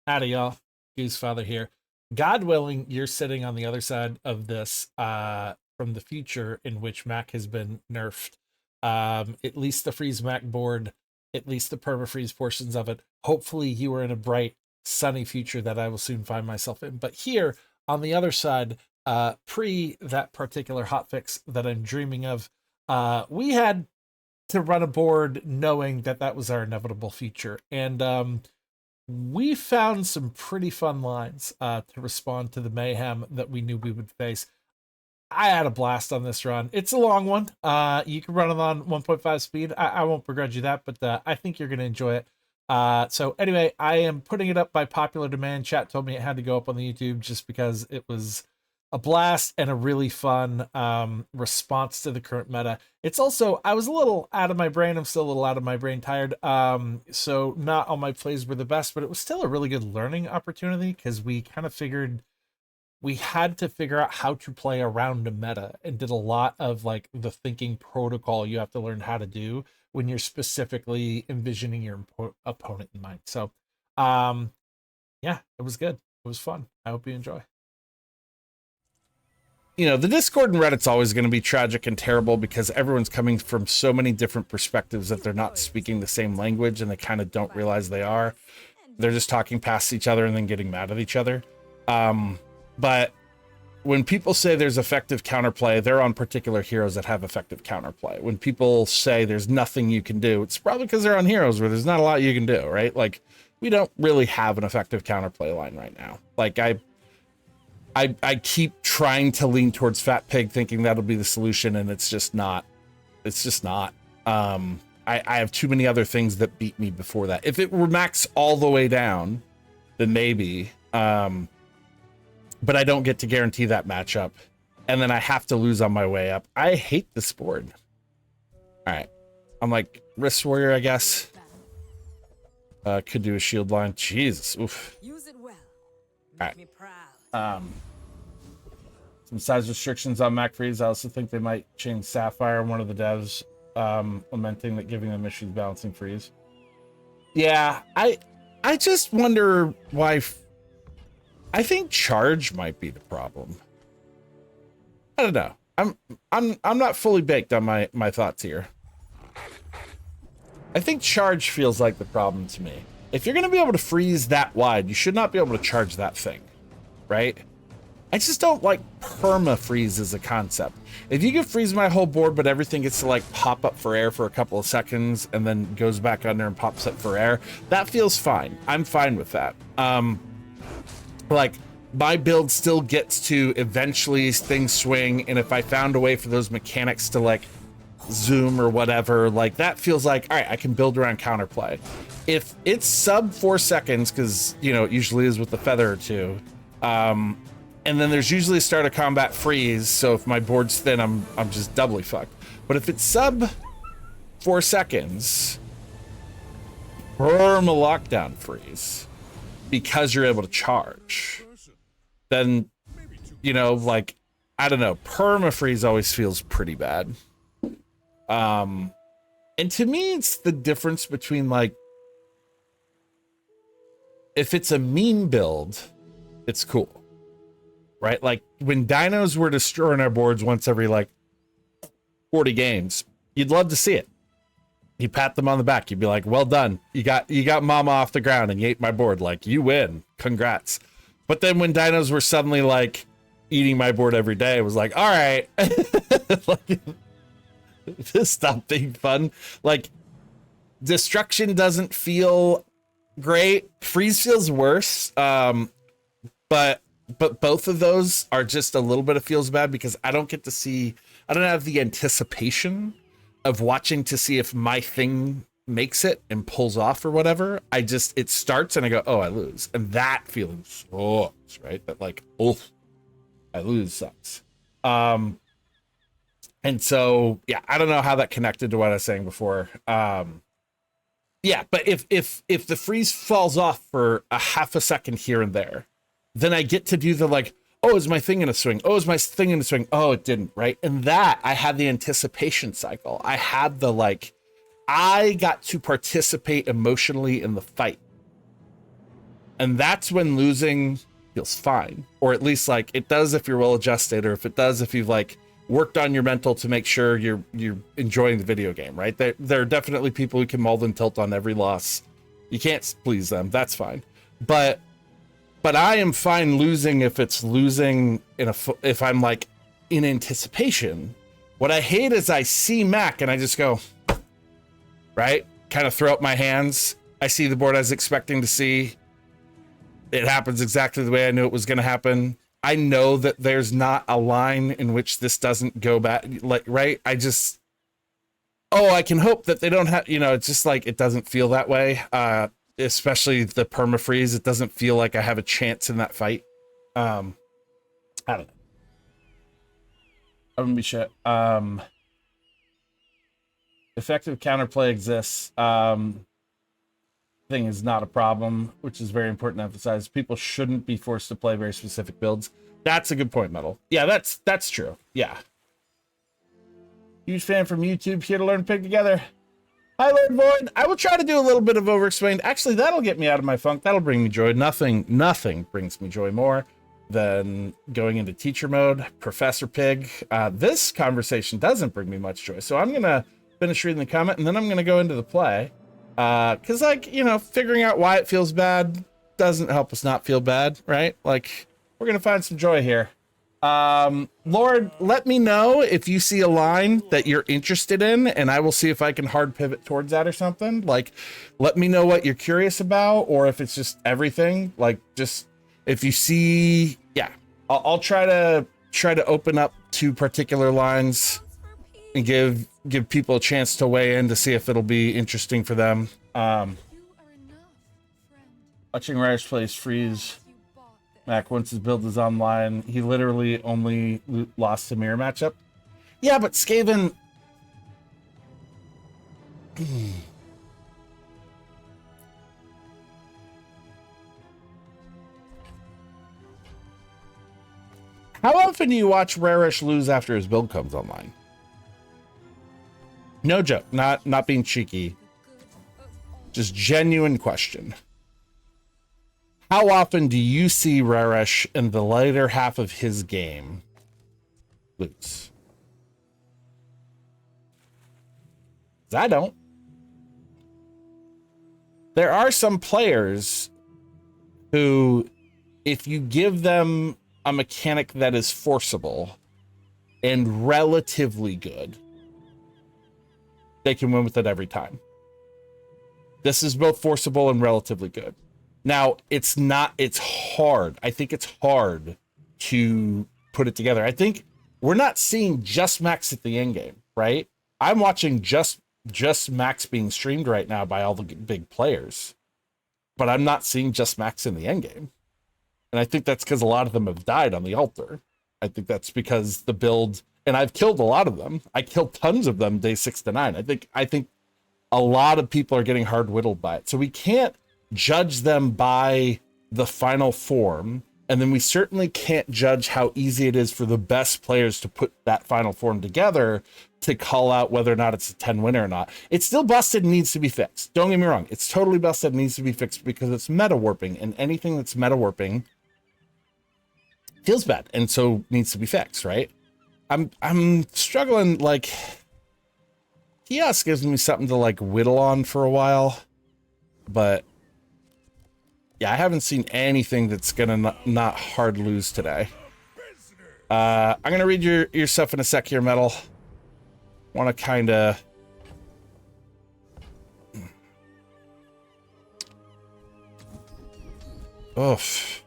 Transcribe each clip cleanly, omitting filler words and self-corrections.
Howdy, y'all. TheGooseFathr here. God willing, you're sitting on the other side of this from the future in which Mac has been nerfed. At least the freeze Mac board, at least the permafreeze portions of it. Hopefully, you are in a bright, sunny future that I will soon find myself in. But here on the other side, pre that particular hotfix that I'm dreaming of, we had to run a board knowing that that was our inevitable future. And we found some pretty fun lines to respond to the mayhem that we knew we would face. I had a blast on this run. It's a long one. You can run it on 1.5 speed. I won't begrudge you that, but I think you're going to enjoy it. So anyway, I am putting it up by popular demand. Chat told me it had to go up on the YouTube just because it was a blast and a really fun response to the current meta. It's also, I was a little out of my brain. I'm still a little out of my brain tired. So not all my plays were the best, but it was still a really good learning opportunity because we kind of figured we had to figure out how to play around a meta and did a lot of like the thinking protocol you have to learn how to do when you're specifically envisioning your opponent in mind. So yeah, it was good. It was fun. I hope you enjoy. You know, the Discord and Reddit's always going to be tragic and terrible because everyone's coming from so many different perspectives that they're not speaking the same language and they kind of don't realize they are. They're just talking past each other and then getting mad at each other. But when people say there's effective counterplay, they're on particular heroes that have effective counterplay. When people say there's nothing you can do, it's probably because they're on heroes where there's not a lot you can do, right? Like, we don't really have an effective counterplay line right now. Like, I keep trying to lean towards Fat Pig thinking that'll be the solution, and it's just not. It's just not. I have too many other things that beat me before that. If it were max all the way down, then maybe. But I don't get to guarantee that matchup. And then I have to lose on my way up. I hate this board. All right. I'm like, Wrist Warrior, I guess. Could do a shield line. Jesus. Oof. Use it well. All right. Some size restrictions on Mac Freeze. I also think they might change Sapphire. One of the devs lamenting that giving them issues balancing freeze. Yeah, I just wonder why. I think charge might be the problem. I don't know. I'm not fully baked on my thoughts here. I think charge feels like the problem to me. If you're going to be able to freeze that wide, you should not be able to charge that thing, right? I just don't like perma freeze as a concept. If you can freeze my whole board, but everything gets to like pop up for air for a couple of seconds and then goes back under and pops up for air, that feels fine. I'm fine with that. Like, my build still gets to eventually things swing, and if I found a way for those mechanics to like zoom or whatever, like that feels like, all right, I can build around counterplay. If it's sub 4 seconds, because you know it usually is with the feather or two, and then there's usually a start of combat freeze, so if my board's thin, I'm just doubly fucked. But if it's sub 4 seconds, perma lockdown freeze, because you're able to charge, then, you know, like, I don't know, perma freeze always feels pretty bad. And to me, it's the difference between, like, if it's a meme build, it's cool, right? Like, when dinos were destroying our boards once every, like, 40 games, you'd love to see it. You pat them on the back. You'd be like, well done. You got mama off the ground and you ate my board. Like, you win. Congrats. But then when dinos were suddenly like eating my board every day, it was like, all right, like, this stopped being fun. Like, destruction doesn't feel great. Freeze feels worse. But both of those are just a little bit of feels bad because I don't have the anticipation of watching to see if my thing makes it and pulls off or whatever. It starts and I go, oh, I lose. And that feeling sucks, right? That like, oh, I lose sucks. And so, yeah, I don't know how that connected to what I was saying before. Yeah, but if the freeze falls off for a half a second here and there, then I get to do the like, oh, is my thing in a swing? Oh, is my thing in a swing? Oh, it didn't, right? And that, I had the anticipation cycle. I had the, like, I got to participate emotionally in the fight. And that's when losing feels fine, or at least like it does if you're well adjusted, or if it does if you've like worked on your mental to make sure you're enjoying the video game, right? There are definitely people who can mold and tilt on every loss. You can't please them. That's fine. But I am fine losing if it's losing if I'm like in anticipation. What I hate is I see Mac and I just go, right? Kind of throw up my hands. I see the board I was expecting to see. It happens exactly the way I knew it was going to happen. I know that there's not a line in which this doesn't go back, like, right? I can hope that they don't have, it's just like, it doesn't feel that way. Especially the permafreeze. It doesn't feel like I have a chance in that fight. I don't know. I'm gonna be shit. Effective counterplay exists. Thing is not a problem, which is very important to emphasize. People shouldn't be forced to play very specific builds. That's a good point, Metal. Yeah, that's true. Yeah. Huge fan from YouTube, here to learn Pig together. Hi, Lord Void. I will try to do a little bit of overexplained. Actually, that'll get me out of my funk. That'll bring me joy. Nothing brings me joy more than going into teacher mode. Professor Pig. This conversation doesn't bring me much joy. So I'm going to finish reading the comment, and then I'm going to go into the play. Because, like, figuring out why it feels bad doesn't help us not feel bad, right? Like, we're going to find some joy here. Lord, let me know if you see a line that you're interested in, and I will see if I can hard pivot towards that or something. Like, let me know what you're curious about, or if it's just everything. Like, just if you see, yeah, I'll try to open up two particular lines and give people a chance to weigh in to see if it'll be interesting for them. Watching Ryder's plays freeze. Mac, once his build is online, he literally only lost a mirror matchup. Yeah, but Skaven... How often do you watch Rarish lose after his build comes online? No joke, not being cheeky. Just genuine question. How often do you see Rarish in the later half of his game lose? 'Cause I don't. There are some players who, if you give them a mechanic that is forcible and relatively good, they can win with it every time. This is both forcible and relatively good. Now, it's hard. I think it's hard to put it together. I think we're not seeing just Max at the end game, right? I'm watching just Max being streamed right now by all the big players, but I'm not seeing just Max in the end game. And I think that's because a lot of them have died on the altar. I think that's because the build, and I've killed a lot of them. I killed tons of them day 6 to 9. I think a lot of people are getting hard whittled by it. So we can't judge them by the final form, and then we certainly can't judge how easy it is for the best players to put that final form together to call out whether or not it's a 10 winner or not. It's still busted and needs to be fixed. Don't get me wrong. It's totally busted and needs to be fixed because it's meta warping, and anything that's meta warping feels bad and so needs to be fixed, right? I'm struggling. Like, Kiosk gives me something to like whittle on for a while, but yeah, I haven't seen anything that's gonna not hard lose today. I'm gonna read your stuff in a sec here, Metal. Want to kind of oof.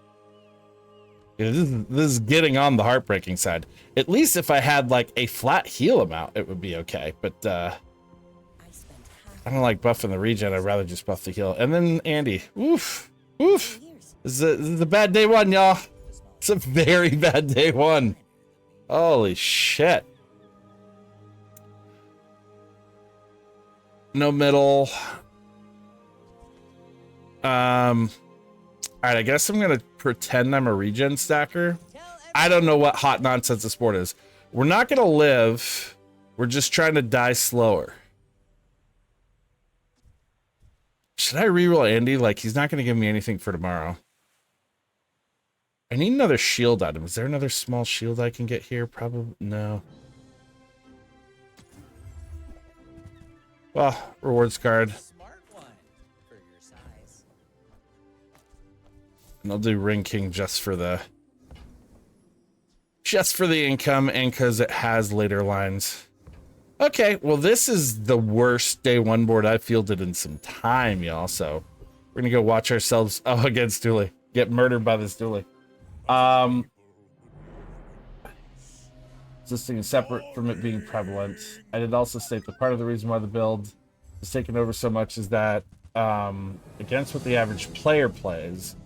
Yeah, this is getting on the heartbreaking side. At least if I had like a flat heal amount, it would be okay. But I don't like buffing the regen. I'd rather just buff the heal. And then Andy, oof. This is a bad day one, y'all. It's a very bad day one. Holy shit. No middle. All right, I guess I'm gonna pretend I'm a regen stacker. I don't know what hot nonsense the sport is. We're not gonna live. We're just trying to die slower. Should I reroll Andy? Like, he's not gonna give me anything for tomorrow. I need another shield item. Is there another small shield I can get here? Probably no. Well, rewards card. Smart one for your size. And I'll do Ring King just for the income and because it has later lines. Okay, well, this is the worst day one board I've fielded in some time, y'all. So we're gonna go watch ourselves against Dooley. Get murdered by this Dooley. Existing is separate from it being prevalent. I did also state that part of the reason why the build is taken over so much is that against what the average player plays,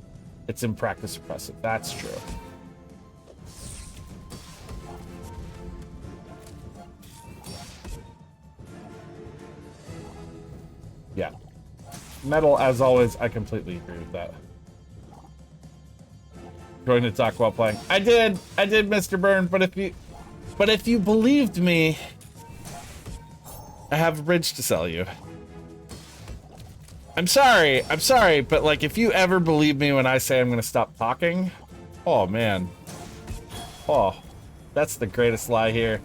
it's in practice oppressive. That's true. Yeah. Metal, as always, I completely agree with that. Going to talk while playing. I did, Mr. Byrne, but if you believed me, I have a bridge to sell you. I'm sorry, but like if you ever believe me when I say I'm gonna stop talking, oh man. Oh, that's the greatest lie here.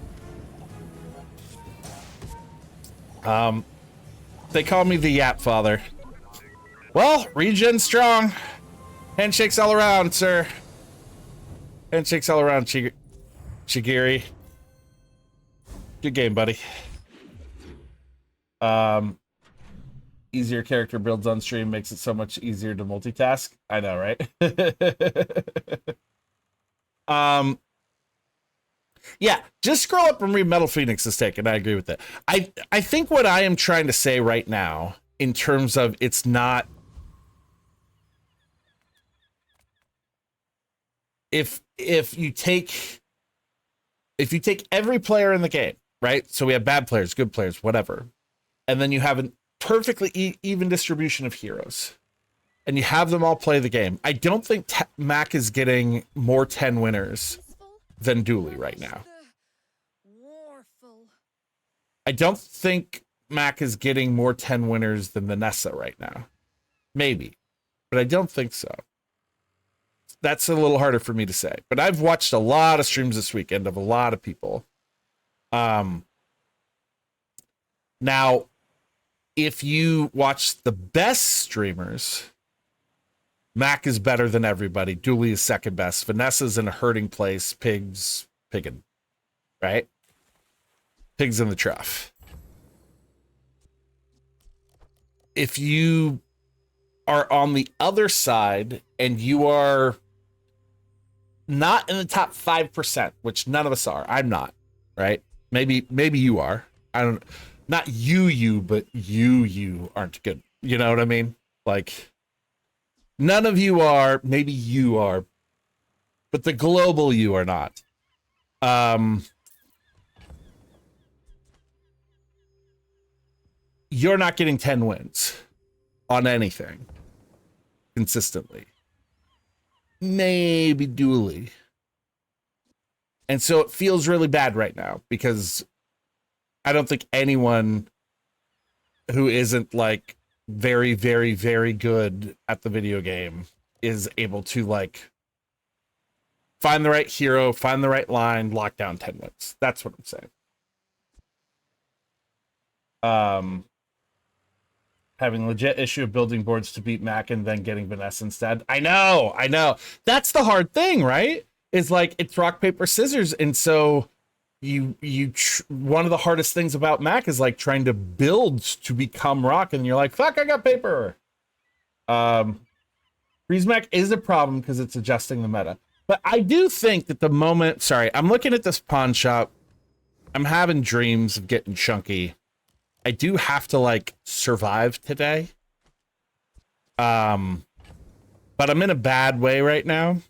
They call me the Yap Father. Well, regen strong. Handshakes all around, sir. Handshakes all around, Chigiri. Good game, buddy. Easier character builds on stream makes it so much easier to multitask. I know, right? Yeah, just scroll up and read Metal Phoenix's take, and I agree with that. I think what I am trying to say right now, in terms of it's not... If you take every player in the game, right? So we have bad players, good players, whatever. And then you have a perfectly even distribution of heroes. And you have them all play the game. I don't think Mac is getting more 10 winners than Dooley right now. I don't think Mac is getting more 10 winners than Vanessa right now. Maybe, but I don't think so. That's a little harder for me to say, but I've watched a lot of streams this weekend of a lot of people. Now, if you watch the best streamers, Mac is better than everybody. Dooley is second best. Vanessa's in a hurting place. Pygs, piggin', right? Pigs in the trough. If you are on the other side and you are not in the top 5%, which none of us are. I'm not, right? Maybe you are. I don't, not you, but you aren't good. You know what I mean? Like, none of you are, maybe you are, but the global you are not. You're not getting 10 wins on anything consistently. Maybe Dooley. And so it feels really bad right now because I don't think anyone who isn't like very, very, very good at the video game is able to like find the right hero, find the right line, lock down 10 wins. That's what I'm saying. Having legit issue of building boards to beat Mac and then getting Vanessa instead. I know. That's the hard thing, right? Is like it's rock, paper, scissors. And so one of the hardest things about Mac is like trying to build to become rock. And you're like, fuck, I got paper. Freeze Mac is a problem because it's adjusting the meta. But I do think that the moment, sorry, I'm looking at this pawn shop. I'm having dreams of getting chunky. I do have to like survive today. But I'm in a bad way right now.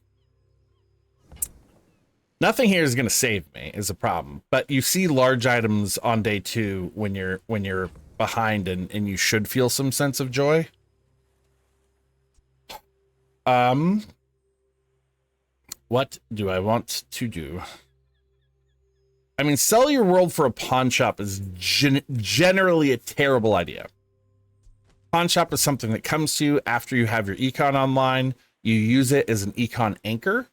Nothing here is going to save me is a problem, but you see large items on day 2 when you're behind and you should feel some sense of joy. What do I want to do? I mean, sell your world for a pawn shop is generally a terrible idea. Pawn shop is something that comes to you after you have your econ online. You use it as an econ anchor,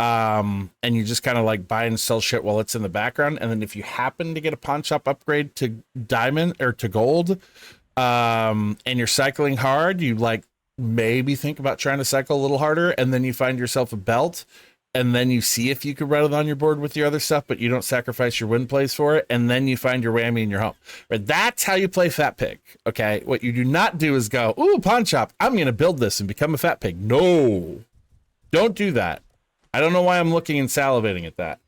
And you just kind of like buy and sell shit while it's in the background. And then if you happen to get a pawn shop upgrade to diamond or to gold, and you're cycling hard, you like maybe think about trying to cycle a little harder, and then you find yourself a belt, and then you see if you could run it on your board with your other stuff, but you don't sacrifice your win plays for it, and then you find your whammy in your home. Right? That's how you play Fat Pig. Okay, what you do not do is go, ooh, pawn shop, I'm gonna build this and become a Fat Pig. No, don't do that. I don't know why I'm looking and salivating at that.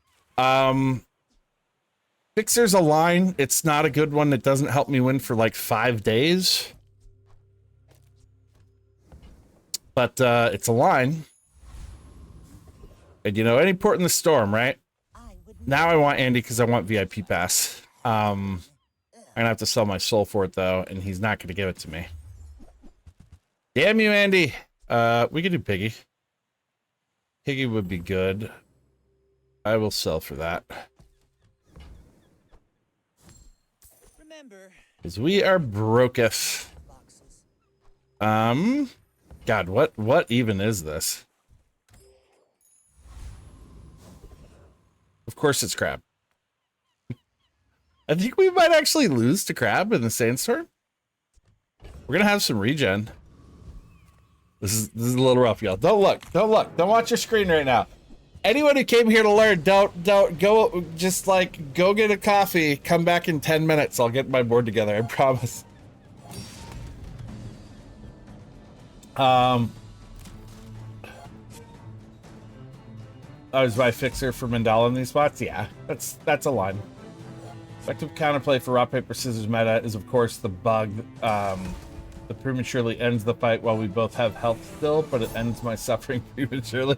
Fixer's a line. It's not a good one. It doesn't help me win for like 5 days. But it's a line. And you know, any port in the storm, right? Now I want Andy because I want VIP pass. I'm gonna have to sell my soul for it though, and he's not gonna give it to me. Damn you, Andy. We could do Piggy. Piggy would be good. I will sell for that. Because we are broketh. God, what even is this? Of course it's crab. I think we might actually lose to crab in the sandstorm. We're gonna have some regen. This is a little rough, y'all. Don't look. Don't watch your screen right now. Anyone who came here to learn, don't go. Just like go get a coffee. Come back in 10 minutes. I'll get my board together. I promise. I was by Fixer for Mandala in these spots. Yeah, that's a line. Effective counterplay for rock paper scissors meta is of course the bug. That prematurely ends the fight while we both have health still, but it ends my suffering prematurely.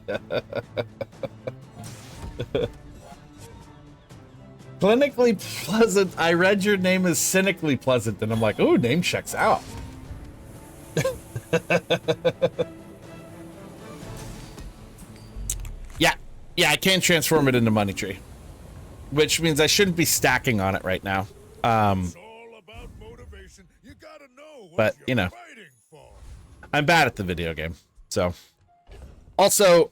Clinically pleasant. I read your name as cynically pleasant, and I'm like, ooh, name checks out. Yeah, I can't transform it into money tree, which means I shouldn't be stacking on it right now. It's all about motivation. You gotta know what But you know, fighting for. I'm bad at the video game, so. Also,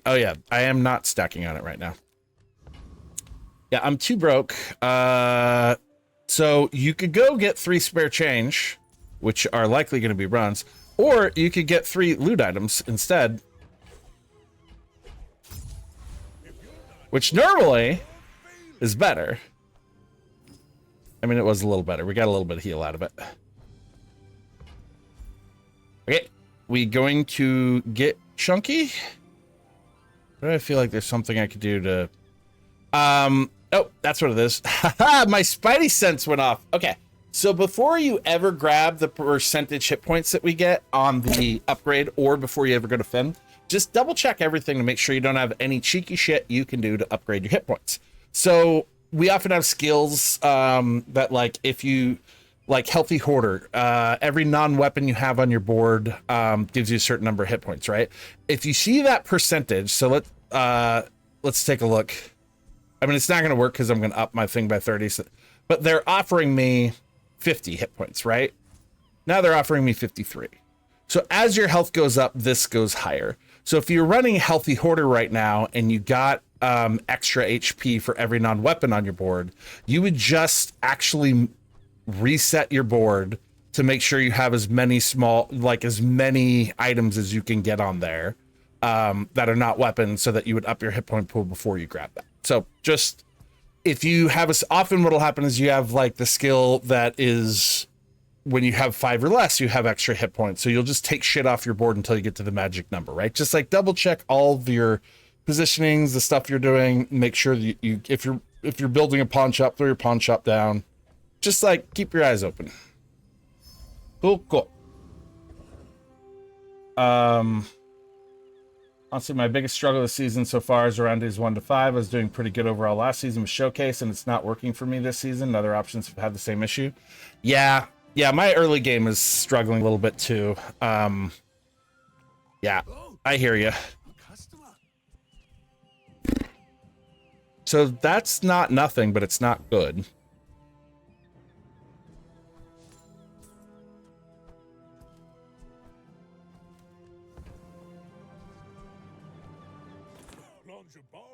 oh yeah, I am not stacking on it right now. Yeah, I'm too broke. So you could go get 3 spare change, which are likely going to be runs, or you could get 3 loot items instead, which normally is better. I mean, it was a little better. We got a little bit of heal out of it. Okay, we going to get chunky? But I feel like there's something I could do to... Oh, that's what it is. My spidey sense went off. Okay, so before you ever grab the percentage hit points that we get on the upgrade, or before you ever go to Finn, just double check everything to make sure you don't have any cheeky shit you can do to upgrade your hit points. So we often have skills that, like, if you like Healthy Hoarder, every non-weapon you have on your board gives you a certain number of hit points, right? If you see that percentage, so let's take a look. I mean, it's not going to work because I'm going to up my thing by 30, so, but they're offering me 50 hit points, right? Now they're offering me 53. So as your health goes up, this goes higher. So if you're running Healthy Hoarder right now and you got extra HP for every non-weapon on your board, you would just actually reset your board to make sure you have as many as many items as you can get on there that are not weapons, so that you would up your hit point pool before you grab that. So just, if you have often what'll happen is you have like the skill that is, when you have 5 or less, you have extra hit points. So you'll just take shit off your board until you get to the magic number, right? Just like double check all of your positionings, the stuff you're doing, make sure that you if you're building a pawn shop, throw your pawn shop down. Just like keep your eyes open. Cool. Honestly, my biggest struggle this season so far is around days 1 to 5. I was doing pretty good overall last season with Showcase, and it's not working for me this season. Other options have had the same issue. Yeah, my early game is struggling a little bit too. Yeah, I hear you. So that's not nothing, but it's not good.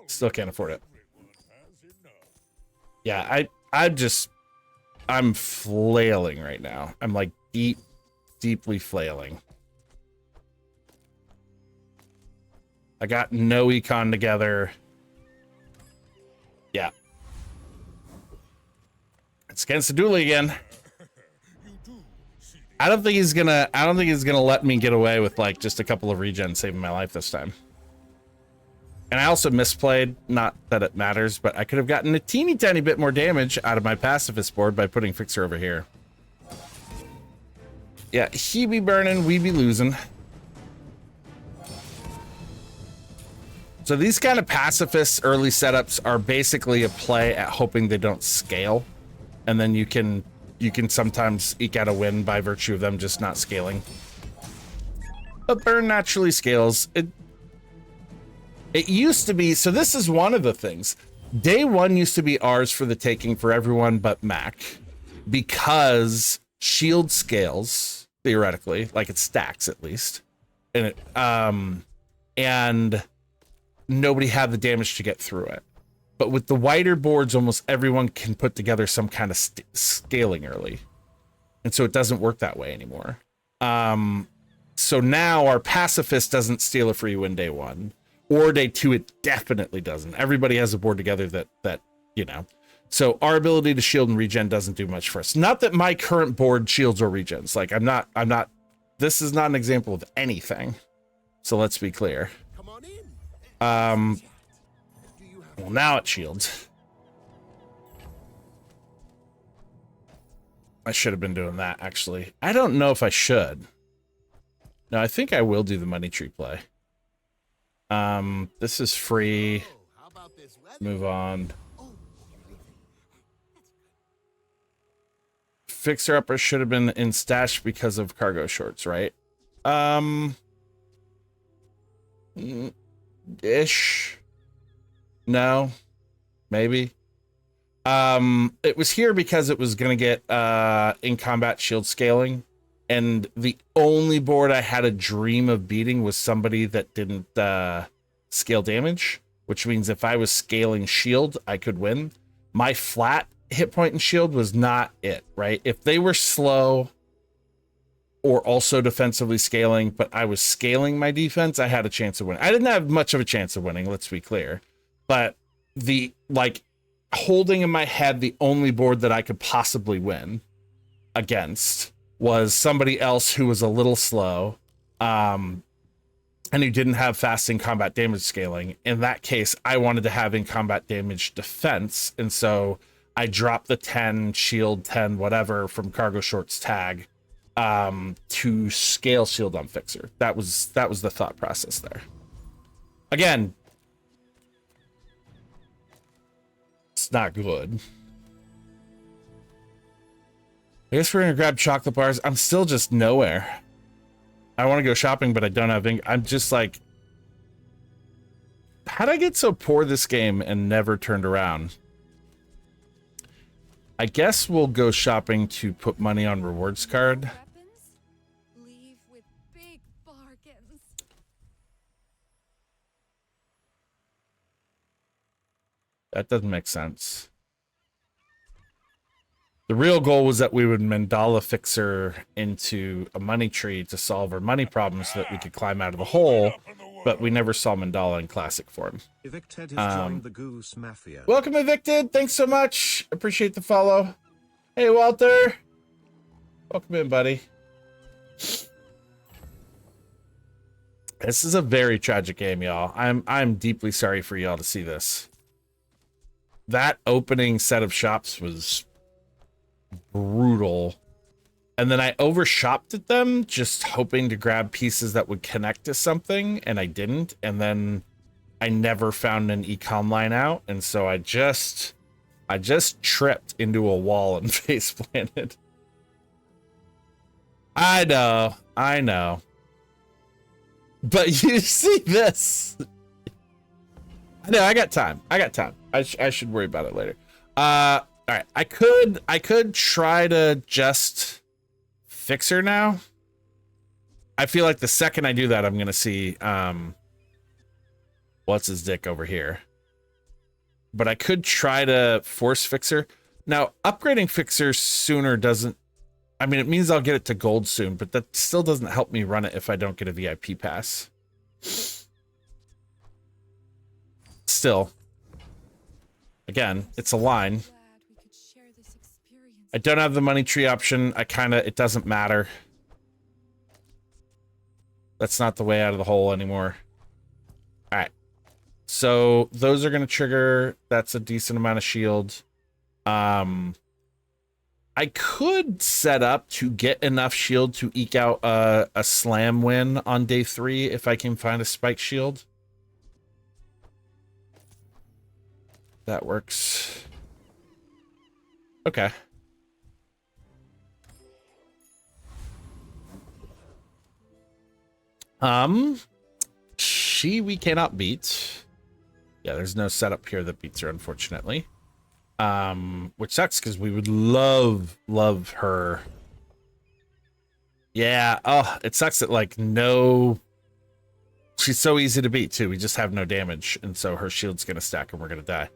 Still can't afford it. Everyone has enough. Yeah, I'm flailing right now. I'm like deeply flailing. I got no econ together. Yeah. It's against the Dooley again. You do see I don't think he's gonna let me get away with like just a couple of regens saving my life this time. And I also misplayed, not that it matters, but I could have gotten a teeny tiny bit more damage out of my pacifist board by putting Fixer over here. Yeah, he be burning, we be losing. So these kind of pacifist early setups are basically a play at hoping they don't scale. And then you can sometimes eke out a win by virtue of them just not scaling. But burn naturally scales. It used to be, so this is one of the things. Day one used to be ours for the taking for everyone but Mac. Because shield scales, theoretically, like it stacks at least. And nobody had the damage to get through it. But with the wider boards, almost everyone can put together some kind of scaling early. And so it doesn't work that way anymore. So now our pacifist doesn't steal a free win day one. Or day two, it definitely doesn't. Everybody has a board together that you know. So our ability to shield and regen doesn't do much for us. Not that my current board shields or regens. Like I'm not, this is not an example of anything. So let's be clear. Come on in. Well, now it shields. I should have been doing that, actually. I don't know if I should. No, I think I will do the money tree play. This is free. How about this weather? Move on. Fixer Upper should have been in stash because of cargo shorts, right? Ish. No. Maybe. It was here because it was gonna get in combat shield scaling, and the only board I had a dream of beating was somebody that didn't scale damage, which means if I was scaling shield, I could win. My flat hit point and shield was not it, right? If they were slow or also defensively scaling, but I was scaling my defense, I had a chance of winning. I didn't have much of a chance of winning, let's be clear. But the, like, holding in my head the only board that I could possibly win against was somebody else who was a little slow, and who didn't have fast in combat damage scaling. In that case, I wanted to have in combat damage defense, and so I dropped the 10 shield 10 whatever from cargo shorts tag to scale shield on Fixer. That was the thought process there. Again, it's not good. I guess we're gonna grab chocolate bars. I'm still just nowhere. I want to go shopping, but I don't have I'm just like, how'd I get so poor this game and never turned around? I guess we'll go shopping to put money on rewards card. Weapons? Leave with big bargains. That doesn't make sense. The real goal was that we would mandala Fixer into a money tree to solve our money problems so that we could climb out of the hole, but we never saw mandala in classic form. Evicted has joined the Goose Mafia. Welcome, Evicted. Thanks so much. Appreciate the follow. Hey, Walter. Welcome in, buddy. This is a very tragic game, y'all. I'm deeply sorry for y'all to see this. That opening set of shops was brutal. And then I overshopped at them, just hoping to grab pieces that would connect to something, and I didn't. And then I never found an econ line out, and so I just tripped into a wall and face planted. I know. But you see this. I know, I got time. I should worry about it later. All right, I could try to just fix her now. I feel like the second I do that, I'm gonna see what's his dick over here. But I could try to force Fixer. Now, upgrading Fixer sooner doesn't... I mean, it means I'll get it to gold soon, but that still doesn't help me run it if I don't get a VIP pass. Still. Again, it's a line. I don't have the money tree option. It doesn't matter. That's not the way out of the hole anymore. All right. So those are going to trigger. That's a decent amount of shield. I could set up to get enough shield to eke out a slam win on day 3 if I can find a spike shield. That works. Okay. We cannot beat. Yeah, there's no setup here that beats her, unfortunately. Which sucks because we would love her. Yeah, oh, it sucks that like no. She's so easy to beat too. We just have no damage, and so her shield's gonna stack and we're gonna die.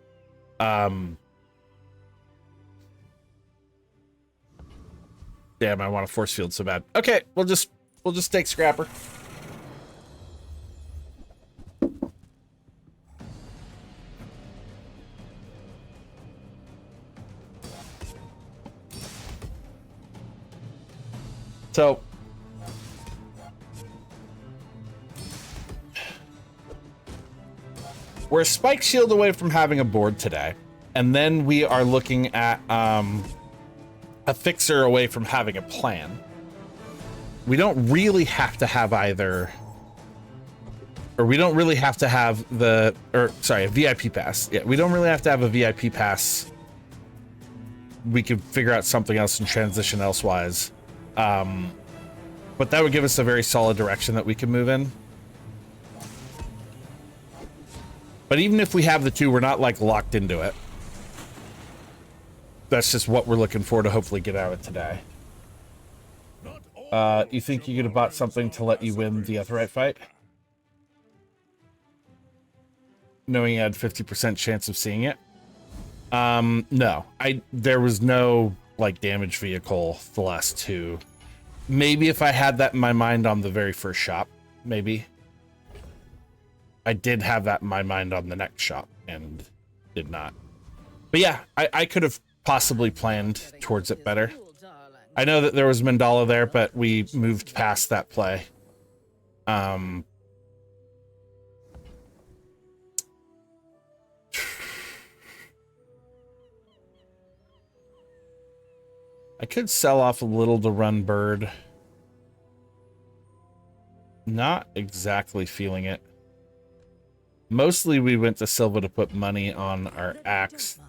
Damn, I want a force field so bad. Okay, we'll just take Scrapper. So we're a spike shield away from having a board today, and then we are looking at a fixer away from having a plan. We don't really have to have either, or we don't really have to have a VIP pass. Yeah, we don't really have to have a VIP pass. We could figure out something else and transition elsewise. But that would give us a very solid direction that we can move in. But even if we have the two, we're not like locked into it. That's just what we're looking for to hopefully get out of today. You think you could have bought something to let you win the Etherite fight? Knowing you had 50% chance of seeing it? No. There was no like damage vehicle the last two. Maybe if I had that in my mind on the very first shop, maybe. I did have that in my mind on the next shop and did not. But yeah, I could have possibly planned towards it better. I know that there was Mandala there, but we moved past that play. I could sell off a little to run bird. Not exactly feeling it. Mostly we went to Silva to put money on our axe.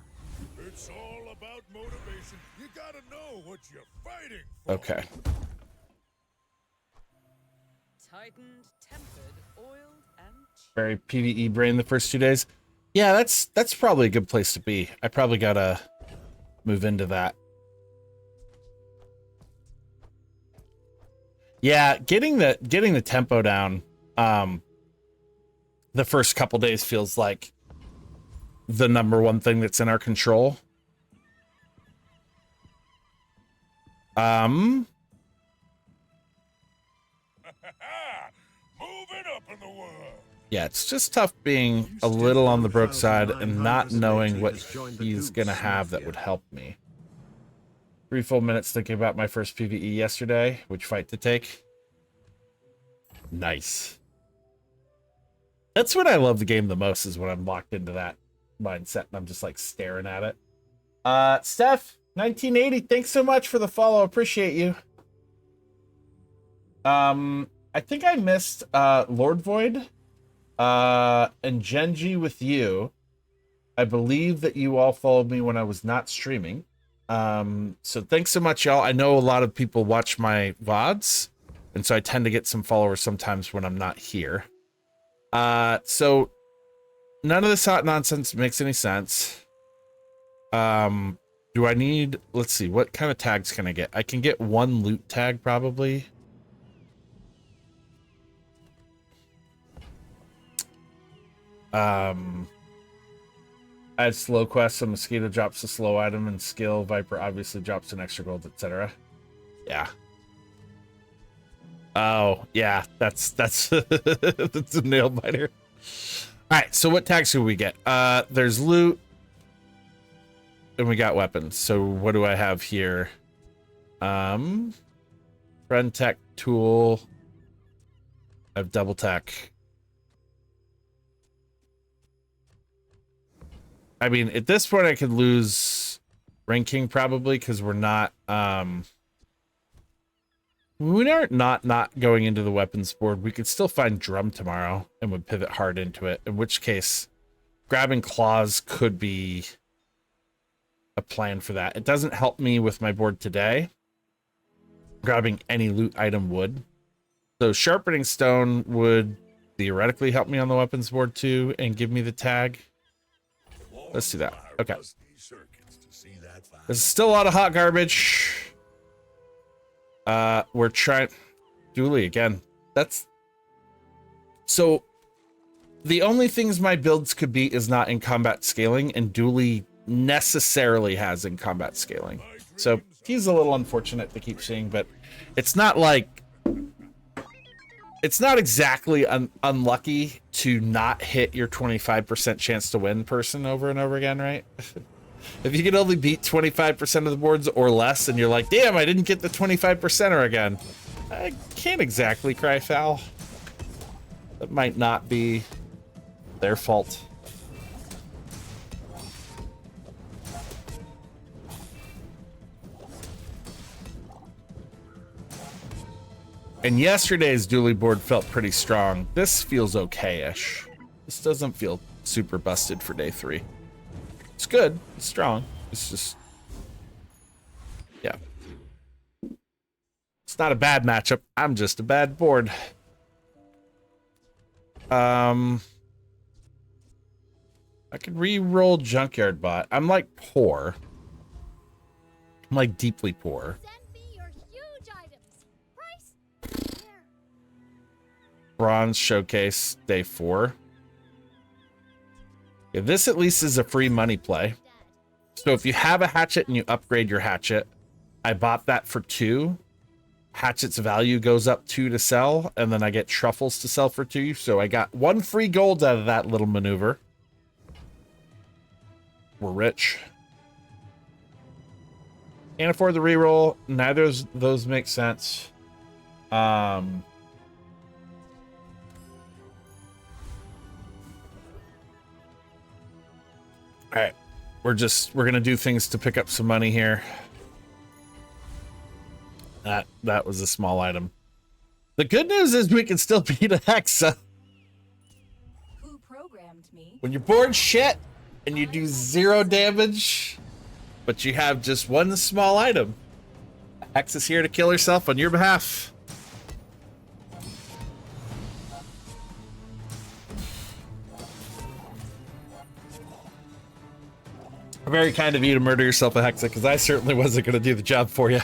It's all about motivation. You gotta know what you're fighting for. Okay. Tightened, tempered, oiled, and Very PvE brain the first 2 days. Yeah, that's probably a good place to be. I probably gotta move into that. Yeah, getting the tempo down the first couple days feels like the #1 thing that's in our control. Moving up in the world. Yeah, it's just tough being a little on the broke side and not knowing what he's gonna have that would help me. 3 full minutes thinking about my first PvE yesterday, which fight to take. Nice. That's when I love the game the most, is when I'm locked into that mindset and I'm just like staring at it. Steph, 1980, thanks so much for the follow. Appreciate you. I think I missed Lord Void and Genji with you. I believe that you all followed me when I was not streaming. So thanks so much, y'all. I know a lot of people watch my VODs, and so I tend to get some followers sometimes when I'm not here. So none of this hot nonsense makes any sense. Do I need, let's see, what kind of tags can I get? I can get 1 loot tag probably. Add slow quest, so Mosquito drops a slow item and skill. Viper obviously drops an extra gold, etc. Yeah. Oh, yeah, that's that's a nail biter. All right, so what tags do we get? There's loot, and we got weapons. So what do I have here? Friend tech tool. I have double tech. I mean, at this point, I could lose ranking probably because we're not. We aren't not going into the weapons board. We could still find drum tomorrow and would pivot hard into it. In which case, grabbing claws could be a plan for that. It doesn't help me with my board today. Grabbing any loot item would. So sharpening stone would theoretically help me on the weapons board too and give me the tag. Let's do that. Okay. There's still a lot of hot garbage. We're trying Dooley again. That's so the only things my builds could be is not in combat scaling, and Dooley necessarily has in combat scaling. So he's a little unfortunate to keep seeing, but it's not like it's not exactly unlucky to not hit your 25% chance to win person over and over again, right? If you can only beat 25% of the boards or less, and you're like, damn, I didn't get the 25%er again, I can't exactly cry foul. That might not be their fault. And yesterday's Dooley board felt pretty strong. This feels okay-ish. This doesn't feel super busted for day 3. It's good. It's strong. It's just... yeah. It's not a bad matchup. I'm just a bad board. I could re-roll Junkyard Bot. I'm like poor. I'm like deeply poor. Send me your huge items. Price there. Bronze Showcase, day 4. Yeah, this at least is a free money play. So if you have a hatchet and you upgrade your hatchet, I bought that for 2. Hatchet's value goes up 2 to sell, and then I get truffles to sell for 2. So I got 1 free gold out of that little maneuver. We're rich. Can't afford the reroll. Neither of those make sense. All right, we're gonna do things to pick up some money here. That was a small item. The good news is we can still beat a Hexa. Who programmed me? When you're bored shit and you do 0 damage, but you have just 1 small item, Hex is here to kill herself on your behalf. Very kind of you to murder yourself a Hexa, because I certainly wasn't going to do the job for you.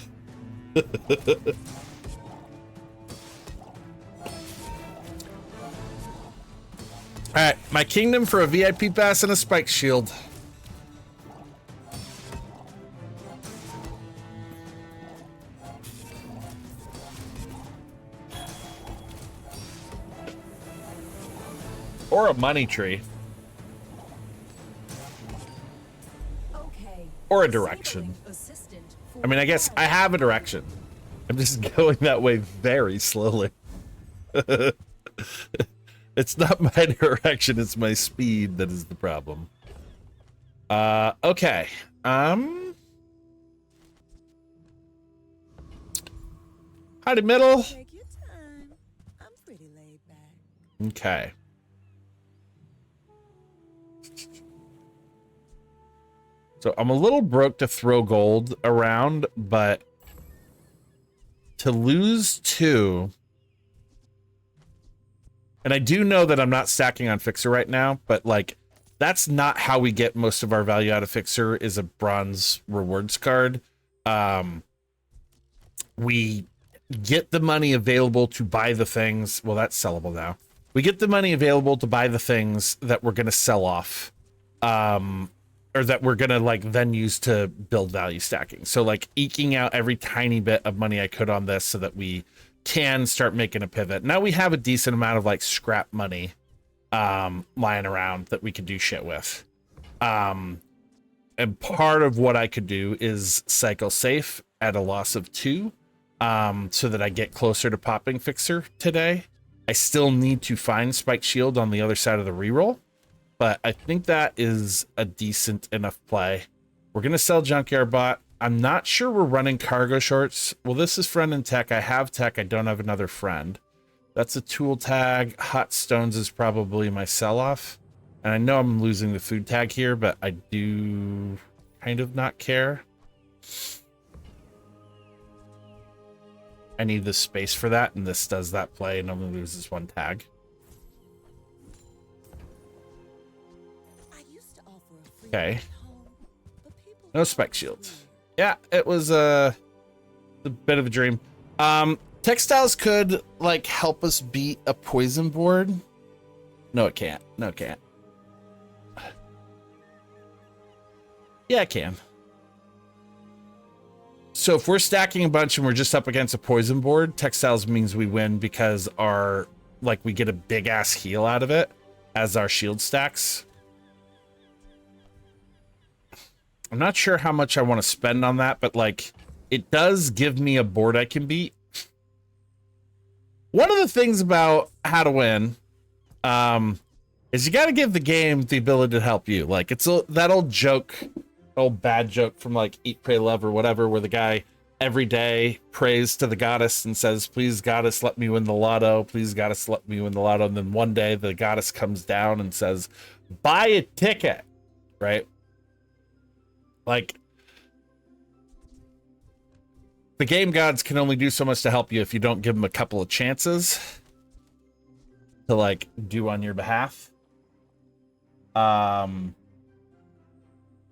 Alright, my kingdom for a VIP pass and a spike shield. Or a money tree. Or a direction. I mean, I guess I have a direction. I'm just going that way very slowly. It's not my direction, it's my speed that is the problem. Okay. Howdy middle. Take your time. I'm pretty laid back. Okay. So I'm a little broke to throw gold around, but to lose 2, and I do know that I'm not stacking on Fixer right now, but like that's not how we get most of our value out of Fixer, is a bronze rewards card. We get the money available to buy the things. Well, that's sellable now. we get the money available to buy the things that we're going to sell off, or that we're going to like then use to build value stacking. So like eking out every tiny bit of money I could on this so that we can start making a pivot. Now we have a decent amount of like scrap money lying around that we could do shit with. And part of what I could do is cycle safe at a loss of 2, so that I get closer to popping Fixer today. I still need to find Spike Shield on the other side of the reroll, but I think that is a decent enough play. We're going to sell Junkyard Bot. I'm not sure we're running cargo shorts. Well, this is friend and tech. I have tech. I don't have another friend. That's a tool tag. Hot Stones is probably my sell-off. And I know I'm losing the food tag here, but I do kind of not care. I need the space for that, and this does that play and only loses 1 tag. Okay. No Spike Shield. Yeah, it was a bit of a dream. Textiles could like help us beat a poison board. No, it can't. No, it can't. Yeah, it can. So if we're stacking a bunch and we're just up against a poison board, textiles means we win because our like we get a big ass heal out of it as our shield stacks. I'm not sure how much I want to spend on that, but like it does give me a board I can beat. One of the things about how to win is you got to give the game the ability to help you. Like it's that old joke, old bad joke from like Eat, Pray, Love or whatever, where the guy every day prays to the goddess and says, please goddess, let me win the lotto. Please goddess, let me win the lotto. And then one day the goddess comes down and says, buy a ticket, right? Like the game gods can only do so much to help you if you don't give them a couple of chances to like do on your behalf.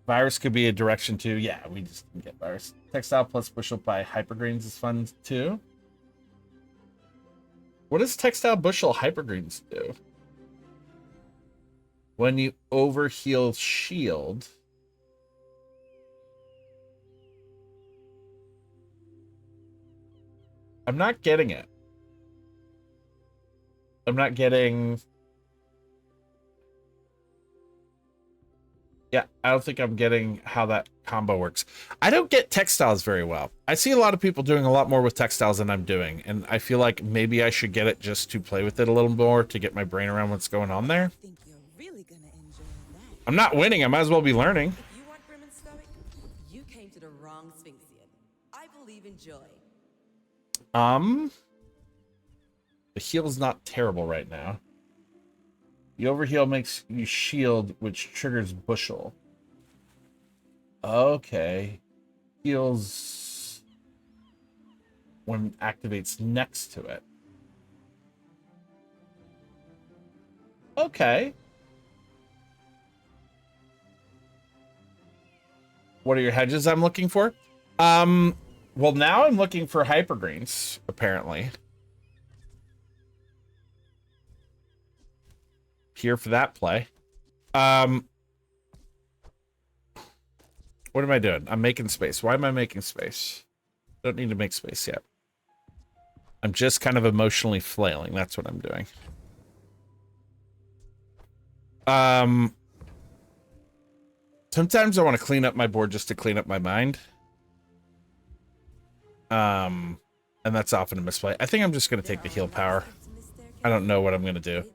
Virus could be a direction too. Yeah, we just can get virus. Textile plus bushel by hypergreens is fun too. What does textile bushel hypergreens do? When you overheal shield. I'm not getting it. I'm not getting... Yeah, I don't think I'm getting how that combo works. I don't get textiles very well. I see a lot of people doing a lot more with textiles than I'm doing, and I feel like maybe I should get it just to play with it a little more to get my brain around what's going on there. I'm not winning. I might as well be learning. If you want grim and stoic, you came to the wrong Sphinxian. I believe in joy. The heal's not terrible right now. The overheal makes you shield, which triggers bushel. Okay. Heals when it activates next to it. Okay. What are your hedges I'm looking for? Well, now I'm looking for hypergreens, apparently. Here for that play. What am I doing? I'm making space. Why am I making space? Don't need to make space yet. I'm just kind of emotionally flailing. That's what I'm doing. Sometimes I want to clean up my board just to clean up my mind. And that's often a misplay. I think I'm just going to take the heal power. I don't know what I'm going to do.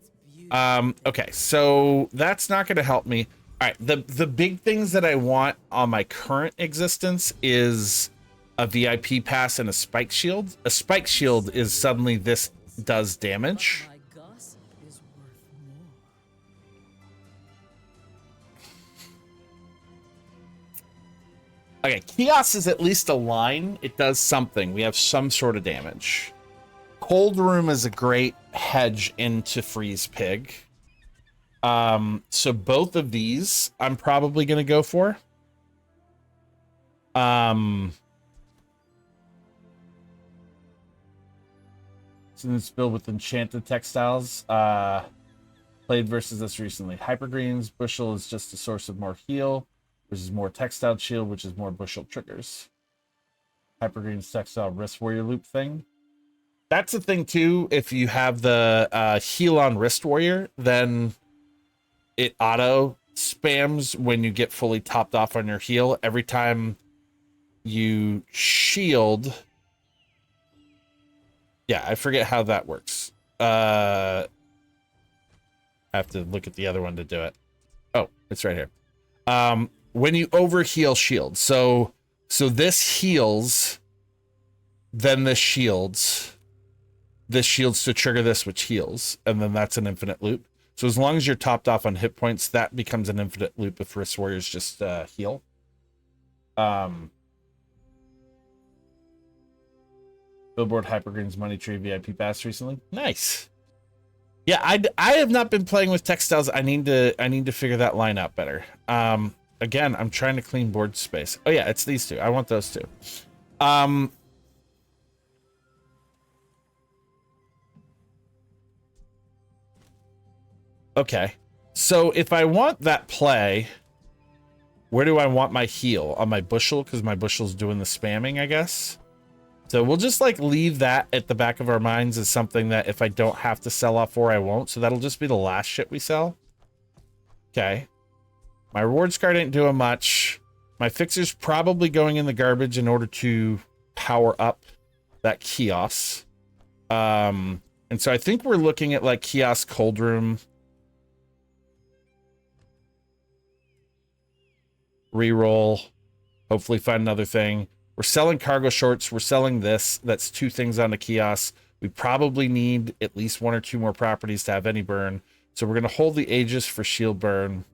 Okay, so that's not going to help me. All right, the big things that I want on my current existence is a VIP pass and a spike shield. A spike shield is suddenly this does damage. My gossip is worth more. Okay, Chaos is at least a line. It does something. We have some sort of damage. Cold Room is a great hedge into Freeze Pig. So both of these I'm probably going to go for. in this build with enchanted textiles. Played versus this recently. Hypergreen's bushel is just a source of more heal, which is more textile shield, which is more bushel triggers. Hypergreen's textile wrist warrior loop thing. That's the thing too. If you have the heal on wrist warrior, then it auto spams when you get fully topped off on your heal. Every time you shield. Yeah, I forget how that works. I have to look at the other one to do it. Oh, it's right here. When you overheal shield. So this heals, then this shields. This shields to trigger this, which heals, and then that's an infinite loop. So as long as you're topped off on hit points, that becomes an infinite loop if wrist warriors just heal. Billboard Hypergreen's Money Tree VIP pass recently. Nice. Yeah, I have not been playing with textiles. I need to figure that line out better. Again, I'm trying to clean board space. Oh yeah, it's these two. I want those two. Okay. So if I want that play, where do I want my heal? On my bushel, because my bushel's doing the spamming, I guess. So we'll just like leave that at the back of our minds as something that if I don't have to sell off for, I won't. So that'll just be the last shit we sell. Okay. My rewards card ain't doing much. My fixer's probably going in the garbage in order to power up that kiosk. And so I think we're looking at like kiosk cold room. Reroll. Hopefully find another thing. We're selling cargo shorts. We're selling this. That's two things on the kiosk. We probably need at least one or two more properties to have any burn. So we're going to hold the Aegis for shield burn.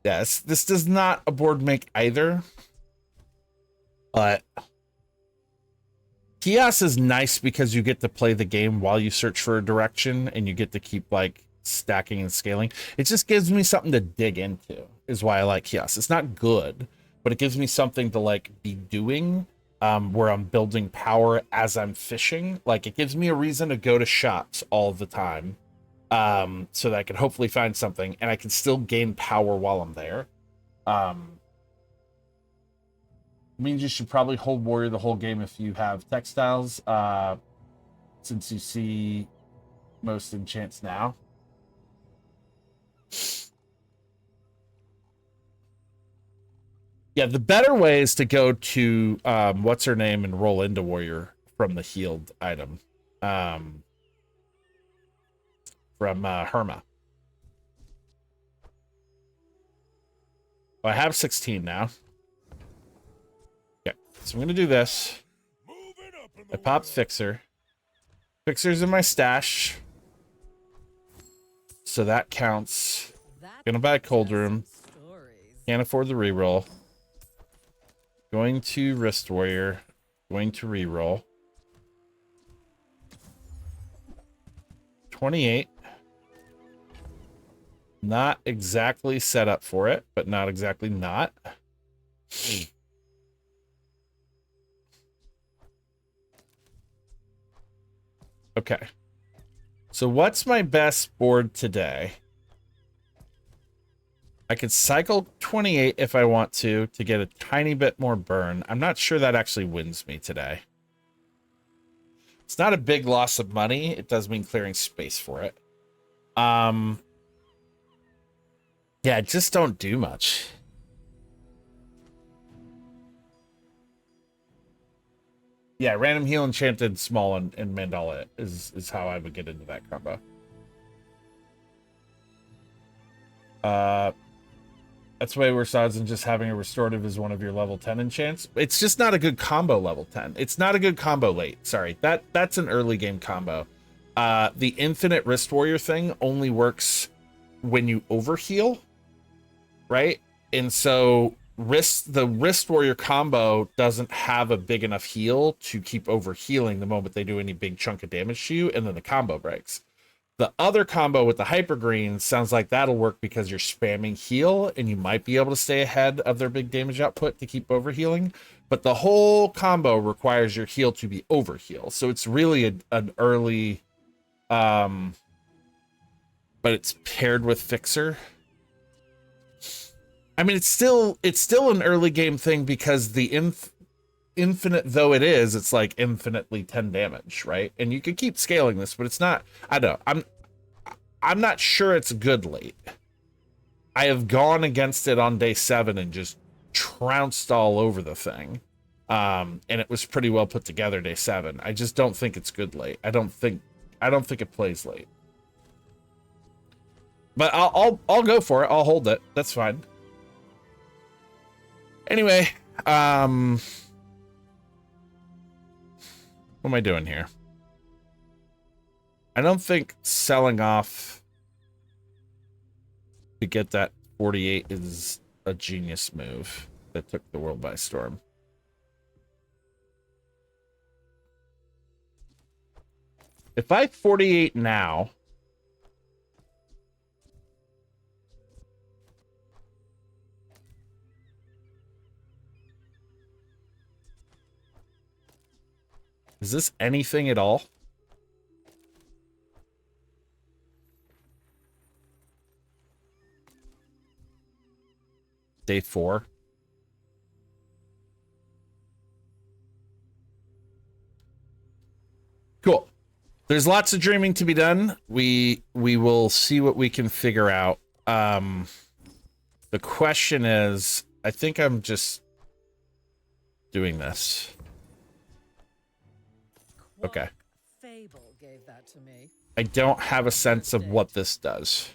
Yes, this does not a board make either. But kiosk is nice because you get to play the game while you search for a direction and you get to keep like stacking and scaling. It just gives me something to dig into is why I like kiosk. It's not good, but it gives me something to like be doing where I'm building power as I'm fishing. Like it gives me a reason to go to shops all the time so that I can hopefully find something and I can still gain power while I'm there. Means you should probably hold warrior the whole game if you have textiles since you see most enchants now. Yeah, the better way is to go to what's her name and roll into warrior from the healed item. From Herma. Well, I have 16 now. Okay, so I'm gonna do this. I popped Fixer. Fixer's in my stash. So that counts. Gonna buy a cold room. Can't afford the reroll. Going to wrist warrior. Going to reroll. 28. Not exactly set up for it, but not exactly not. Okay. So what's my best board today? I could cycle 28 if I want to get a tiny bit more burn. I'm not sure that actually wins me today. It's not a big loss of money. It does mean clearing space for it. Yeah, just don't do much. Yeah, random heal enchanted small and mandala is how I would get into that combo. That's way worse odds than just having a restorative as one of your level 10 enchants. It's just not a good combo level 10. It's not a good combo late. Sorry, that's an early game combo. The infinite wrist warrior thing only works when you overheal, right? And so the wrist warrior combo doesn't have a big enough heal to keep overhealing the moment they do any big chunk of damage to you, and then the combo breaks. The other combo with the hyper green sounds like that'll work because you're spamming heal and you might be able to stay ahead of their big damage output to keep overhealing. but the whole combo requires your heal to be over heal. So it's really an early, but it's paired with Fixer. I mean, it's still an early game thing because the infinite though it is, it's like infinitely 10 damage, right? And you can keep scaling this, but it's not. I don't know. I'm not sure it's good late. I have gone against it on day 7 and just trounced all over the thing. And it was pretty well put together day 7. I just don't think it's good late. I don't think it plays late. But I'll go for it. I'll hold it. That's fine. Anyway, what am I doing here? I don't think selling off to get that 48 is a genius move that took the world by storm. If I 48 now, is this anything at all? Day 4. Cool. There's lots of dreaming to be done. We will see what we can figure out. The question is, I think I'm just doing this. Okay. Fable gave that to me. I don't have a sense of what this does,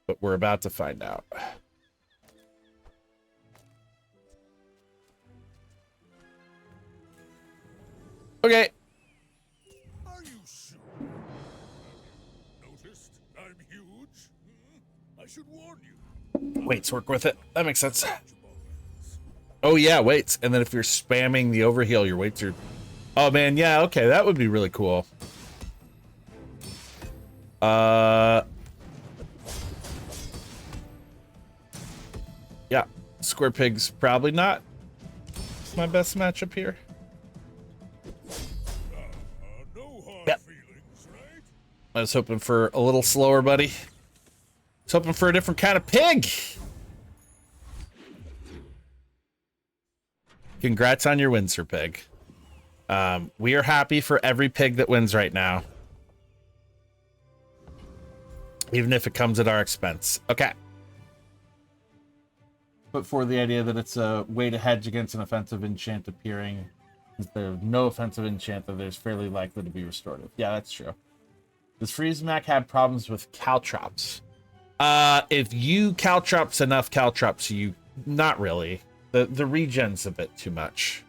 but we're about to find out. Okay. Are you sure? Noticed I'm huge? I should warn you. Weights work with it. That makes sense. Oh yeah, weights. And then if you're spamming the overheal, your weights are... Oh man, yeah, okay, that would be really cool. Yeah, Square Pig's probably not my best matchup here. No hard Yep. feelings, right? I was hoping for a little slower, buddy. I was hoping for a different kind of pig. Congrats on your win, Sir Pig. We are happy for every pig that wins right now. Even if it comes at our expense. Okay. But for the idea that it's a way to hedge against an offensive enchant appearing, if there's no offensive enchant, that there's fairly likely to be restorative. Yeah, that's true. Does Freezemac have problems with caltrops? If you caltrops enough caltrops, you... Not really. The regen's a bit too much.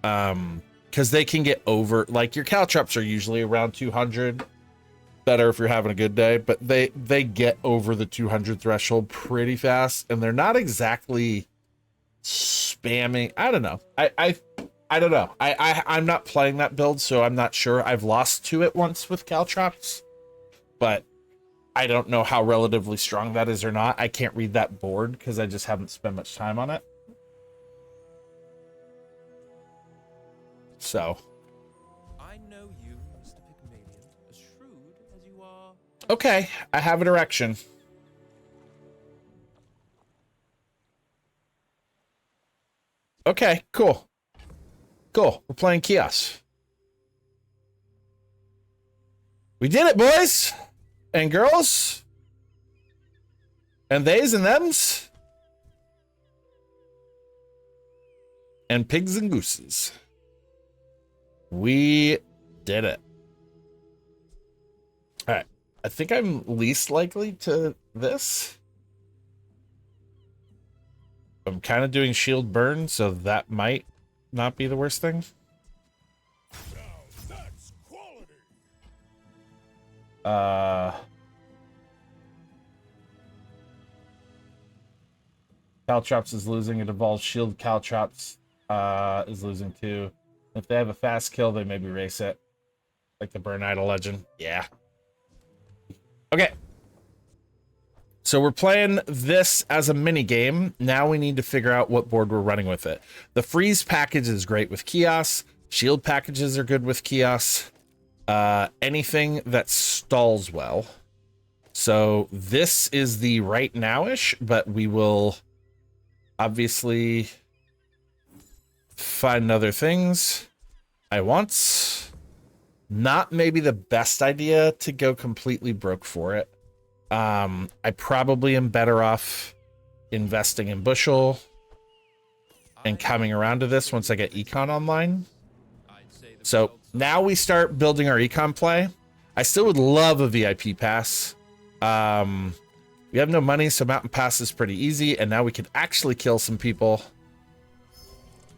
Because they can get over... Like, your caltrops are usually around 200. Better if you're having a good day. But they get over the 200 threshold pretty fast. And they're not exactly spamming... I don't know. I don't know. I'm not playing that build, so I'm not sure. I've lost to it once with caltrops. But I don't know how relatively strong that is or not. I can't read that board because I just haven't spent much time on it. So. I know you, Mr. Pygmalion, as shrewd as you are. Okay, I have an erection. Okay, cool. Cool. We're playing Chaos. We did it, boys and girls. And theys and thems. And pigs and gooses. We did it. All right. I think I'm least likely to this. I'm kind of doing shield burn, so that might not be the worst thing. Now that's quality. Caltrops is losing. It evolves shield. Caltrops is losing too. If they have a fast kill, they maybe race it. Like the Burn Idol Legend. Yeah. Okay. So we're playing this as a mini game. Now we need to figure out what board we're running with it. The freeze package is great with Chaos. Shield packages are good with Chaos. Anything that stalls well. So this is the right now-ish, but we will obviously find other things. I want not maybe the best idea to go completely broke for it. I probably am better off investing in Bushel and coming around to this once I get Econ online. So now we start building our Econ play. I still would love a VIP pass. We have no money, so Mountain Pass is pretty easy, and now we can actually kill some people.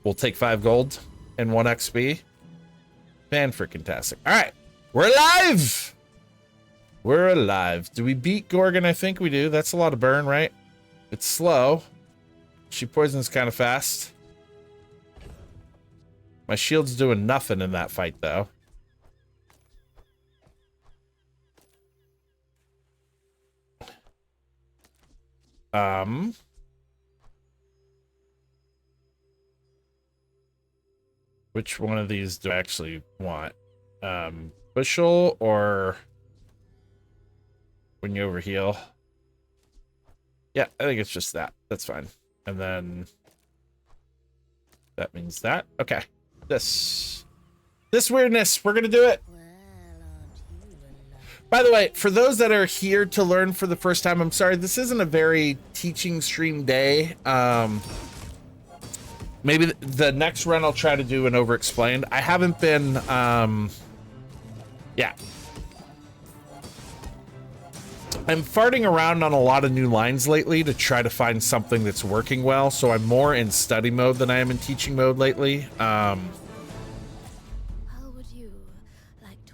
We'll take 5 gold and 1 XP. Fan-freaking-tastic. All right, we're alive! We're alive. Do we beat Gorgon? I think we do. That's a lot of burn, right? It's slow. She poisons kind of fast. My shield's doing nothing in that fight, though. Which one of these do I actually want? Bushel or when you overheal? Yeah, I think it's just that. That's fine. And then that means that. Okay. This weirdness, we're gonna do it. By the way, for those that are here to learn for the first time, I'm sorry, this isn't a very teaching stream day. Maybe the next run I'll try to do an over-explained. I haven't been, yeah. I'm farting around on a lot of new lines lately to try to find something that's working well, so I'm more in study mode than I am in teaching mode lately.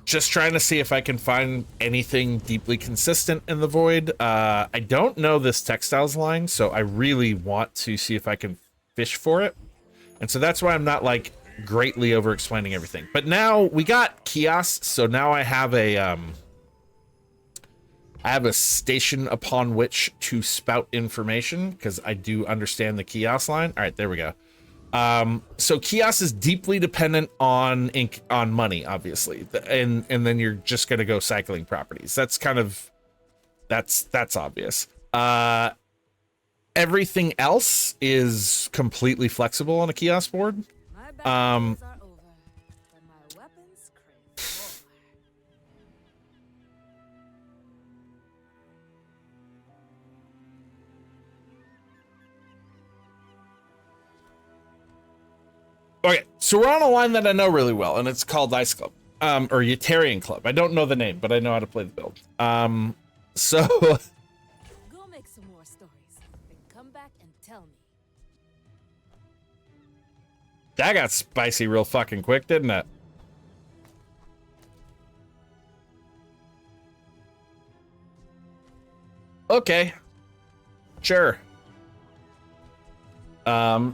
Just trying to see if I can find anything deeply consistent in the void. I don't know this textiles line, so I really want to see if I can fish for it. And so that's why I'm not like greatly over explaining everything. But now we got kiosks, so now I have a station upon which to spout information because I do understand the kiosk line. All right, there we go. So kiosk is deeply dependent on money, obviously, and then you're just gonna go cycling properties. That's kind of that's obvious. Everything else is completely flexible on a kiosk board. Okay, so we're on a line that I know really well, and it's called Ice Club, or Yetarian Club. I don't know the name, but I know how to play the build. So Go make some more stories, then come back and tell me. that got spicy real fucking quick, didn't it? Okay, sure. I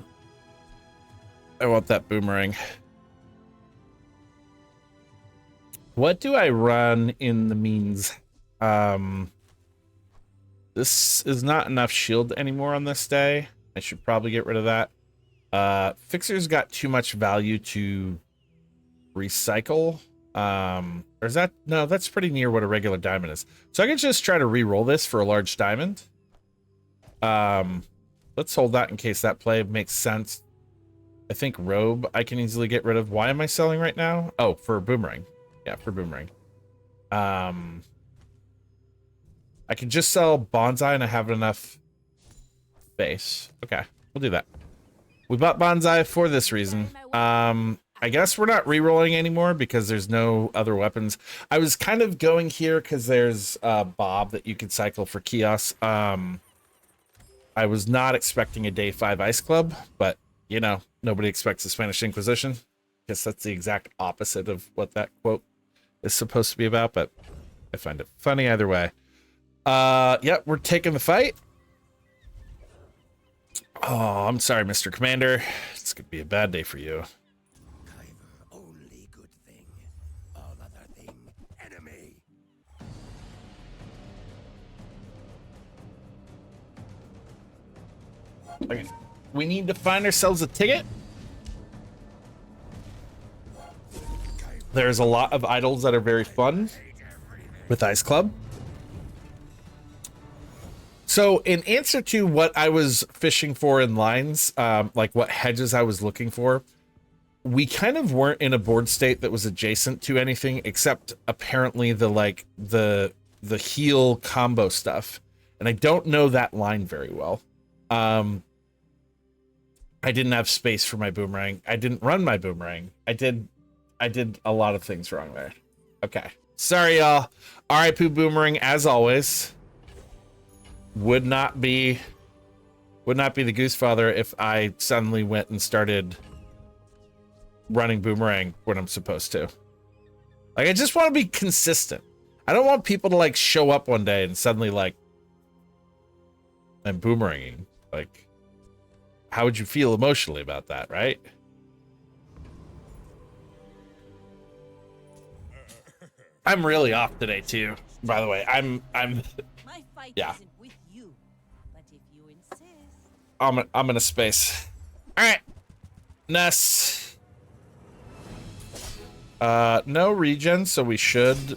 want that boomerang. What do I run in the means? This is not enough shield anymore on this day. I should probably get rid of that. Fixer's got too much value to recycle. Or is that? No, that's pretty near what a regular diamond is. So I can just try to re-roll this for a large diamond. Let's hold that in case that play makes sense. I think robe I can easily get rid of. Why am I selling right now? Oh, for boomerang. Yeah, for boomerang. I can just sell bonsai and I have enough base. Okay, we'll do that. We bought bonsai for this reason. I guess we're not re-rolling anymore because there's no other weapons. I was kind of going here because there's Bob that you could cycle for kiosks. I was not expecting a day 5 ice club, but you know, nobody expects the Spanish Inquisition. Guess that's the exact opposite of what that quote is supposed to be about, but I find it funny either way. Yeah, we're taking the fight. Oh, I'm sorry, Mr. Commander. It's gonna be a bad day for you. Only good thing. All other thing, enemy. Okay. We need to find ourselves a ticket. There's a lot of idols that are very fun with Ice Club. So in answer to what I was fishing for in lines, like what hedges I was looking for, we kind of weren't in a board state that was adjacent to anything except apparently the heal combo stuff. And I don't know that line very well. I didn't have space for my boomerang. I didn't run my boomerang. I did a lot of things wrong there. Okay. Sorry, y'all. RIP boomerang as always. Would not be the TheGooseFathr if I suddenly went and started running boomerang when I'm supposed to. Like, I just want to be consistent. I don't want people to like show up one day and suddenly like I'm boomeranging. Like, how would you feel emotionally about that, right? I'm really off today too, by the way. I'm My fight yeah. isn't with you, but if you insist. I'm in a space. All right. Ness. No regen, so we should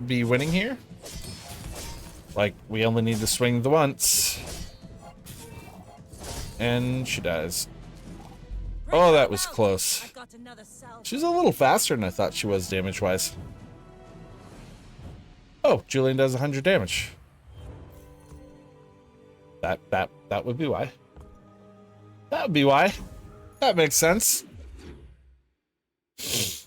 be winning here. Like, we only need to swing the once. And she dies. Oh, that was close. I've got another salve. She's a little faster than I thought she was damage-wise. Oh, Julian does 100 damage. That would be why. That would be why. That makes sense. It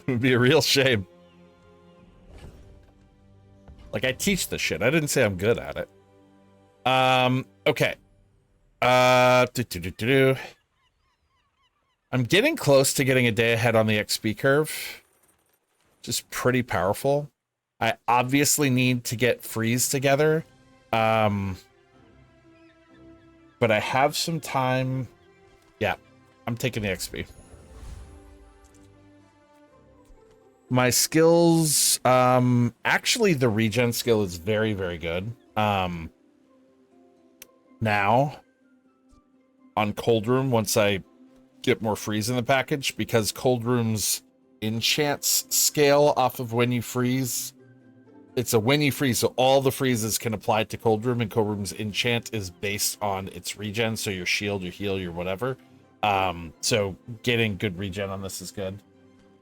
would be a real shame. Like, I teach this shit. I didn't say I'm good at it. Okay. I'm getting close to getting a day ahead on the XP curve. Just pretty powerful. I obviously need to get freeze together. But I have some time. Yeah, I'm taking the XP. My skills, actually the regen skill is very, very good. Now, on Cold Room, once I get more freeze in the package, because Cold Room's enchants scale off of when you freeze. It's a when you freeze, so all the freezes can apply to Cold Room, and Cold Room's enchant is based on its regen, so your shield, your heal, your whatever. So getting good regen on this is good.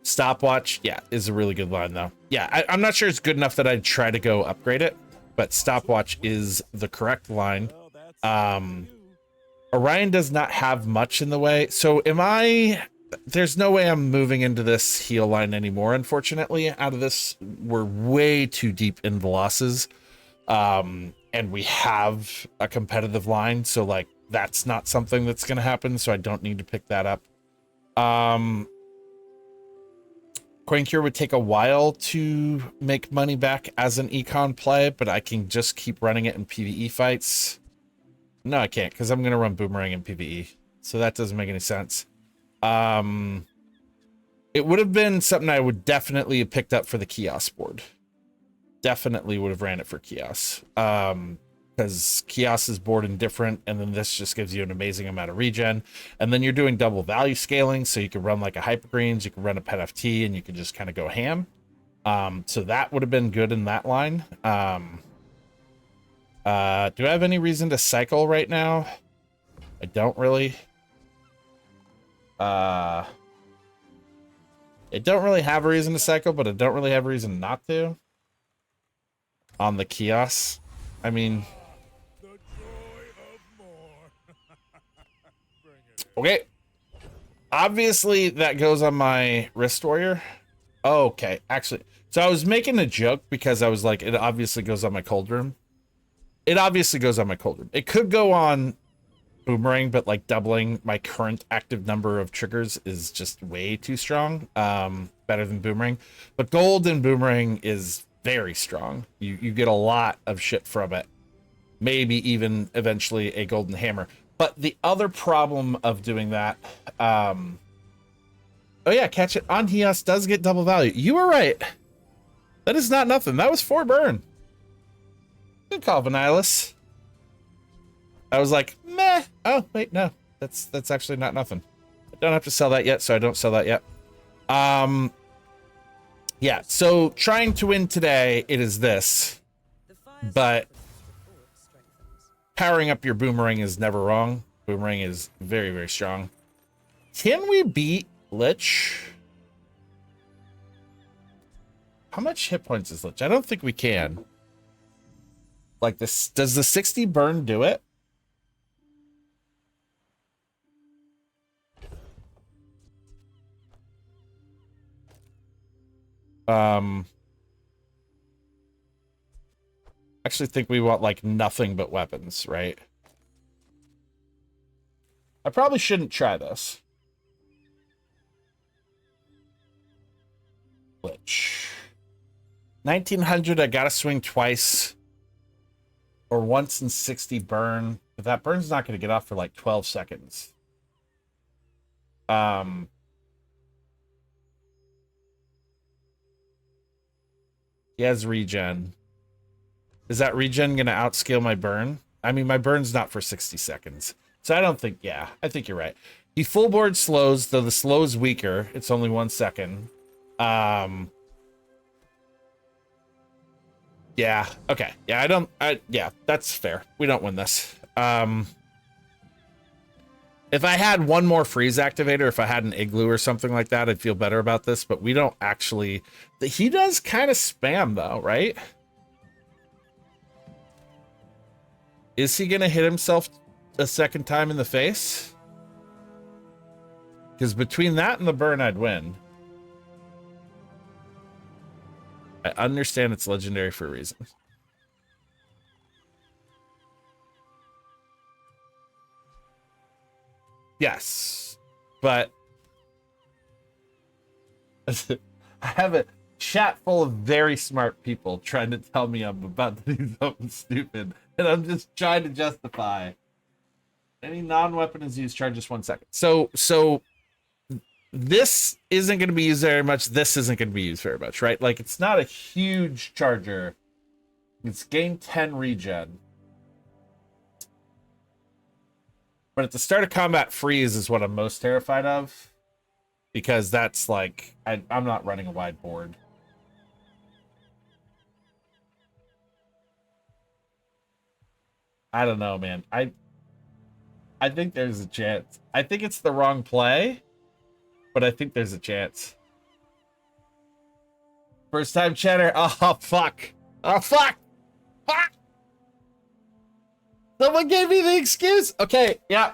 Stopwatch, yeah, is a really good line, though. Yeah, I'm not sure it's good enough that I'd try to go upgrade it, but Stopwatch is the correct line. Orion does not have much in the way, so there's no way I'm moving into this heal line anymore, unfortunately. Out of this, we're way too deep in the losses, and we have a competitive line, so, like, that's not something that's going to happen, so I don't need to pick that up. Coin Cure would take a while to make money back as an econ play, but I can just keep running it in PvE fights. No, I can't, because I'm going to run Boomerang in PvE, so that doesn't make any sense. It would have been something I would definitely have picked up for the Kiosk board. Definitely would have ran it for Kiosk. Because Kiosk is board indifferent, and then this just gives you an amazing amount of regen. And then you're doing double value scaling, so you can run like a Hypergreens, you can run a Pet FT, and you can just kind of go ham. So that would have been good in that line. Do I have any reason to cycle right now? I don't really. I don't really have a reason to cycle, but I don't really have a reason not to. On the Kiosk. I mean... The joy of more. Bring it. Okay. Obviously, that goes on my Wrist Warrior. Oh, okay. Actually, so I was making a joke because I was like, it obviously goes on my Cold Room. It obviously goes on my Cold Room. It could go on Boomerang, but like doubling my current active number of triggers is just way too strong. Better than Boomerang. But Gold and Boomerang is very strong. You get a lot of shit from it. Maybe even eventually a Golden Hammer. But the other problem of doing that, oh yeah, catch it on Hias does get double value. You were right. That is not nothing. That was 4 burn. Good call, Vanillus. I was like, meh. Oh, wait, no. That's actually not nothing. I don't have to sell that yet, so I don't sell that yet. Yeah, so trying to win today, it is this. But powering up your boomerang is never wrong. Boomerang is very, very strong. Can we beat Lich? How much hit points is Lich? I don't think we can. Like this, does the 60 burn do it? Actually think we want like nothing but weapons, right? I probably shouldn't try this. Lich. 1900, I gotta swing twice. Or once in 60 burn. But that burn's not gonna get off for like 12 seconds. He has regen. Is that regen gonna outscale my burn? I mean, my burn's not for 60 seconds. So I don't think, yeah, I think you're right. He full board slows, though the slow is weaker. It's only 1 second. Yeah, okay. Yeah, yeah, that's fair. We don't win this. If I had one more freeze activator, if I had an igloo or something like that, I'd feel better about this, but we don't actually... He does kind of spam, though, right? Is he going to hit himself a second time in the face? Because between that and the burn, I'd win. I understand it's legendary for a reason. Yes, but I have a chat full of very smart people trying to tell me I'm about to do something stupid, and I'm just trying to justify. Any non-weapon is used, charge just 1 second. So this isn't going to be used very much. This isn't going to be used very much, right? Like, it's not a huge charger. It's gain 10 regen. But at the start of combat, freeze is what I'm most terrified of. Because that's like, I'm not running a wide board. I don't know, man. I think there's a chance. I think it's the wrong play, but I think there's a chance. First time chatter. Oh, fuck. Oh, fuck. Fuck. Someone gave me the excuse. Okay, yeah.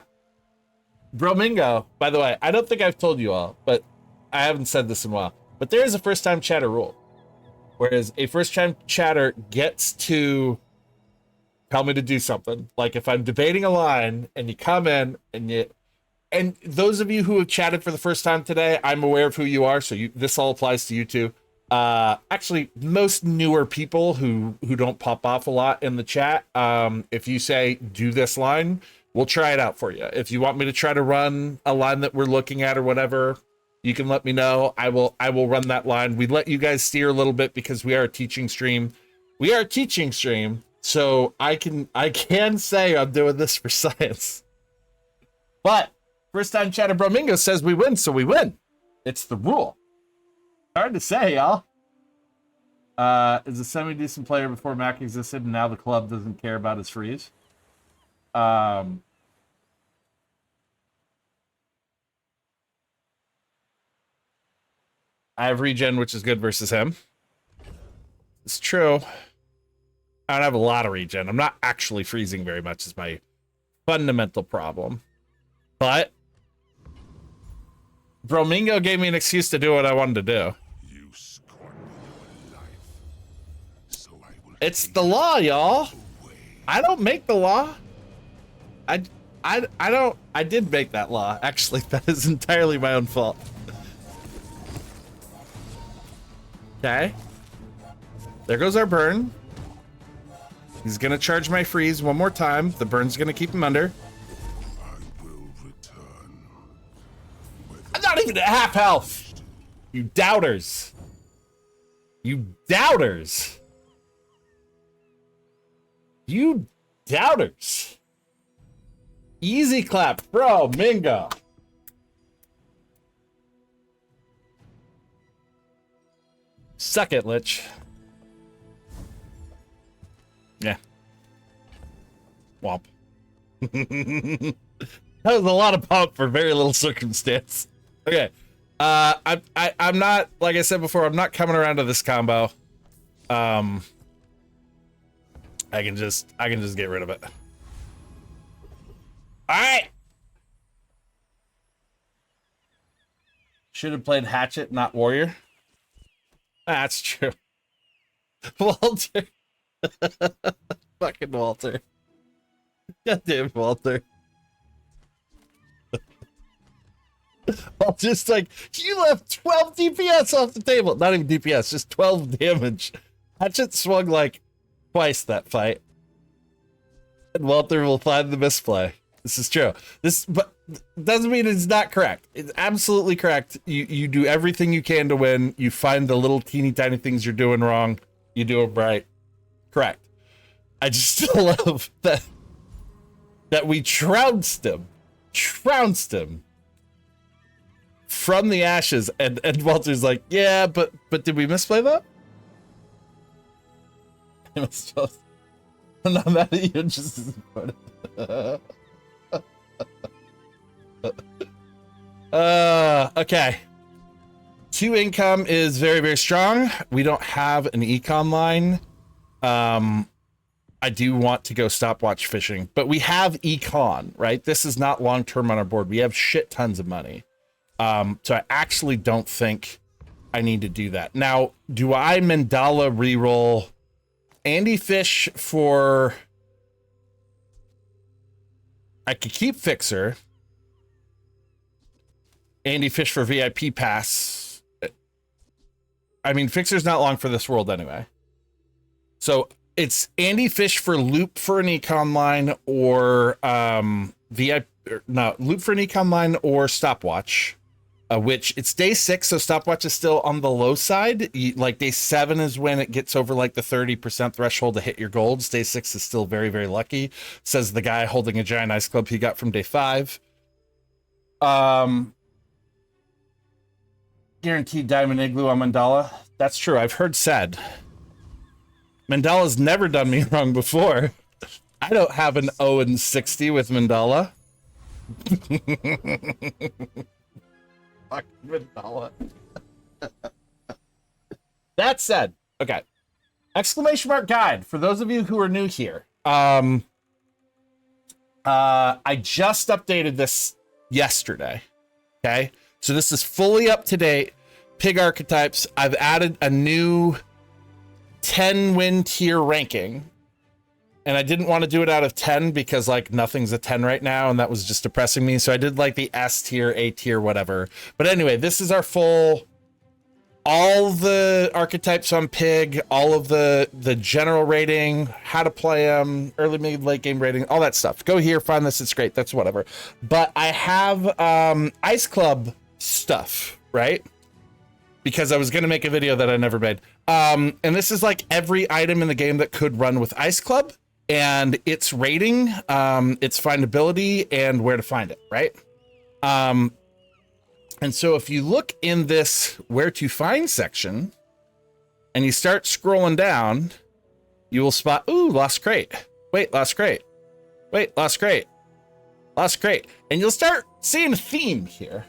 Bromingo, by the way, I don't think I've told you all, but I haven't said this in a while. But there is a first time chatter rule. Whereas a first time chatter gets to tell me to do something. Like if I'm debating a line and you come in and those of you who have chatted for the first time today, I'm aware of who you are, so this all applies to you too. Actually, most newer people who don't pop off a lot in the chat, if you say do this line, we'll try it out for you. If you want me to try to run a line that we're looking at or whatever, you can let me know. I will run that line. We let you guys steer a little bit because we are a teaching stream. We are a teaching stream, so I can say I'm doing this for science. But first time chatter Bromingo says we win, so we win. It's the rule. Hard to say, y'all. Is a semi-decent player before Mac existed, and now the club doesn't care about his freeze. I have regen, which is good versus him. It's true. I don't have a lot of regen. I'm not actually freezing very much is my fundamental problem. But Bromingo gave me an excuse to do what I wanted to do. You scorn your life, so I will It's the law, y'all. I don't make the law. I did make that law. Actually, that is entirely my own fault. Okay. There goes our burn. He's gonna charge my freeze one more time. The burn's gonna keep him under. I will return. I'm not even at half health. You doubters. You doubters. You doubters. Easy clap, bro, Mingo. Suck it, Lich. Yeah. Womp. That was a lot of pump for very little circumstance. Okay. I'm not, like I said before, I'm not coming around to this combo. I can just get rid of it. Alright. Should have played Hatchet, not Warrior. That's true. Walter. Fucking Walter. Goddamn Walter. I'll just like, you left 12 DPS off the table. Not even DPS, just 12 damage. Hatchet swung like twice that fight. And Walter will find the misplay. This is true. But doesn't mean it's not correct. It's absolutely correct. You do everything you can to win. You find the little teeny tiny things you're doing wrong. You do them right. Correct. I just still love that we trounced him from the ashes, and Walter's like, yeah, but did we misplay that? It was just, I'm not mad at you, just disappointed. Okay. 2 income is very, very strong. We don't have an econ line. I do want to go stopwatch fishing, but we have econ, right? This is not long-term on our board. We have shit tons of money. So I actually don't think I need to do that. Now, do I Mandala reroll Andy Fish for... I could keep Fixer. Andy Fish for VIP pass. I mean, Fixer's not long for this world anyway. So it's Andy Fish for loop for an econ line, or VIP, no, loop for an econ line or stopwatch. Which it's day 6, so stopwatch is still on the low side. Like day 7 is when it gets over like the 30% threshold to hit your golds. Day 6 is still very, very lucky, says the guy holding a giant ice club he got from day 5. Guaranteed diamond igloo on Mandala. That's true. I've heard said. Mandala's never done me wrong before. I don't have an 0-60 with Mandala. Fuck Mandala. That said, okay. Exclamation mark guide for those of you who are new here. I just updated this yesterday. Okay, so this is fully up to date. Pig archetypes. I've added a new 10 win tier ranking. And I didn't want to do it out of 10 because like nothing's a 10 right now, and that was just depressing me. So I did like the S tier, A tier, whatever. But anyway, this is our full, all the archetypes on Pig, all of the general rating, how to play them, early, mid, late game rating, all that stuff. Go here, find this, it's great, that's whatever. But I have Ice Club stuff, right? Because I was going to make a video that I never made. And this is like every item in the game that could run with Ice Club. And its rating, its findability, and where to find it, right? And so if you look in this where to find section, and you start scrolling down, you will spot, ooh, lost crate. Wait, lost crate. Wait, lost crate. Lost crate. And you'll start seeing a theme here.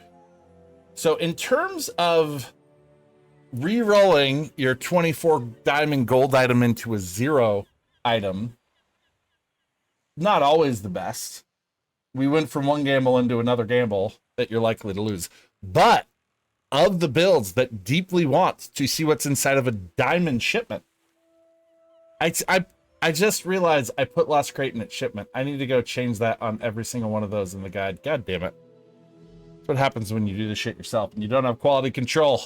So in terms of re-rolling your 24 diamond gold item into a 0 item, not always the best. We went from one gamble into another gamble that you're likely to lose. But of the builds that deeply want to see what's inside of a diamond shipment, I just realized I put lost crate in its shipment. I need to go change that on every single one of those in the guide. God damn it. That's what happens when you do this shit yourself and you don't have quality control.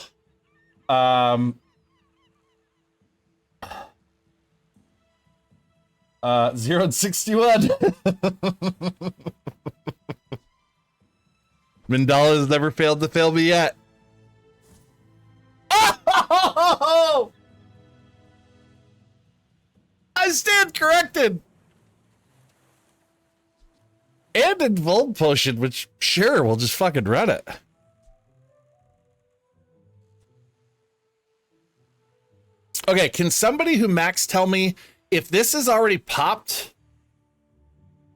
0-61. Mandala has never failed to fail me yet. Oh! I stand corrected. And Invuln Potion, which, sure, we'll just fucking run it. Okay, can somebody who Max tell me if this is already popped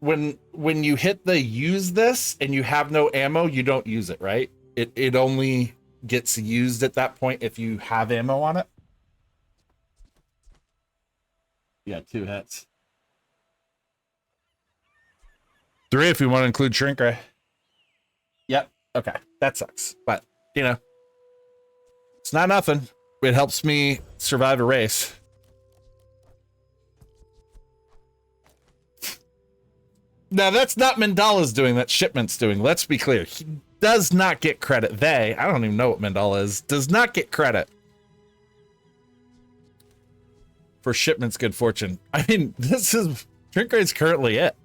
when you hit the use this and you have no ammo, you don't use it, right? It only gets used at that point if you have ammo on it. Yeah, 2 hits. 3 if we want to include shrink ray. Yep. Okay. That sucks. But, you know, it's not nothing. It helps me survive a race. Now, that's not Mandala's doing. That's Shipment's doing. Let's be clear. He does not get credit. I don't even know what Mandala is, does not get credit for Shipment's good fortune. I mean, this is... Shrink Ray's currently it.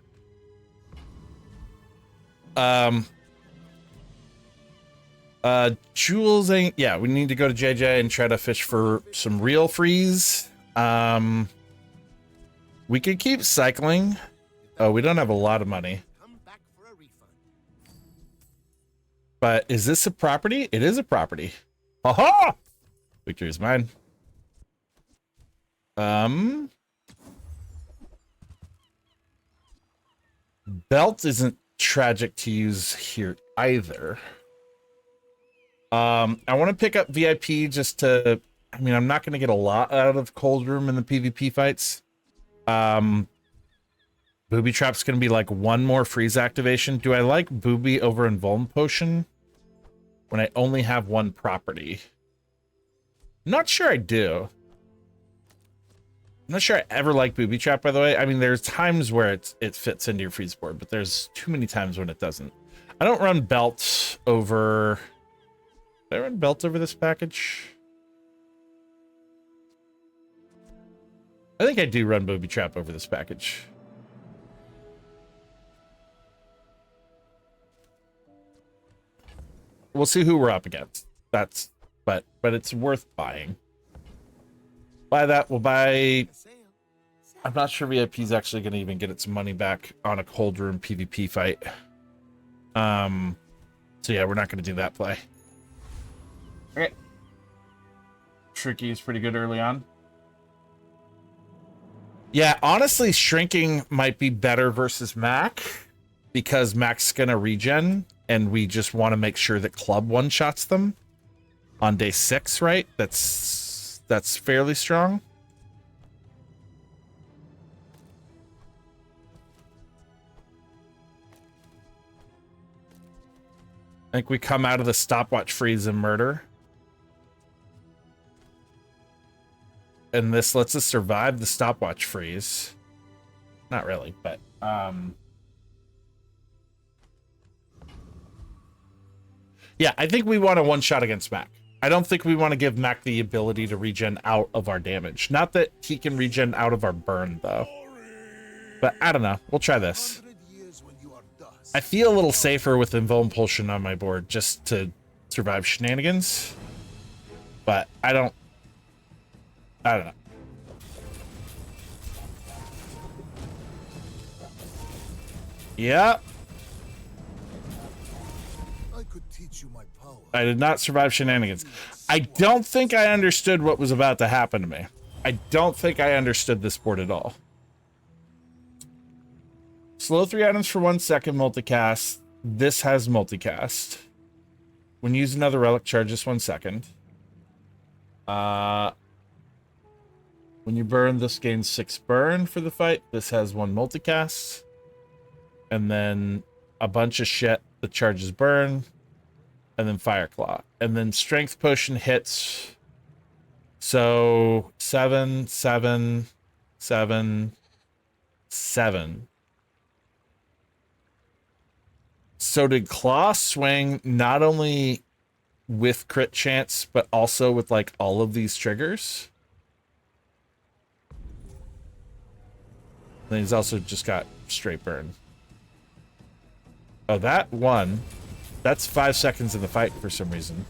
Jules ain't... Yeah, we need to go to JJ and try to fish for some real freeze. We could keep cycling. Oh, we don't have a lot of money. But is this a property? It is a property. Aha! Victory is mine. Belt isn't tragic to use here either. I want to pick up VIP just to... I mean, I'm not going to get a lot out of Cold Room in the PvP fights. Booby Trap's going to be like 1 more freeze activation. Do I like Booby over Invuln Potion when I only have 1 property? I'm not sure I do. I'm not sure I ever like Booby Trap, by the way. I mean, there's times where it fits into your freeze board, but there's too many times when it doesn't. I don't run Belt over... Did I run Belt over this package? I think I do run Booby Trap over this package. We'll see who we're up against. But it's worth buying. Buy that. We'll buy... I'm not sure VIP is actually going to even get its money back on a Cold Room PvP fight. So yeah, we're not going to do that play. Okay. Tricky is pretty good early on. Yeah, honestly, shrinking might be better versus Mac because Mac's going to regen and we just want to make sure that Club one-shots them on day 6, right? That's fairly strong. I think we come out of the stopwatch freeze and murder. And this lets us survive the stopwatch freeze. Not really, but... Yeah, I think we want a one-shot against Mac. I don't think we want to give Mac the ability to regen out of our damage. Not that he can regen out of our burn, though. But I don't know. We'll try this. I feel a little safer with Invuln Potion on my board just to survive shenanigans. But I don't know. Yeah. I could teach you my power. I did not survive shenanigans. I don't think I understood what was about to happen to me. I don't think I understood this board at all. Slow 3 items for 1 second multicast. This has multicast. When you use another relic, charge this 1 second. When you burn, this gains 6 burn for the fight. This has 1 multicast. And then a bunch of shit that charges burn. And then Fire Claw. And then Strength Potion hits. So 7, 7, 7, 7. So did Claw swing not only with crit chance, but also with like all of these triggers? Then he's also just got straight burn. Oh, that one. That's 5 seconds in the fight for some reason.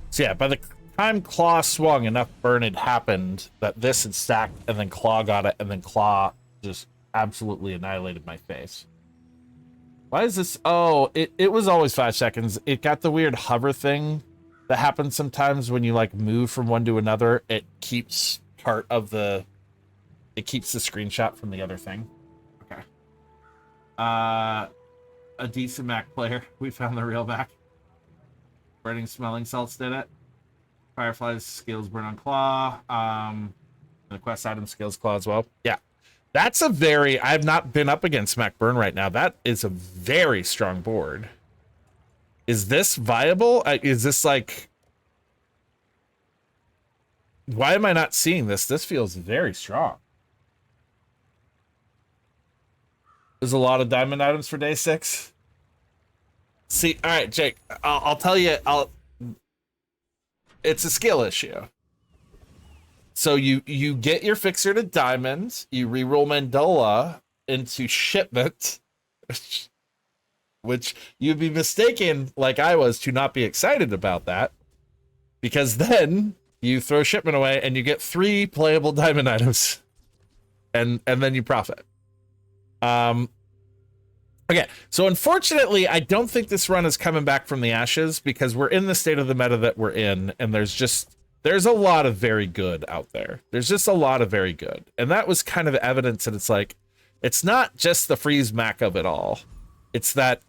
So yeah, by the time Claw swung, enough burn had happened that this had stacked, and then Claw got it, and then Claw just absolutely annihilated my face. Why is this? Oh, it was always 5 seconds. It got the weird hover thing that happens sometimes when you like move from one to another. It keeps part of the... It keeps the screenshot from the other thing. Okay. A decent Mac player. We found the real Mac. Burning smelling salts did it. Firefly's skills burn on Claw. The quest item skills Claw as well. Yeah. That's a very... I have not been up against Mac Burn right now. That is a very strong board. Is this viable? Is this like... Why am I not seeing this? This feels very strong. There's a lot of diamond items for day 6. See, all right, Jake, I'll tell you, it's a skill issue. So you get your fixer to diamonds, you reroll Mandola into shipment, which you'd be mistaken, like I was, to not be excited about that, because then you throw shipment away and you get 3 playable diamond items, and then you profit. Okay, so unfortunately, I don't think this run is coming back from the ashes because we're in the state of the meta that we're in, and there's a lot of very good out there. There's just a lot of very good. And that was kind of evidence that it's like, it's not just the freeze Mac of it all. It's that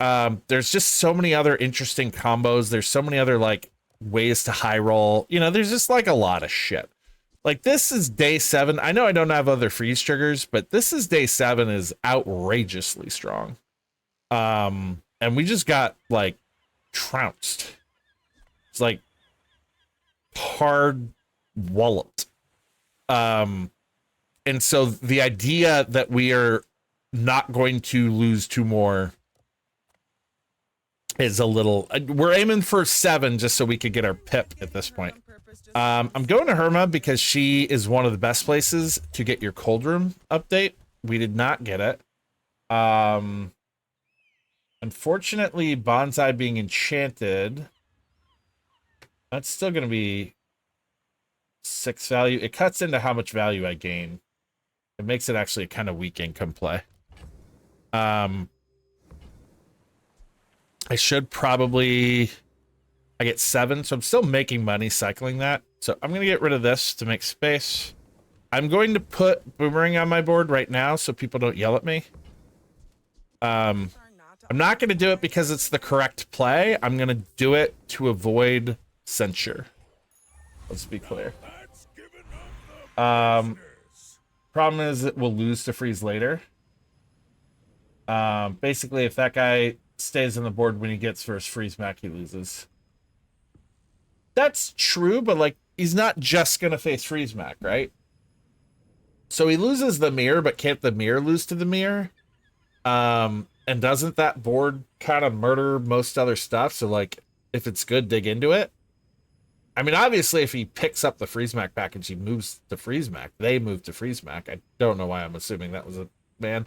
there's just so many other interesting combos. There's so many other like ways to high roll. You know, there's just like a lot of shit. Like this is day 7. I know I don't have other freeze triggers, but this is day 7 is outrageously strong. And we just got like trounced. It's like hard walloped. And so the idea that we are not going to lose 2 more is a little... We're aiming for 7 just so we could get our pip at this point. I'm going to Herma because she is one of the best places to get your cold room update. We did not get it. Unfortunately, Bonsai being enchanted, that's still going to be 6 value. It cuts into how much value I gain. It makes it actually a kind of weak income play. I should probably... I get 7, so I'm still making money cycling that. So I'm going to get rid of this to make space. I'm going to put Boomerang on my board right now so people don't yell at me. I'm not going to do it because it's the correct play. I'm going to do it to avoid censure. Let's be clear. Problem is it will lose to freeze later. Basically, if that guy stays on the board when he gets first freeze Mac, he loses. That's true, but like he's not just going to face freeze Mac, right? So he loses the mirror, but can't the mirror lose to the mirror? And doesn't that board kind of murder most other stuff? So, like, if it's good, dig into it. I mean, obviously, if he picks up the Freeze Mac package, he moves to Freeze Mac. They move to Freeze Mac. I don't know why I'm assuming that was a man.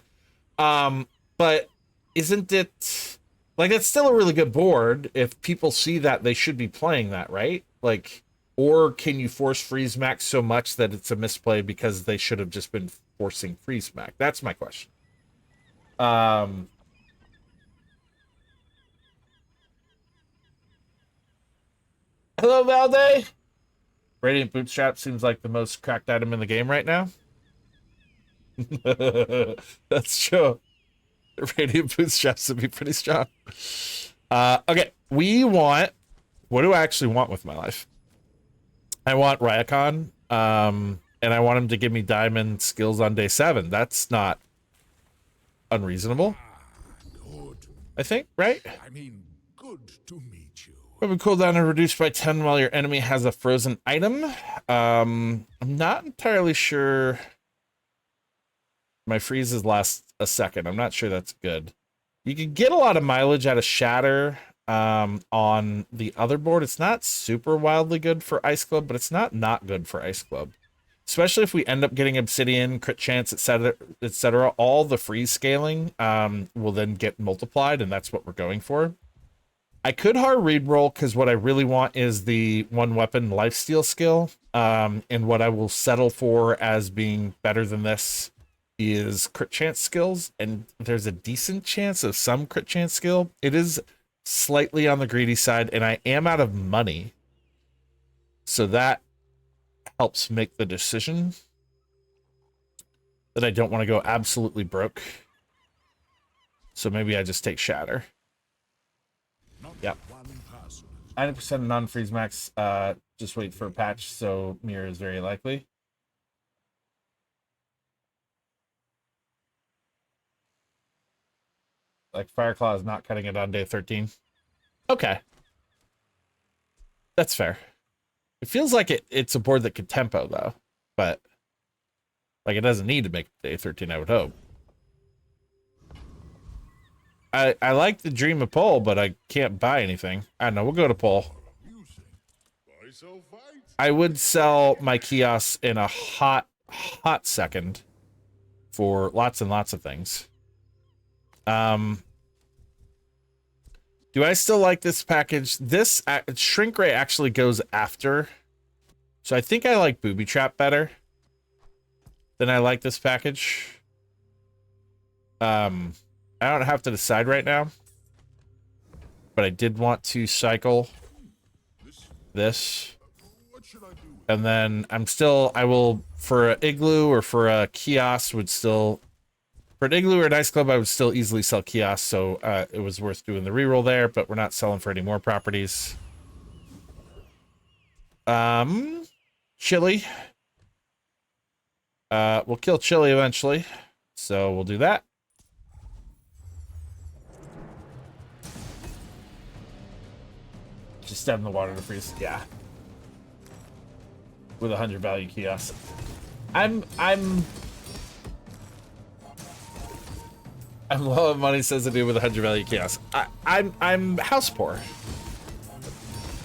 But isn't it... Like, it's still a really good board. If people see that, they should be playing that, right? Like, or can you force Freeze Mac so much that it's a misplay because they should have just been forcing Freeze Mac? That's my question. Hello, Valde. Radiant Bootstrap seems like the most cracked item in the game right now. That's true. Radiant Bootstraps would be pretty strong. Okay, we want... What do I actually want with my life? I want Ryakon, and I want him to give me diamond skills on day 7. That's not unreasonable. Good. I think, right? I mean, good to meet you. Weapon cooldown are reduced by 10 while your enemy has a frozen item. I'm not entirely sure. My freezes last a second. I'm not sure that's good. You can get a lot of mileage out of Shatter on the other board. It's not super wildly good for Ice Club, but it's not good for Ice Club. Especially if we end up getting Obsidian, crit chance, etc., etc. All the freeze scaling will then get multiplied, and that's what we're going for. I could hard read roll because what I really want is the one weapon lifesteal skill. And what I will settle for as being better than this is crit chance skills. And there's a decent chance of some crit chance skill. It is slightly on the greedy side, and I am out of money. So that helps make the decision that I don't want to go absolutely broke. So maybe I just take Shatter. Yep. 90% non-freeze max, just wait for a patch, so mirror is very likely. Like Fireclaw is not cutting it on day 13. Okay. That's fair. It feels like it's a board that could tempo though, but like it doesn't need to make day 13, I would hope. I like the dream of Pole, but I can't buy anything. I don't know, we'll go to Pole. I would sell my kiosks in a hot second for lots and lots of things. Do I still like this package? This shrink ray actually goes after. So I think I like Booby Trap better than I like this package. I don't have to decide right now, but I did want to cycle this. And then I will, for an Igloo or for a kiosk, for an Igloo or a Dice Club, I would still easily sell kiosks, so it was worth doing the reroll there, but we're not selling for any more properties. Chili. We'll kill Chili eventually, so we'll do that. Just step in the water to freeze. Yeah. With 100 value kiosk. I'm low on money sensitive with 100 value kiosk. I'm house poor.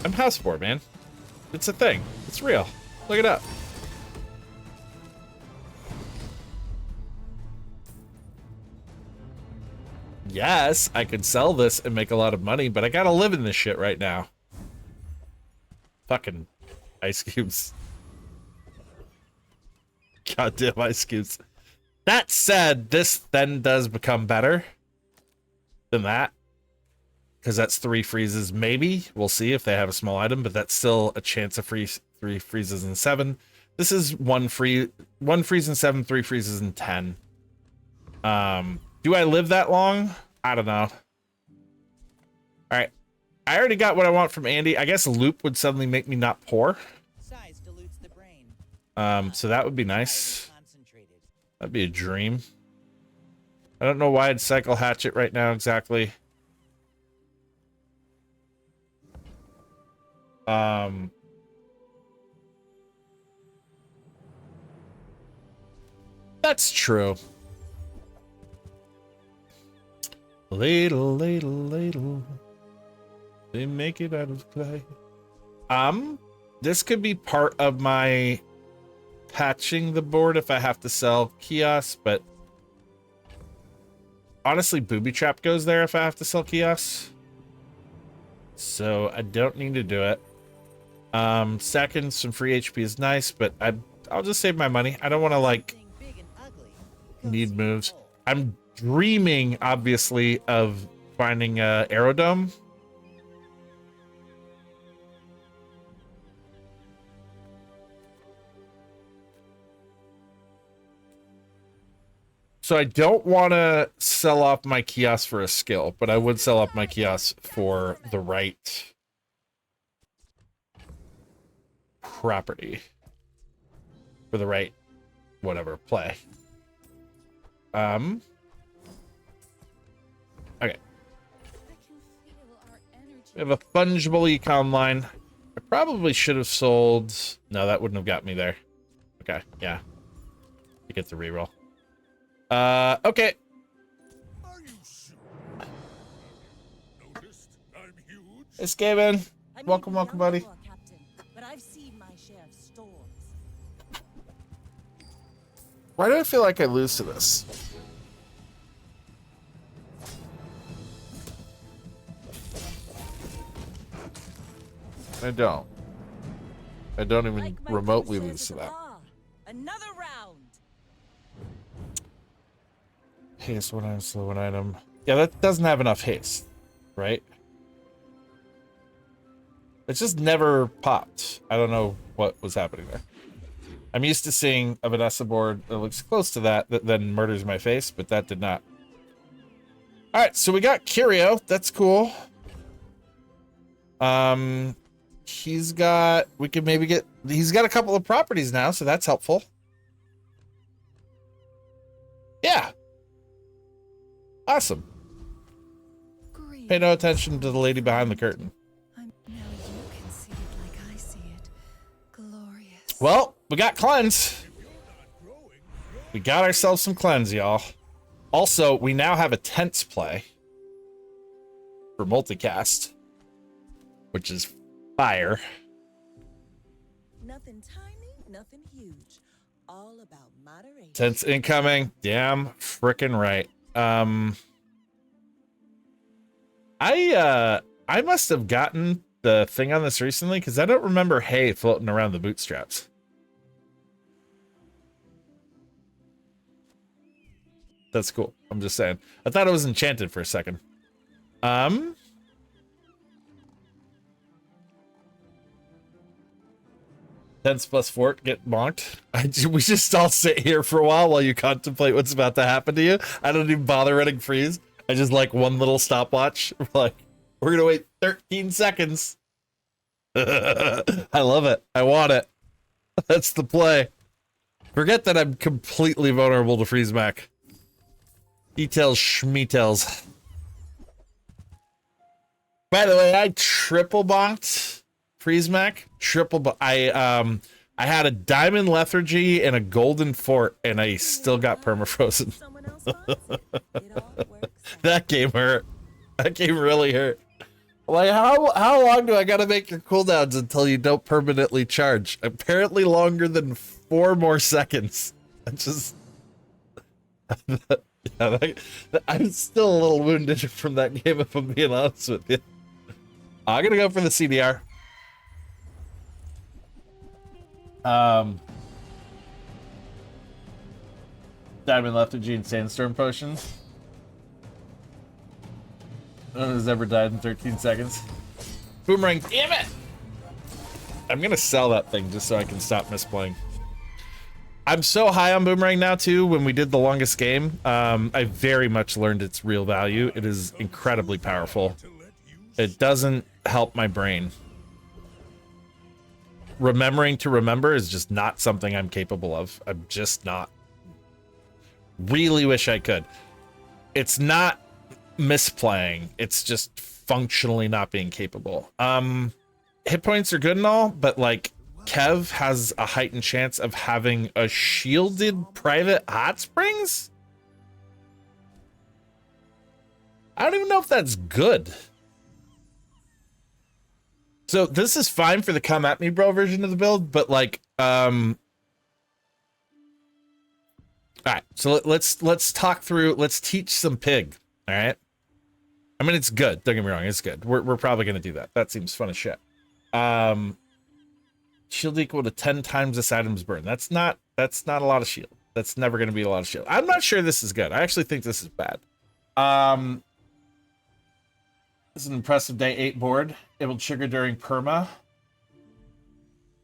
I'm house poor, man. It's a thing. It's real. Look it up. Yes, I could sell this and make a lot of money, but I gotta live in this shit right now. Fucking ice cubes. Goddamn ice cubes. That said, this then does become better than that. Because that's 3 freezes, maybe. We'll see if they have a small item, but that's still a chance of 3 freezes in 7. This is 1 freeze in 7, 3 freezes in 10. Do I live that long? I don't know. Alright. I already got what I want from Andy. I guess loop would suddenly make me not poor. Size dilutes the brain. So that would be nice. That'd be a dream. I don't know why I'd cycle hatchet right now exactly. That's true. Ladle, ladle, ladle. They make it out of clay. This could be part of my patching the board if I have to sell kiosks, but honestly, Booby Trap goes there if I have to sell kiosks. So I don't need to do it. Second, some free HP is nice, but I'll just save my money. I don't want to like need moves. I'm dreaming, obviously, of finding Aerodome. So I don't want to sell off my kiosk for a skill, but I would sell off my kiosk for the right property. For the right, whatever, play. Okay. We have a fungible econ line. I probably should have sold... No, that wouldn't have got me there. Okay, yeah. You get the reroll. Okay. It's Gavin. Welcome, buddy. Captain, but I've seen my share of storms. Why do I feel like I lose to this? I don't. I don't even Like my remotely goose lose says to at that. Bazaar. Another round. Haste one item, slow one item. Yeah, that doesn't have enough haste, right? It just never popped. I don't know what was happening there. I'm used to seeing a Vanessa board that looks close to that then murders my face, but that did not. All right, so we got Curio. That's cool. He's got, we could maybe get, he's got a couple of properties now, so that's helpful. Yeah. Awesome. Great. Pay no attention to the lady behind the curtain. Now you can see it like I see it. Glorious. Well, we got cleanse. We got ourselves some cleanse, y'all. Also, we now have a tense play for multicast, which is fire. Nothing tiny, nothing huge. All about moderation. Tense incoming. Damn frickin' right. I must have gotten the thing on this recently because I don't remember hay floating around the bootstraps. That's cool. I'm just saying. I thought it was enchanted for a second. Tense plus fort get bonked. We just all sit here for a while you contemplate what's about to happen to you. I don't even bother running freeze. I just like one little stopwatch. Like, we're gonna wait 13 seconds. I love it. I want it. That's the play. Forget that I'm completely vulnerable to freeze Mac. Details schmeetails. By the way, I triple bonked freeze Mac. I had a diamond lethargy and a golden fort, and I still got permafrozen. Someone else wants it. It all works out. That game hurt. That game really hurt. Like, how long do I gotta make your cooldowns until you don't permanently charge? Apparently longer than 4 more seconds. I just... yeah, I'm still a little wounded from that game, if I'm being honest with you. I'm gonna go for the CDR. Diamond Lethargy and Sandstorm Potions. No one has ever died in 13 seconds. Boomerang, damn it! I'm gonna sell that thing just so I can stop misplaying. I'm so high on Boomerang now too. When we did the longest game, I very much learned its real value. It is incredibly powerful. It doesn't help my brain. Remembering to remember is just not something I'm capable of. I'm just not. Really wish I could. It's not misplaying. It's just functionally not being capable. Hit points are good and all, but like Kev has a heightened chance of having a shielded private hot springs. I don't even know if that's good. So this is fine for the come at me bro version of the build, but like all right, so let's talk through, let's teach some pig. All right, I mean, it's good, don't get me wrong, it's good. We're probably gonna do that. That seems fun as shit. Shield equal to 10 times this item's burn. That's not a lot of shield. That's never gonna be a lot of shield. I'm not sure this is good. I actually think this is bad. This is an impressive day 8 board. It will trigger during perma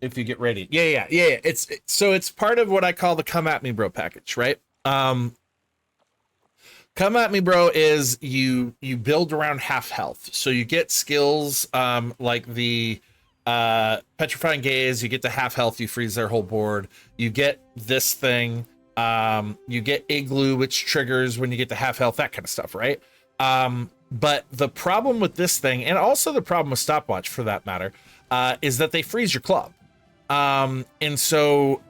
if you get ready. Yeah. It's part of what I call the come at me bro package, right? Come at me bro is you build around half health. So you get skills like the petrifying gaze, you get to half health, you freeze their whole board. You get this thing, you get igloo, which triggers when you get to half health, that kind of stuff, right? But the problem with this thing, and also the problem with stopwatch for that matter, is that they freeze your club. And so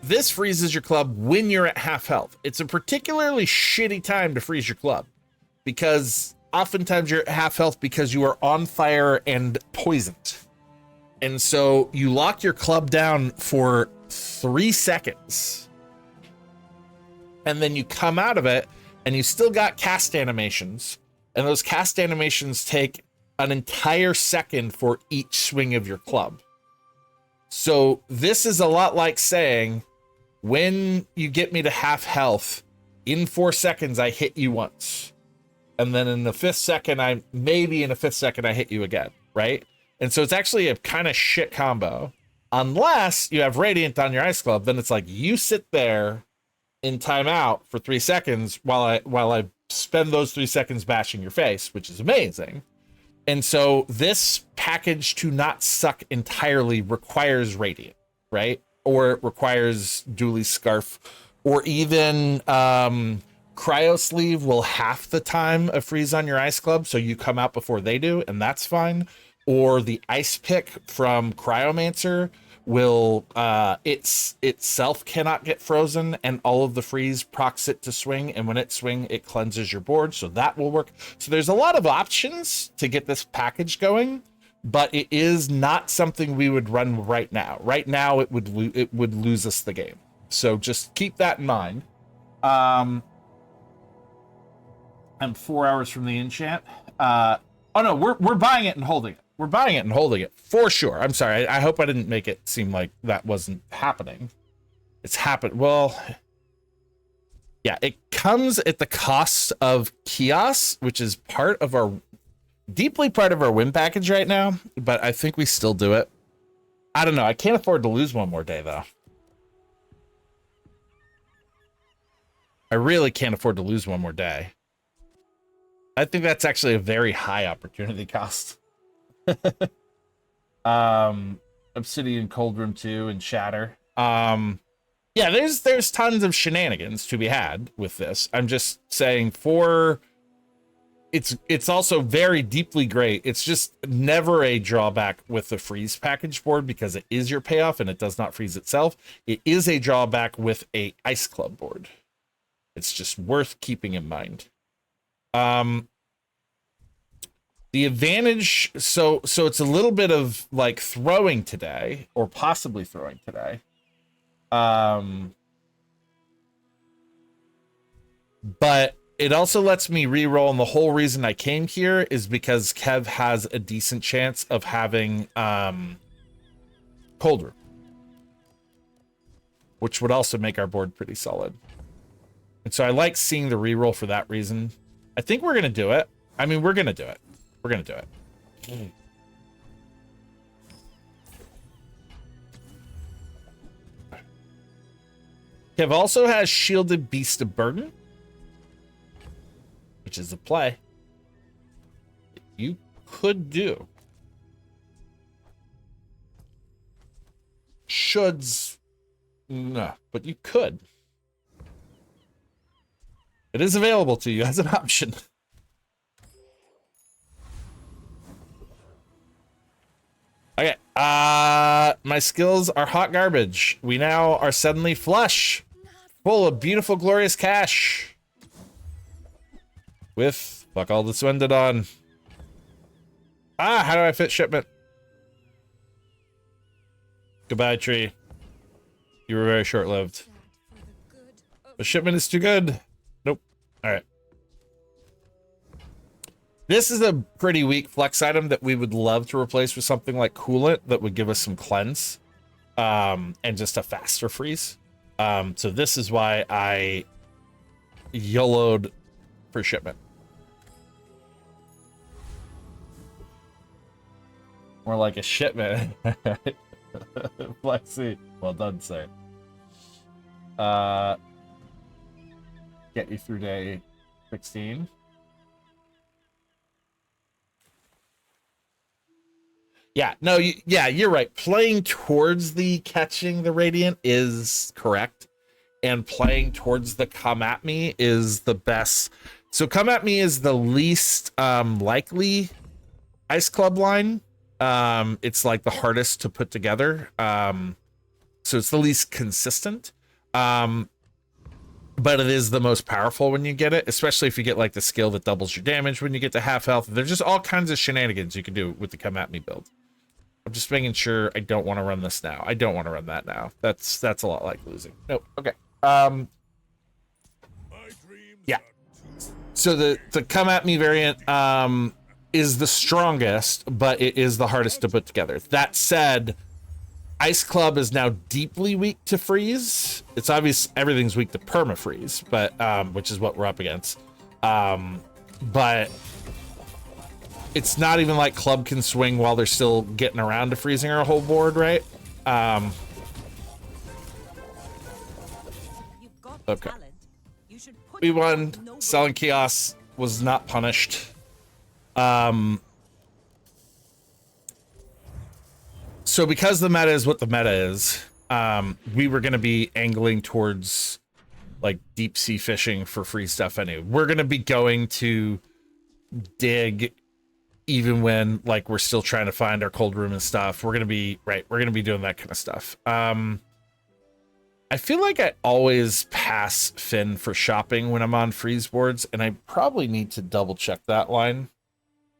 this freezes your club when you're at half health. It's a particularly shitty time to freeze your club because oftentimes you're at half health because you are on fire and poisoned. And so you lock your club down for 3 seconds and then you come out of it and you still got cast animations. And those cast animations take an entire second for each swing of your club. So this is a lot like saying, when you get me to half health, in 4 seconds, I hit you once. And then in the 5th second, I hit you again, right? And so it's actually a kind of shit combo. Unless you have Radiant on your Ice Club, then it's like you sit there in timeout for 3 seconds while I spend those 3 seconds bashing your face, which is amazing. And so this package to not suck entirely requires Radiant, right? Or it requires Dooley's Scarf, or even Cryo Sleeve will half the time a freeze on your Ice Club, so you come out before they do, and that's fine. Or the Ice Pick from Cryomancer will itself cannot get frozen, and all of the freeze procs it to swing, and when it swing, it cleanses your board, so that will work. So there's a lot of options to get this package going, but it is not something we would run right now. Right now, it would lose us the game. So just keep that in mind. I'm 4 hours from the enchant. Oh no, we're buying it and holding it. We're buying it and holding it for sure. I'm sorry. I hope I didn't make it seem like that wasn't happening. It's happened. Well, yeah, it comes at the cost of Chaos, which is deeply part of our win package right now, but I think we still do it. I don't know. I can't afford to lose one more day, though. I really can't afford to lose one more day. I think that's actually a very high opportunity cost. Obsidian Cold Room 2 and Shatter. Yeah, there's tons of shenanigans to be had with this. I'm just saying it's also very deeply great. It's just never a drawback with the freeze package board because it is your payoff and it does not freeze itself. It is a drawback with a Ice Club board. It's just worth keeping in mind. The advantage, so it's a little bit of like throwing today, or possibly throwing today. But it also lets me reroll, and the whole reason I came here is because Kev has a decent chance of having Cold Room, which would also make our board pretty solid. And so I like seeing the reroll for that reason. I think we're gonna do it. I mean, we're gonna do it. We're gonna do it. Kev also has Shielded Beast of Burden, which is a play you could do. Shoulds, no, but you could. It is available to you as an option. Okay, my skills are hot garbage. We now are suddenly flush, full of beautiful, glorious cash. With fuck all that's ended on. How do I fit shipment? Goodbye, tree. You were very short-lived. The shipment is too good. Nope. All right. This is a pretty weak flex item that we would love to replace with something like Coolant that would give us some cleanse, and just a faster freeze. So this is why I YOLO'd for shipment. More like a shipment. Flexi. Well done, sir. Get you through day 16. Yeah, no, you're right. Playing towards the catching the Radiant is correct. And playing towards the Come At Me is the best. So Come At Me is the least likely Ice Club line. It's like the hardest to put together. So it's the least consistent. But it is the most powerful when you get it, especially if you get like the skill that doubles your damage when you get to half health. There's just all kinds of shenanigans you can do with the Come At Me build. I'm just making sure I don't want to run this now. I don't want to run that now. That's a lot like losing. Nope. Okay. Yeah. So the Come At Me variant, is the strongest, but it is the hardest to put together. That said, Ice Club is now deeply weak to freeze. It's obvious everything's weak to permafreeze, but which is what we're up against. But it's not even like Club can swing while they're still getting around to freezing our whole board, right? Okay. We won. Selling kiosks was not punished. So because the meta is what the meta is, we were going to be angling towards like deep sea fishing for free stuff anyway. We're going to be going to dig even when like we're still trying to find our cold room and stuff. We're going to be we're going to be doing that kind of stuff. I feel like I always pass Finn for shopping when I'm on freeze boards, and I probably need to double check that line.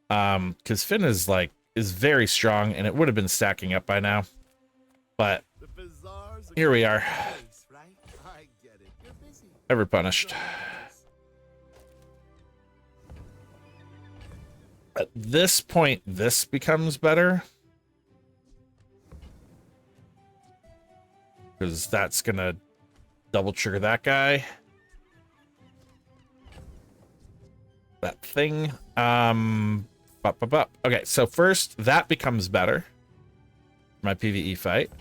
Because Finn is very strong, and it would have been stacking up by now. But here we are. Ever punished. At this point, this becomes better. Because that's gonna double trigger that guy. That thing. Okay, so first that becomes better. My PvE fight.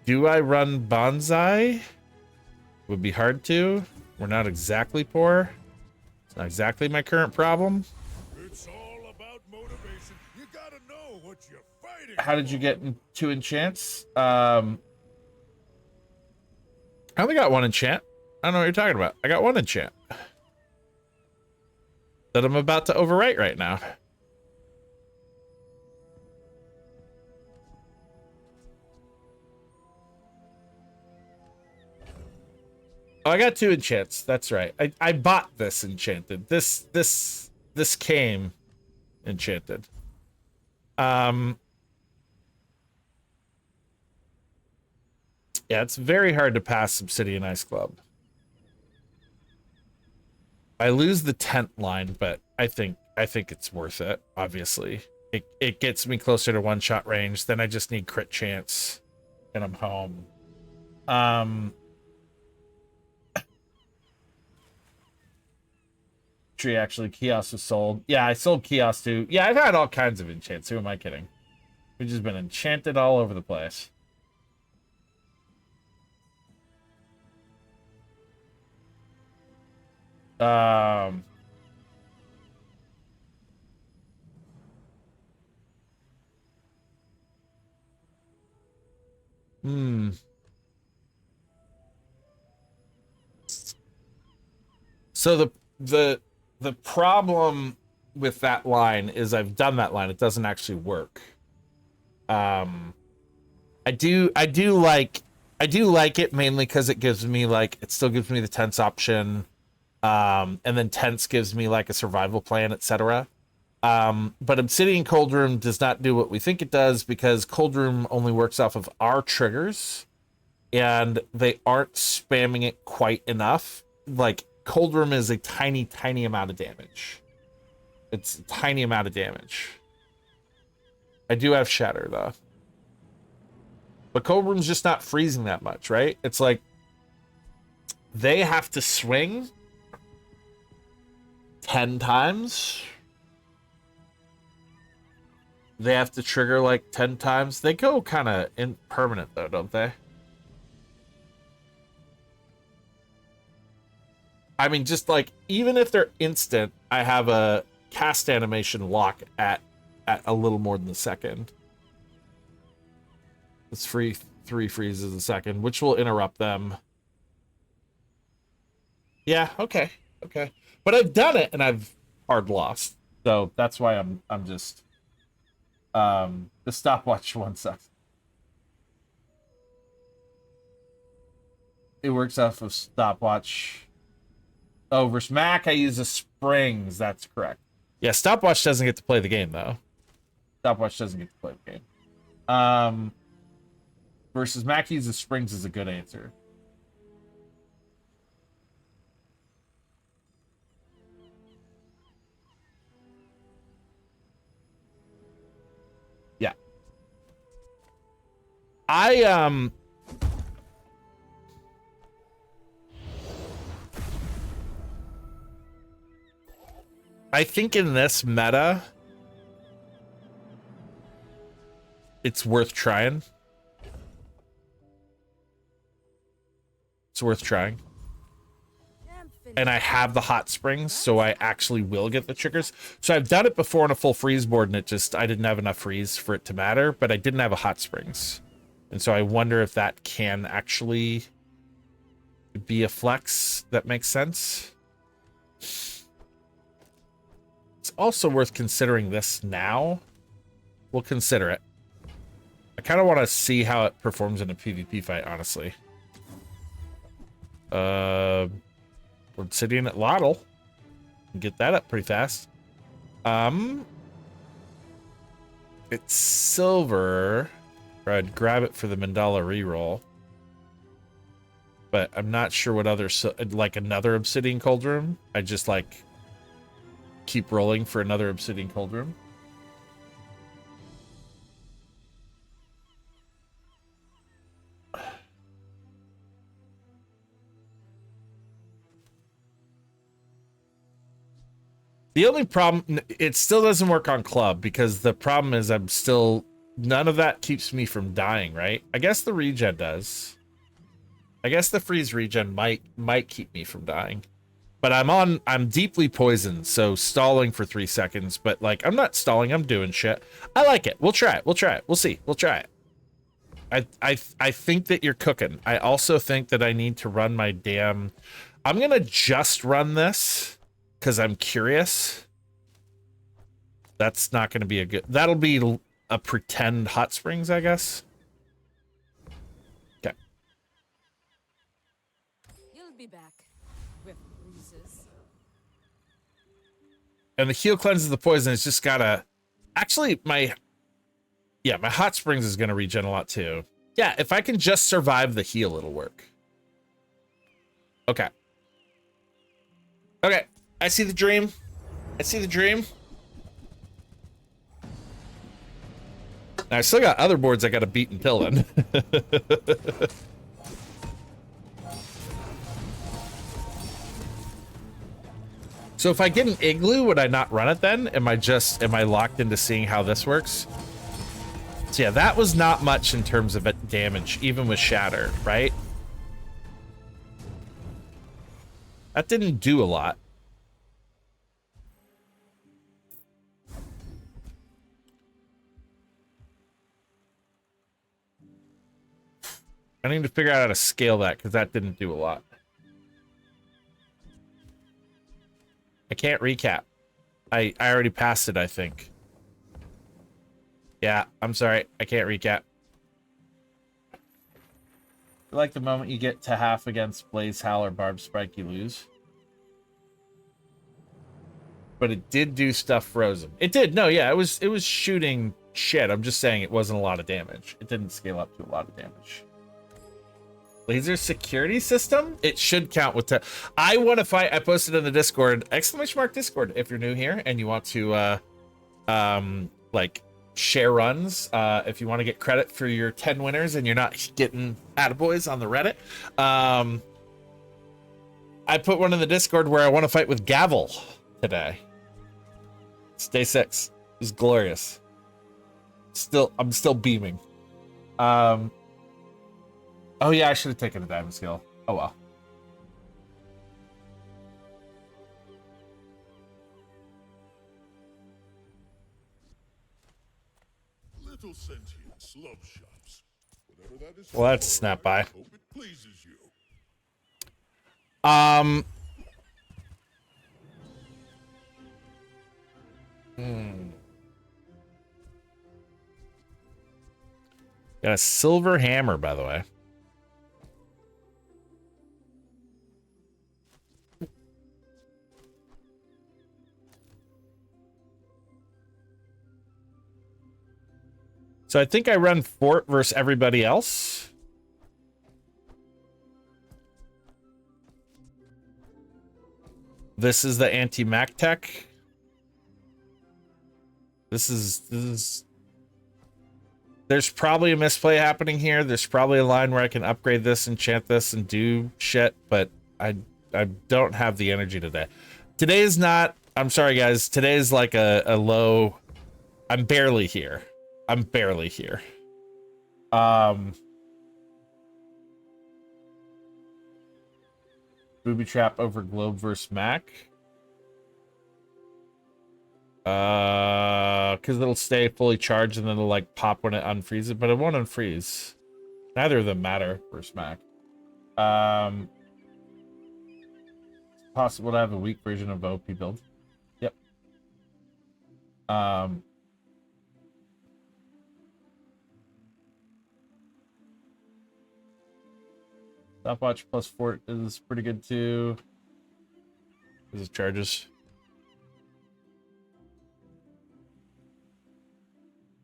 Do I run Bonsai? Would be hard to. We're not exactly poor. It's not exactly my current problem. It's all about motivation. You gotta know what you're fighting. How did you get 2 enchants? I only got 1 enchant. I don't know what you're talking about. I got 1 enchant that I'm about to overwrite right now. Oh, I got 2 enchants. That's right. I bought this enchanted. This came enchanted. Yeah, it's very hard to pass Obsidian Ice Club. I lose the tent line, but I think it's worth it. Obviously, it gets me closer to 1-shot range. Then I just need crit chance, and I'm home. Tree actually, kiosk was sold. Yeah, I sold kiosk too. Yeah, I've had all kinds of enchants. Who am I kidding? We've just been enchanted all over the place. So the problem with that line is I've done that line. It doesn't actually work. I do like it mainly because it gives me it still gives me the tense option. And then tense gives me like a survival plan, etc. But Obsidian Cold Room does not do what we think it does because Cold Room only works off of our triggers and they aren't spamming it quite enough. Like Cold Room is a tiny amount of damage. It's a tiny amount of damage. I do have Shatter though. But Cold Room's just not freezing that much, right? It's like they have to swing 10 times. They have to trigger like 10 times. They go kind of impermanent though, don't they? I mean, just like, even if they're instant, I have a cast animation lock at a little more than a second. It's 3 freezes a second, which will interrupt them. Yeah, okay. But I've done it and I've hard lost. So that's why I'm just the stopwatch one sucks. It works off of stopwatch. Oh, versus Mac, I use the springs. That's correct. Yeah, stopwatch doesn't get to play the game though. Stopwatch doesn't get to play the game. Versus Mac uses springs is a good answer. I think in this meta, it's worth trying. It's worth trying. And I have the hot springs, so I actually will get the triggers. So I've done it before on a full freeze board, and I didn't have enough freeze for it to matter, but I didn't have a hot springs. And so I wonder if that can actually be a flex that makes sense. It's also worth considering this now. We'll consider it. I kind of want to see how it performs in a PvP fight, honestly. We're sitting at Lottle. Get that up pretty fast. It's silver. Or I'd grab it for the Mandala reroll. But I'm not sure what other, like another Obsidian Cold Room. I just like keep rolling for another Obsidian Cold Room. The only problem, it still doesn't work on Club because the problem is I'm still, none of that keeps me from dying, right? I guess the regen does. I guess the freeze regen might keep me from dying. But I'm deeply poisoned, so stalling for 3 seconds, but like, I'm not stalling, I'm doing shit. I like it. We'll try it. We'll try it. We'll see. We'll try it. I think that you're cooking. I also think that I need to run my damn, I'm going to just run this because I'm curious. That's not going to be a good, that'll be a pretend hot springs, I guess. Okay. You'll be back with bruises. And the heal cleanses the poison. It's just gotta, actually my hot springs is going to regen a lot too. Yeah, if I can just survive the heal, it'll work. Okay. Okay. I see the dream. I see the dream. Now, I still got other boards I got to beat until then. So if I get an igloo, would I not run it then? Am I locked into seeing how this works? So yeah, that was not much in terms of damage, even with shatter, right? That didn't do a lot. I need to figure out how to scale that because that didn't do a lot. I can't recap. I already passed it, I think. Yeah, I'm sorry. I can't recap. I like the moment you get to half against Blaze Howl or Barb Spike, you lose. But it did do stuff frozen. It did. No, yeah, it was shooting shit. I'm just saying it wasn't a lot of damage. It didn't scale up to a lot of damage. Laser security system? It should count with I want to fight. I posted in the Discord, !Discord, if you're new here and you want to like share runs, if you want to get credit for your 10 winners and you're not getting attaboys on the Reddit. I put one in the Discord where I want to fight with Gavel today. It's day 6. It was glorious. I'm still beaming. Oh yeah, I should have taken a diamond skill. Oh well. Little sentient slub shops. Whatever that is. Well, that's a snap by. Hope it pleases you. Got a silver hammer, by the way. So I think I run Fort versus everybody else. This is the anti-Mac tech. This is There's probably a misplay happening here. There's probably a line where I can upgrade this, enchant this, and do shit, but I don't have the energy today. Today is not, I'm sorry guys, today is like a low, I'm barely here. I'm barely here. Booby trap over Globe versus Mac. Because it'll stay fully charged and then it'll like pop when it unfreezes, but it won't unfreeze. Neither of them matter versus Mac. It's possible to have a weak version of OP build. Yep. Stopwatch plus fort is pretty good too. Because it charges.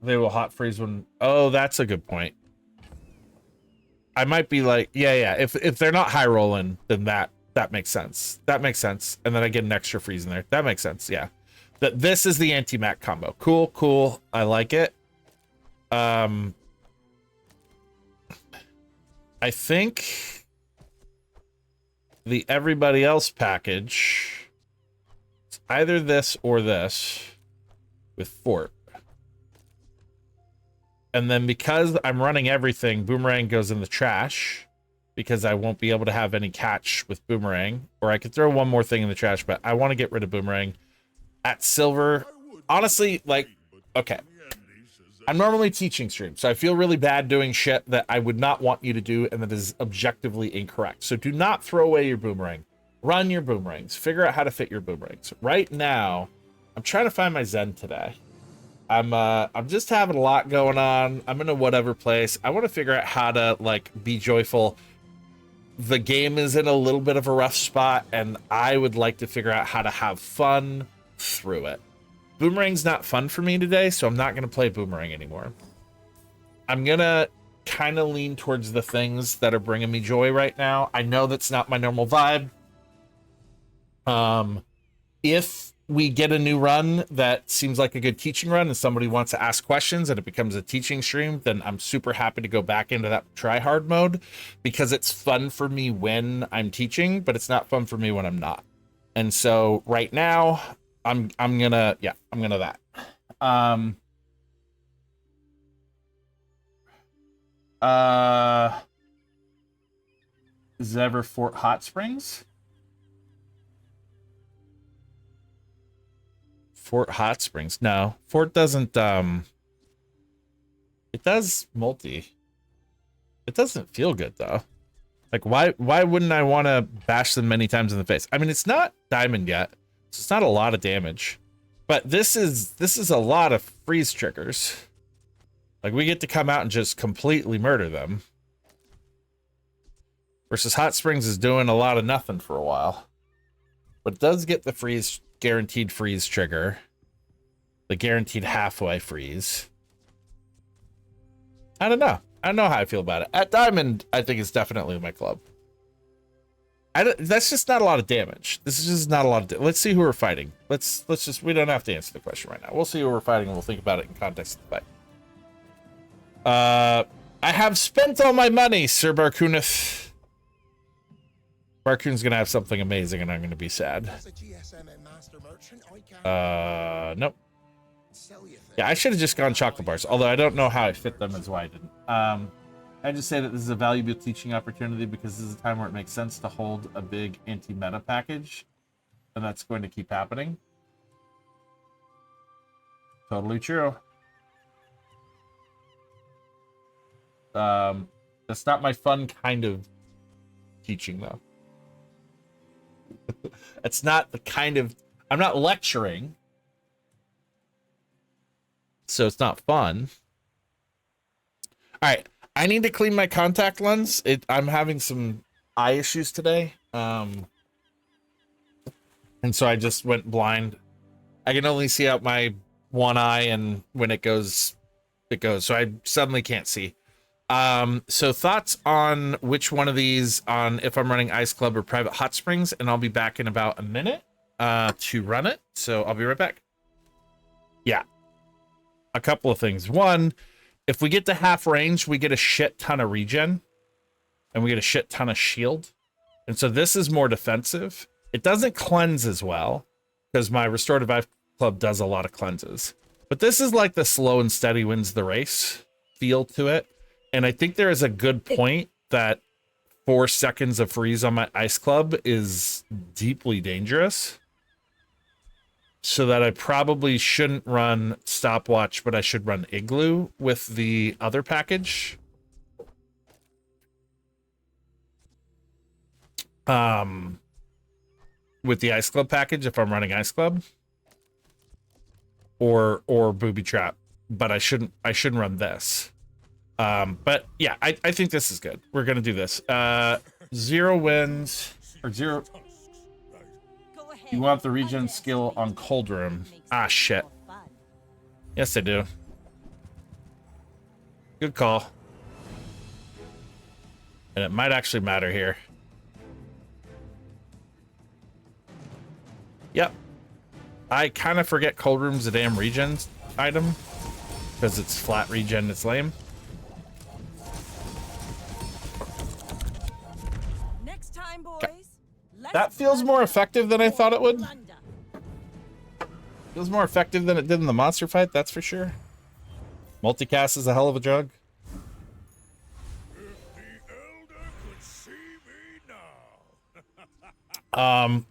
They will hot freeze when. Oh, that's a good point. I might be like, yeah. If they're not high rolling, then that makes sense. That makes sense. And then I get an extra freeze in there. That makes sense. Yeah. That this is the anti-Mac combo. Cool. I like it. I think the everybody else package, it's either this or this with fort. And then because I'm running everything, Boomerang goes in the trash because I won't be able to have any catch with Boomerang. Or I could throw one more thing in the trash, but I want to get rid of Boomerang. At Silver, honestly, like, okay. I'm normally teaching stream, so I feel really bad doing shit that I would not want you to do and that is objectively incorrect. So do not throw away your Boomerang. Run your Boomerangs. Figure out how to fit your Boomerangs. Right now, I'm trying to find my Zen today. I'm just having a lot going on. I'm in a whatever place. I want to figure out how to like be joyful. The game is in a little bit of a rough spot, and I would like to figure out how to have fun through it. Boomerang's not fun for me today, so I'm not going to play Boomerang anymore. I'm going to kind of lean towards the things that are bringing me joy right now. I know that's not my normal vibe. If we get a new run that seems like a good teaching run and somebody wants to ask questions and it becomes a teaching stream, then I'm super happy to go back into that try hard mode because it's fun for me when I'm teaching, but it's not fun for me when I'm not. And so right now I'm gonna that. Is it ever Fort Hot Springs? Fort Hot Springs. No, Fort doesn't, it does multi. It doesn't feel good though. Like why wouldn't I want to bash them many times in the face? I mean, it's not diamond yet, so it's not a lot of damage, but this is a lot of freeze triggers. Like we get to come out and just completely murder them. Versus Hot Springs is doing a lot of nothing for a while. But it does get the freeze, guaranteed freeze trigger. The guaranteed halfway freeze. I don't know. I don't know how I feel about it. At Diamond, I think it's definitely my club. That's just not a lot of damage. This is just not a lot of let's see who we're fighting. Let's just, we don't have to answer the question right now. We'll see who we're fighting and we'll think about it in context of the fight. I have spent all my money, Sir Barkuneth. Barcoon's gonna have something amazing and I'm gonna be sad. Nope. Yeah, I should have just gone chocolate bars, although I don't know how I fit them is why I didn't. I just say that this is a valuable teaching opportunity because this is a time where it makes sense to hold a big anti-meta package, and that's going to keep happening. Totally true. That's not my fun kind of teaching though. It's not the kind of, I'm not lecturing, so it's not fun. All right, I need to clean my contact lens. I'm having some eye issues today, and so I just went blind. I can only see out my one eye, and when it goes, it goes. So I suddenly can't see. So thoughts on which one of these, on if I'm running Ice Club or Private Hot Springs, and I'll be back in about a minute to run it. So I'll be right back. Yeah. A couple of things. One, If we get to half range, we get a shit ton of regen, and we get a shit ton of shield. And so this is more defensive. It doesn't cleanse as well, because my Restorative Life Club does a lot of cleanses. But this is like the slow and steady wins the race feel to it. And I think there is a good point that 4 seconds of freeze on my Ice Club is deeply dangerous. So that I probably shouldn't run Stopwatch, but I should run Igloo with the other package. With the Ice Club package, if I'm running Ice Club. Or Booby Trap. But I shouldn't run this. But yeah, I think this is good. We're gonna do this. 0 wins or 0. You want the regen skill on Cold Room. Ah, shit. Yes, I do. Good call. And it might actually matter here. Yep. I kind of forget Cold Room's a damn regen item. Because it's flat regen, it's lame. Next time, boys. That feels more effective than I thought it would. Feels more effective than it did in the monster fight, that's for sure. Multicast is a hell of a drug. If the elder could see me now.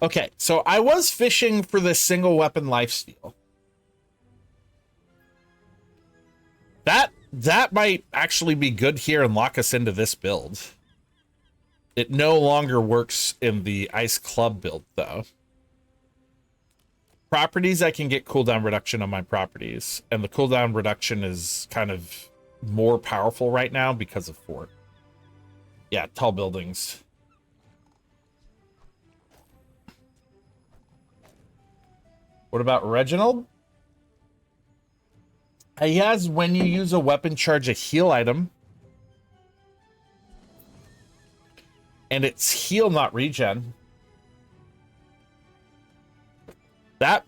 Okay, so I was fishing for this single weapon lifesteal. That might actually be good here and lock us into this build. It no longer works in the Ice Club build, though. Properties, I can get cooldown reduction on my properties. And the cooldown reduction is kind of more powerful right now because of Fort. Yeah, tall buildings. What about Reginald? He has when you use a weapon charge a heal item. And it's heal, not regen. But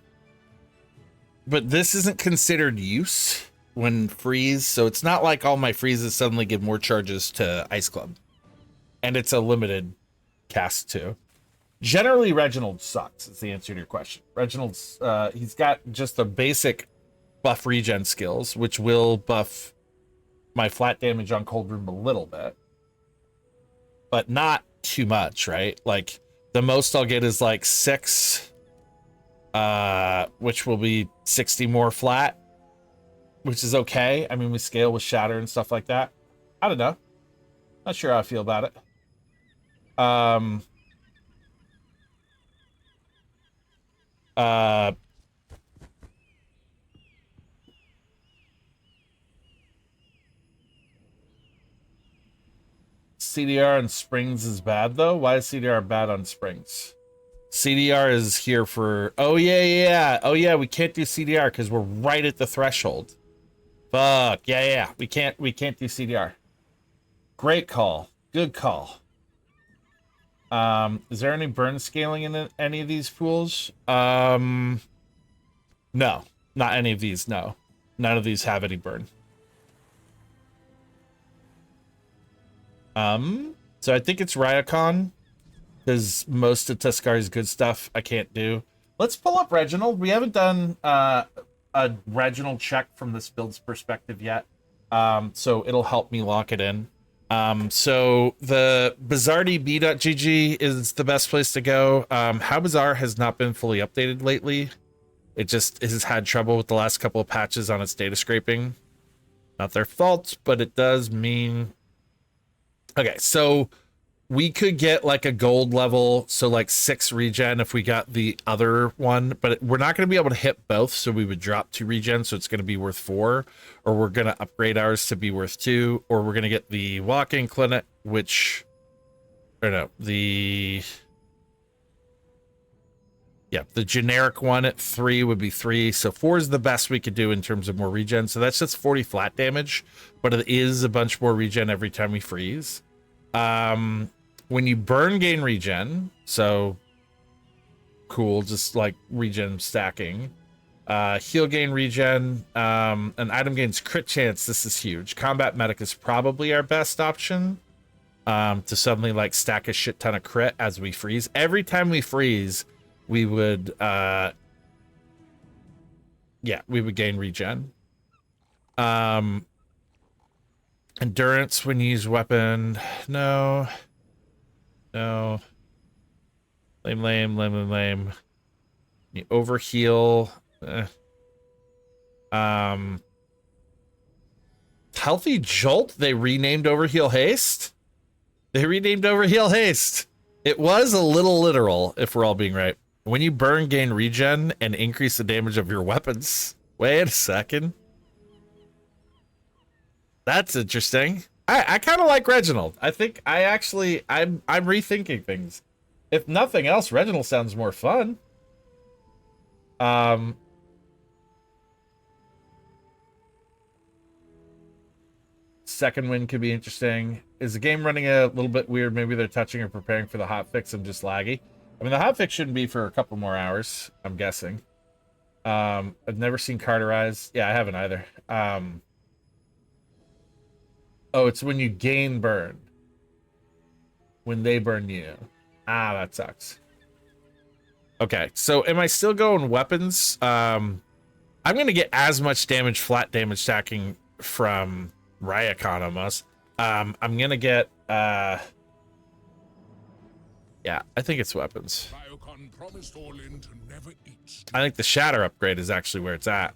this isn't considered use when freeze, so it's not like all my freezes suddenly give more charges to Ice Club. And it's a limited cast too. Generally, Reginald sucks, is the answer to your question. Reginald's, he's got just the basic buff regen skills, which will buff my flat damage on Cold Room a little bit. But not too much, right? Like, the most I'll get is like 6, which will be 60 more flat, which is okay. I mean, we scale with Shatter and stuff like that. I don't know. Not sure how I feel about it. CDR on Springs is bad, though? Why is CDR bad on Springs? CDR is here for... Oh, yeah. Oh, yeah, we can't do CDR because we're right at the threshold. Fuck. Yeah. We can't do CDR. Great call. Good call. Is there any burn scaling in any of these pools? No. Not any of these, no. None of these have any burn. So I think it's Ryakon, because most of Tuscari's good stuff I can't do. Let's pull up Reginald. We haven't done a Reginald check from this build's perspective yet, so it'll help me lock it in. So the BazaarDB.gg is the best place to go. How Bazaar has not been fully updated lately. It just has had trouble with the last couple of patches on its data scraping. Not their fault, but it does mean... Okay, so we could get like a gold level, so like 6 regen if we got the other one, but we're not going to be able to hit both, so we would drop 2 regen, so it's going to be worth 4, or we're going to upgrade ours to be worth 2, or we're going to get the walk-in clinic, which, or no, the generic one at 3 would be 3, so 4 is the best we could do in terms of more regen, so that's just 40 flat damage, but it is a bunch more regen every time we freeze. When you burn, gain regen, so cool, just like regen stacking. Heal gain regen. An item gains crit chance. This is huge. Combat medic is probably our best option. To suddenly like stack a shit ton of crit as we freeze. Every time we freeze, we would we would gain regen. Endurance when you use weapon. No. Lame. You overheal. Healthy Jolt, they renamed Overheal Haste. It was a little literal, if we're all being right. When you burn, gain regen and increase the damage of your weapons. Wait a second. That's interesting. I kind of like Reginald. I think I'm rethinking things. If nothing else, Reginald sounds more fun. Second win could be interesting. Is the game running a little bit weird? Maybe they're touching or preparing for the hotfix. I'm just laggy. I mean, the hotfix shouldn't be for a couple more hours, I'm guessing. I've never seen Carterize. Yeah, I haven't either. Oh, it's when you gain burn. When they burn you. Ah, that sucks. Okay, so am I still going weapons? I'm going to get as much damage, flat damage stacking from Ryakon almost. I'm going to get... yeah, I think it's weapons. I think the Shatter upgrade is actually where it's at.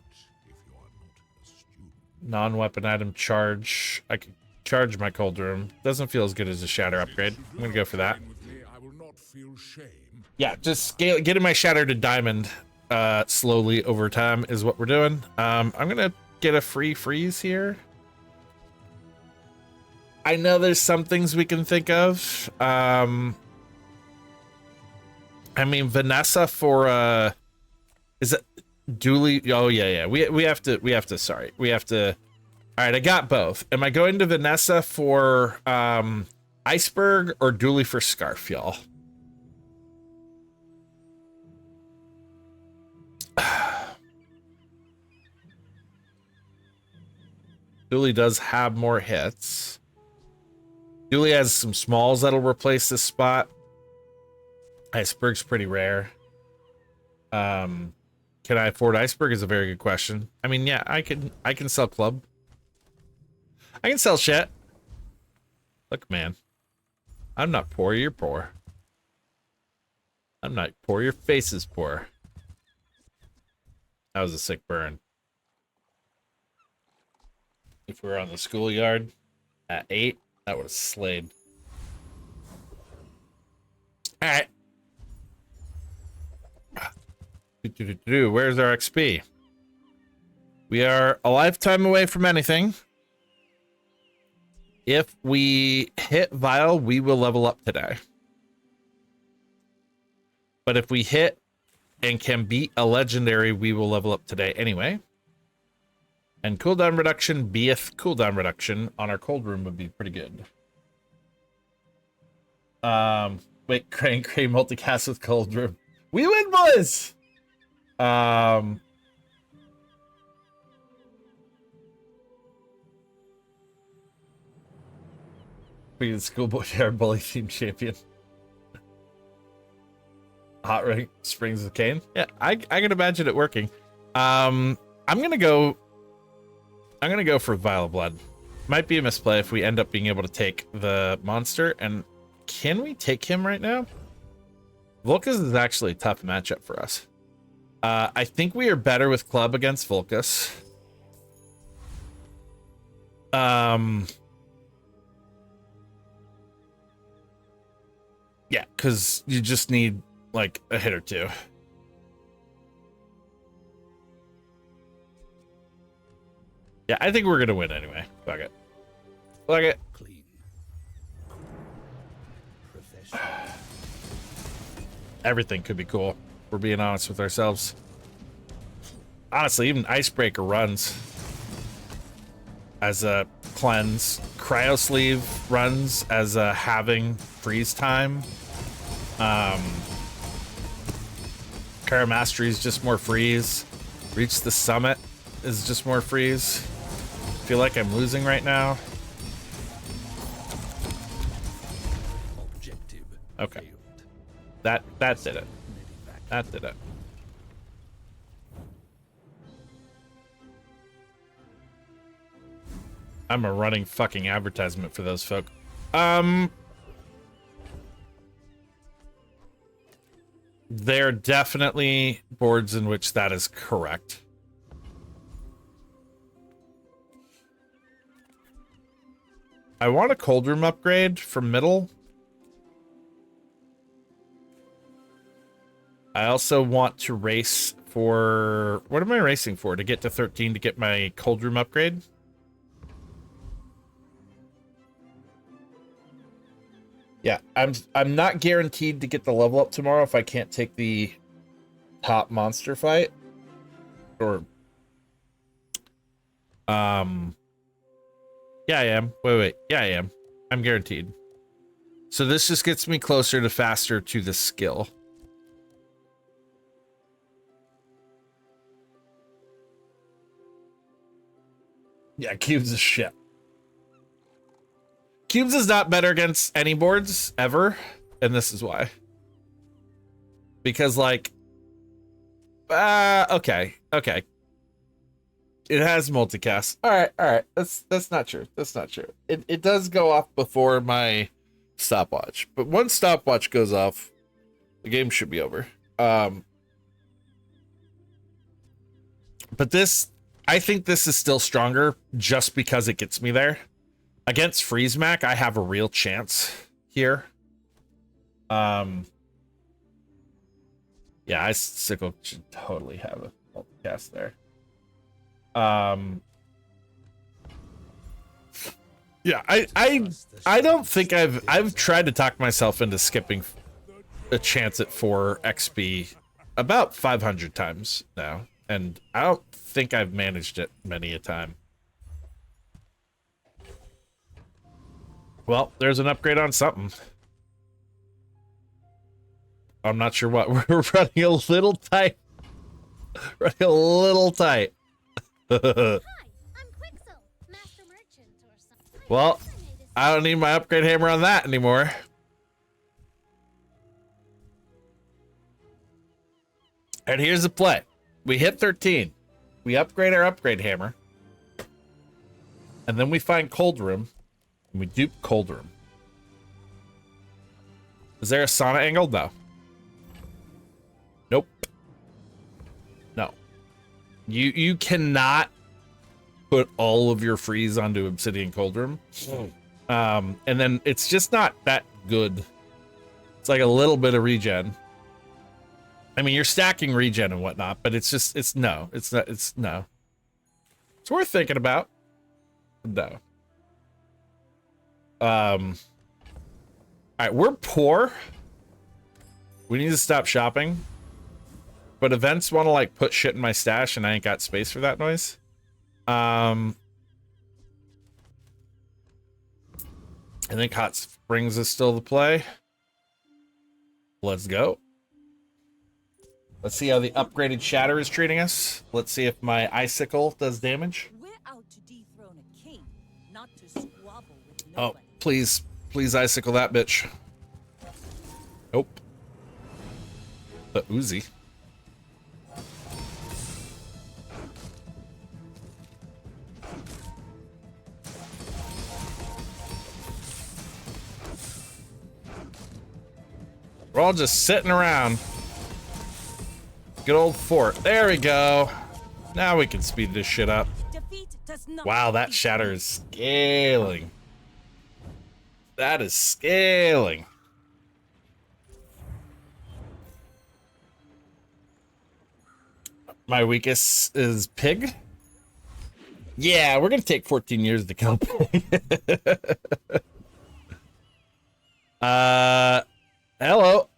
Non-weapon item charge. I can charge my cold room. Doesn't feel as good as a Shatter upgrade. I'm going to go for that. Yeah, just getting my Shatter to diamond slowly over time is what we're doing. I'm going to get a free freeze here. I know there's some things we can think of. I mean, Vanessa for is it Dooley? Oh yeah. We have to. Sorry, we have to. All right, I got both. Am I going to Vanessa for Iceberg or Dooley for Scarf, y'all? Dooley does have more hits. Dooley has some smalls that'll replace this spot. Iceberg's pretty rare. Can I afford Iceberg is a very good question. I mean, yeah, I can sell club. I can sell shit. Look, man. I'm not poor, you're poor. I'm not poor, your face is poor. That was a sick burn. If we were on the schoolyard at 8, that would have slayed. Alright. Where's our XP? We are a lifetime away from anything. If we hit Vile, we will level up today. But if we hit and can beat a legendary, we will level up today anyway. And cooldown reduction, beeth cooldown reduction on our cold room would be pretty good. Wait, Crane multicast with cold room. We win, boys! Be the schoolboy our bully team champion. Hot ring springs of cane. Yeah, I can imagine it working. I'm gonna go for Vile Blood. Might be a misplay if we end up being able to take the monster. And can we take him right now? Volcus is actually a tough matchup for us. I think we are better with Club against Volcus. Yeah, because you just need like a hit or two. Yeah, I think we're gonna win anyway. Fuck it. Fuck it. Clean. Everything could be cool. We're being honest with ourselves. Honestly, even Icebreaker runs as a cleanse. Cryo Sleeve runs as a halving freeze time. Cara Mastery is just more freeze. Reach the summit is just more freeze. Feel like I'm losing right now. Objective. Okay. failed. That did it. That did it. I'm a running fucking advertisement for those folk. There are definitely boards in which that is correct. I want a cold room upgrade for middle. I also want to race for... What am I racing for? To get to 13 to get my cold room upgrade? Yeah, I'm not guaranteed to get the level up tomorrow if I can't take the top monster fight. Or... Yeah, I am. Wait. Yeah, I am. I'm guaranteed. So this just gets me closer to faster to the skill. Yeah, cubes is shit. Cubes is not better against any boards ever, and this is why. Because like, okay. It has multicast. All right. That's not true. That's not true. It does go off before my stopwatch, but once stopwatch goes off, the game should be over. But this, I think this is still stronger just because it gets me there. Against Freeze Mac, I have a real chance here. Yeah, Icicle should totally have a multicast there. Yeah, I don't think I've tried to talk myself into skipping a chance at 4 XP about 500 times now, and I don't think I've managed it many a time. Well, there's an upgrade on something. I'm not sure what. We're running a little tight. Running a little tight. Hi, I'm Quixel, Master Merchant or something. Well, I don't need my upgrade hammer on that anymore. And here's the play. We hit 13. We upgrade our upgrade hammer. And then we find Cold Room. And we dupe Cold Room. Is there a sauna angle? No. Nope. No. You cannot put all of your freeze onto Obsidian Cold Room. And then it's just not that good. It's like a little bit of regen. I mean, you're stacking regen and whatnot, but it's no. It's no. It's worth thinking about. No. All right, we're poor. We need to stop shopping. But events want to like put shit in my stash, and I ain't got space for that noise. I think Hot Springs is still the play. Let's go. Let's see how the upgraded Shatter is treating us. Let's see if my Icicle does damage. We're out to dethrone a king, not to squabble with nobody. Oh, please Icicle that bitch. Nope. The Uzi. We're all just sitting around. Good old fort. There we go. Now we can speed this shit up. Defeat does not Wow, that defeat. Shatter is scaling. That is scaling. My weakest is Pig. Yeah, we're gonna take 14 years to kill Pig. Hello.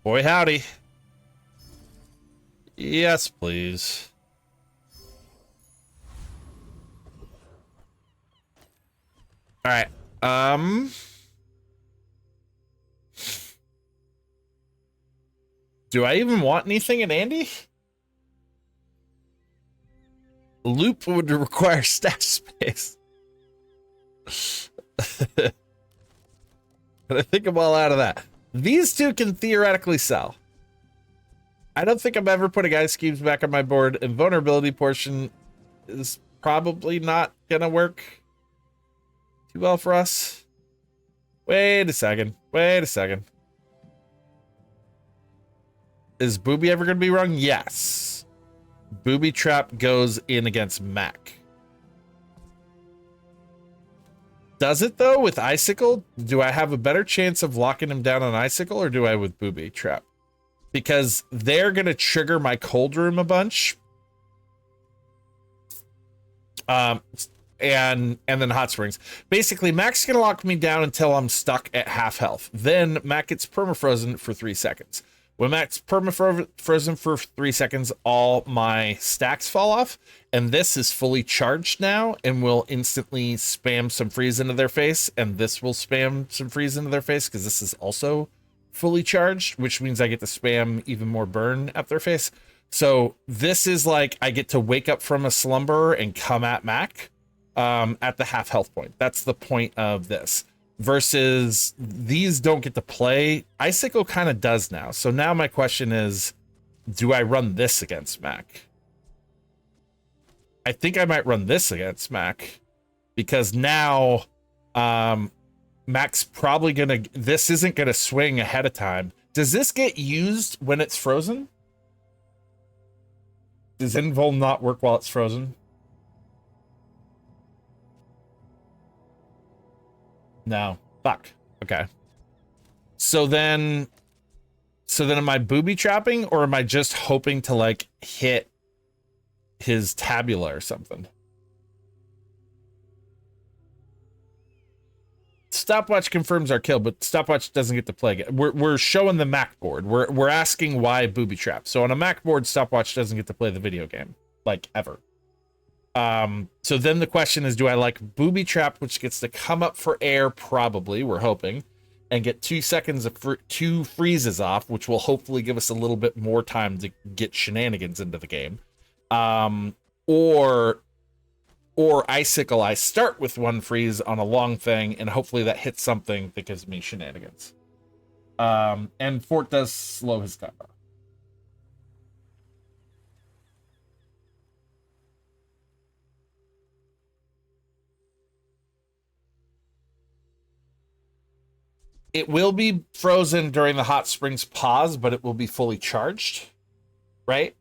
Boy, howdy. Yes, please. All right. Do I even want anything in Andy? Loop would require stash space. But I think I'm all out of that. These two can theoretically sell. I don't think I'm ever putting ice cubes back on my board. Invulnerability portion is probably not gonna work too well for us. Wait a second. Wait a second. Is Booby ever gonna be wrong? Yes. Booby Trap goes in against Mac. Does it though with Icicle? Do I have a better chance of locking him down on Icicle, or do I with Booby Trap? Because they're gonna trigger my cold room a bunch. And then hot springs. Basically, Mac's gonna lock me down until I'm stuck at half health. Then Mac gets permafrozen for 3 seconds. When Mac's permafrozen for 3 seconds, all my stacks fall off, and this is fully charged now and will instantly spam some freeze into their face, and this will spam some freeze into their face because this is also fully charged, which means I get to spam even more burn at their face. So this is like I get to wake up from a slumber and come at Mac at the half health point. That's the point of this. Versus these don't get to play. Icicle kind of does now. So now my question is, do I run this against Mac? I think I might run this against Mac because now Mac's probably gonna, this isn't gonna swing ahead of time. Does this get used when it's frozen? Does Invul not work while it's frozen? No. Fuck. Okay. So then am I booby trapping, or am I just hoping to like hit his tabula or something? Stopwatch confirms our kill, but Stopwatch doesn't get to play again. We're showing the Mac board. We're asking why booby trap. So on a Mac board, Stopwatch doesn't get to play the video game, like ever. So then the question is, do I like booby trap, which gets to come up for air, probably, we're hoping, and get 2 seconds of 2 freezes off, which will hopefully give us a little bit more time to get shenanigans into the game. Or Icicle, I start with 1 freeze on a long thing, and hopefully that hits something that gives me shenanigans. And Fort does slow his combo. It will be frozen during the hot springs pause, but it will be fully charged, right?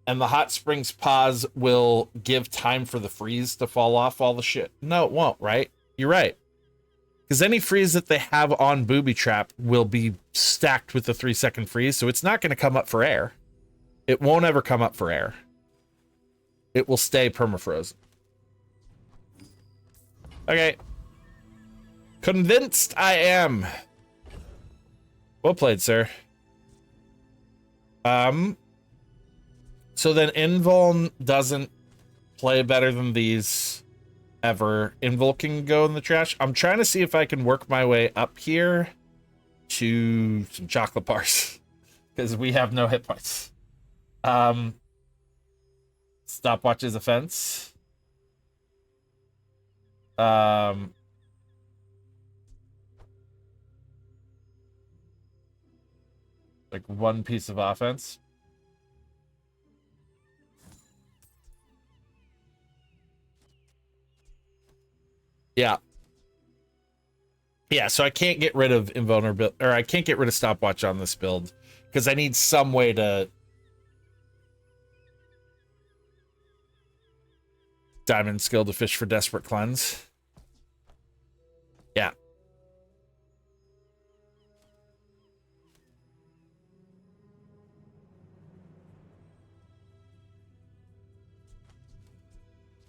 And the hot springs pause will give time for the freeze to fall off all the shit. No, it won't, right? You're right. Because any freeze that they have on booby trap will be stacked with the 3-second freeze, so it's not going to come up for air. It won't ever come up for air. It will stay permafrozen. Okay. Convinced I am. Well played, sir. So then Invuln doesn't play better than these ever. Invul can go in the trash. I'm trying to see if I can work my way up here to some chocolate bars because we have no hit points. Stopwatch is a fence. Like 1 piece of offense. Yeah. Yeah, so I can't get rid of invulnerability, or I can't get rid of Stopwatch on this build because I need some way to diamond skill to fish for desperate cleanse. Yeah.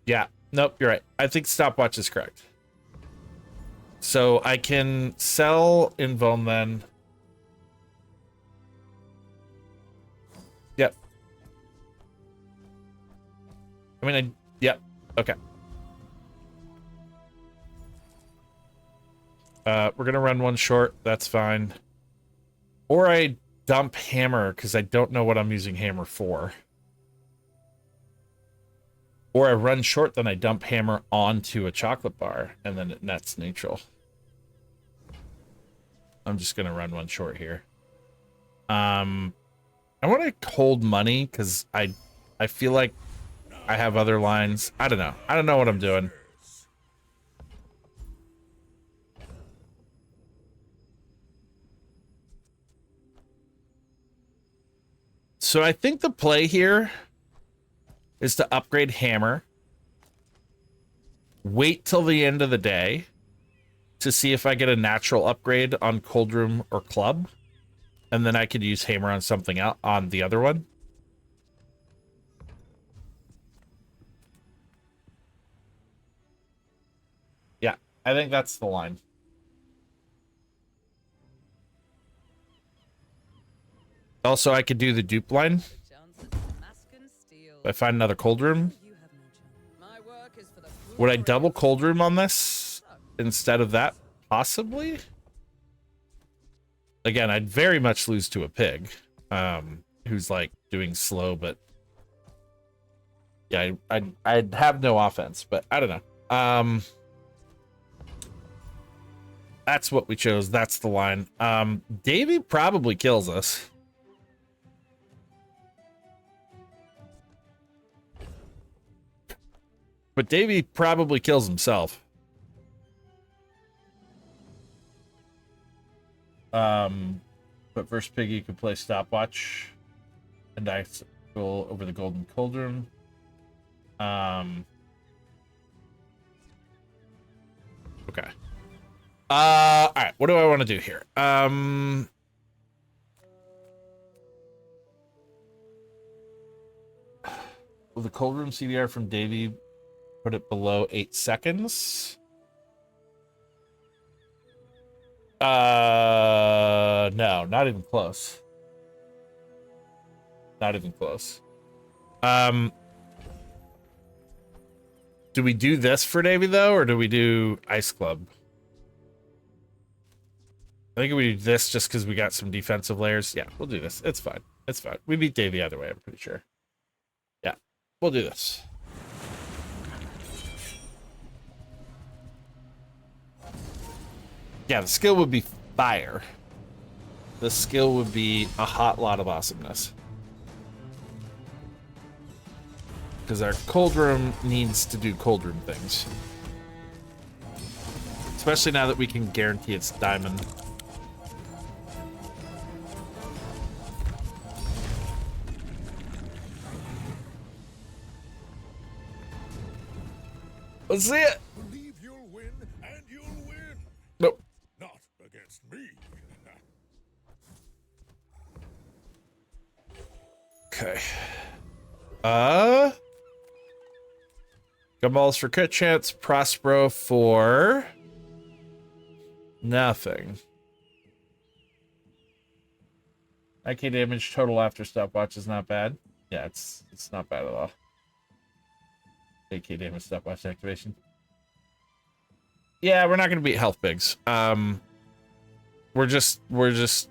Yeah, nope, you're right. I think Stopwatch is correct. So I can sell Invuln then. Yep. I mean, yep. Okay. We're going to run 1 short. That's fine. Or I dump Hammer because I don't know what I'm using Hammer for. Or I run short, then I dump hammer onto a chocolate bar, and then it nets neutral. I'm just gonna run one short here. I want to hold money because I feel like I have other lines. I don't know. I don't know what I'm doing. So I think the play here is to upgrade hammer. Wait till the end of the day to see if I get a natural upgrade on cold room or club. And then I could use hammer on something else on the other one. Yeah, I think that's the line. Also, I could do the dupe line. If I find another cold room. Would I double cold room on this instead of that? Possibly. Again, I'd very much lose to a pig, who's like doing slow, but yeah, I'd have no offense, but I don't know. That's what we chose. That's the line. Davey probably kills us. But Davey probably kills himself. But first pig, you can play stopwatch and dice go over the golden cauldron. Okay. All right. What do I want to do here? Will the cold room CDR from Davey put it below 8 seconds? No, not even close. Not even close. Do we do this for Davey though, or do we do Ice Club? I think we do this just because we got some defensive layers. Yeah, we'll do this. It's fine. It's fine. We beat Davey either way, I'm pretty sure. Yeah, we'll do this. Yeah, the skill would be fire. The skill would be a hot lot of awesomeness. Because our cold room needs to do cold room things. Especially now that we can guarantee it's diamond. Let's see it. Believe you'll win, and you'll win. Nope. Not against me. Okay. Gumballs for crit chance, Prospero for nothing. 9k damage total after stopwatch is not bad. Yeah, it's not bad at all. 8k damage stopwatch activation. Yeah, we're not gonna beat health bigs. We're just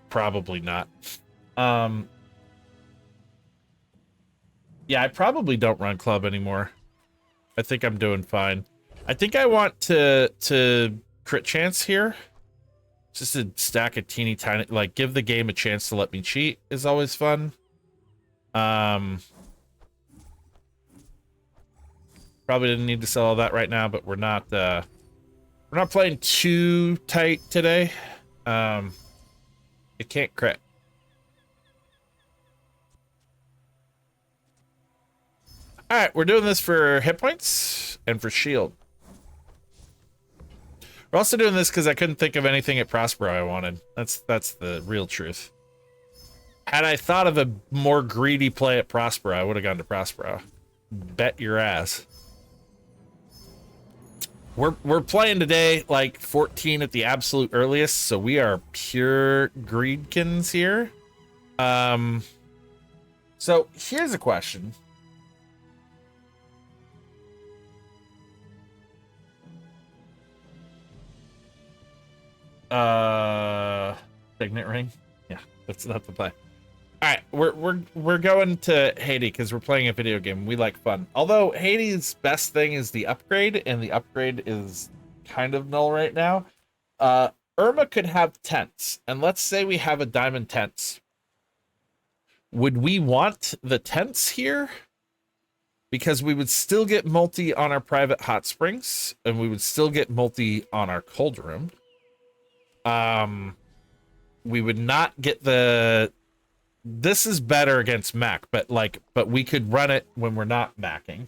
probably not. Yeah, I probably don't run club anymore. I think I'm doing fine. I think I want to crit chance here. Just to stack a teeny tiny, like give the game a chance to let me cheat is always fun. Probably didn't need to sell all that right now, but we're not playing too tight today. It can't crit. All right, we're doing this for hit points and for shield. We're also doing this because I couldn't think of anything at Prospero I wanted. That's the real truth. Had I thought of a more greedy play at Prospero, I would have gone to Prospero. Bet your ass. We're playing today like 14 at the absolute earliest, so we are pure greedkins here. So here's a question. Signet ring? Yeah, that's not the play. All right. we're going to Haiti because we're playing a video game. We like fun. Although Haiti's best thing is the upgrade, and the upgrade is kind of null right now. Irma could have tents, and let's say we have a diamond tents. Would we want the tents here? Because we would still get multi on our private hot springs, and we would still get multi on our cold room. We would not get the... This is better against Mac, but we could run it when we're not Macking.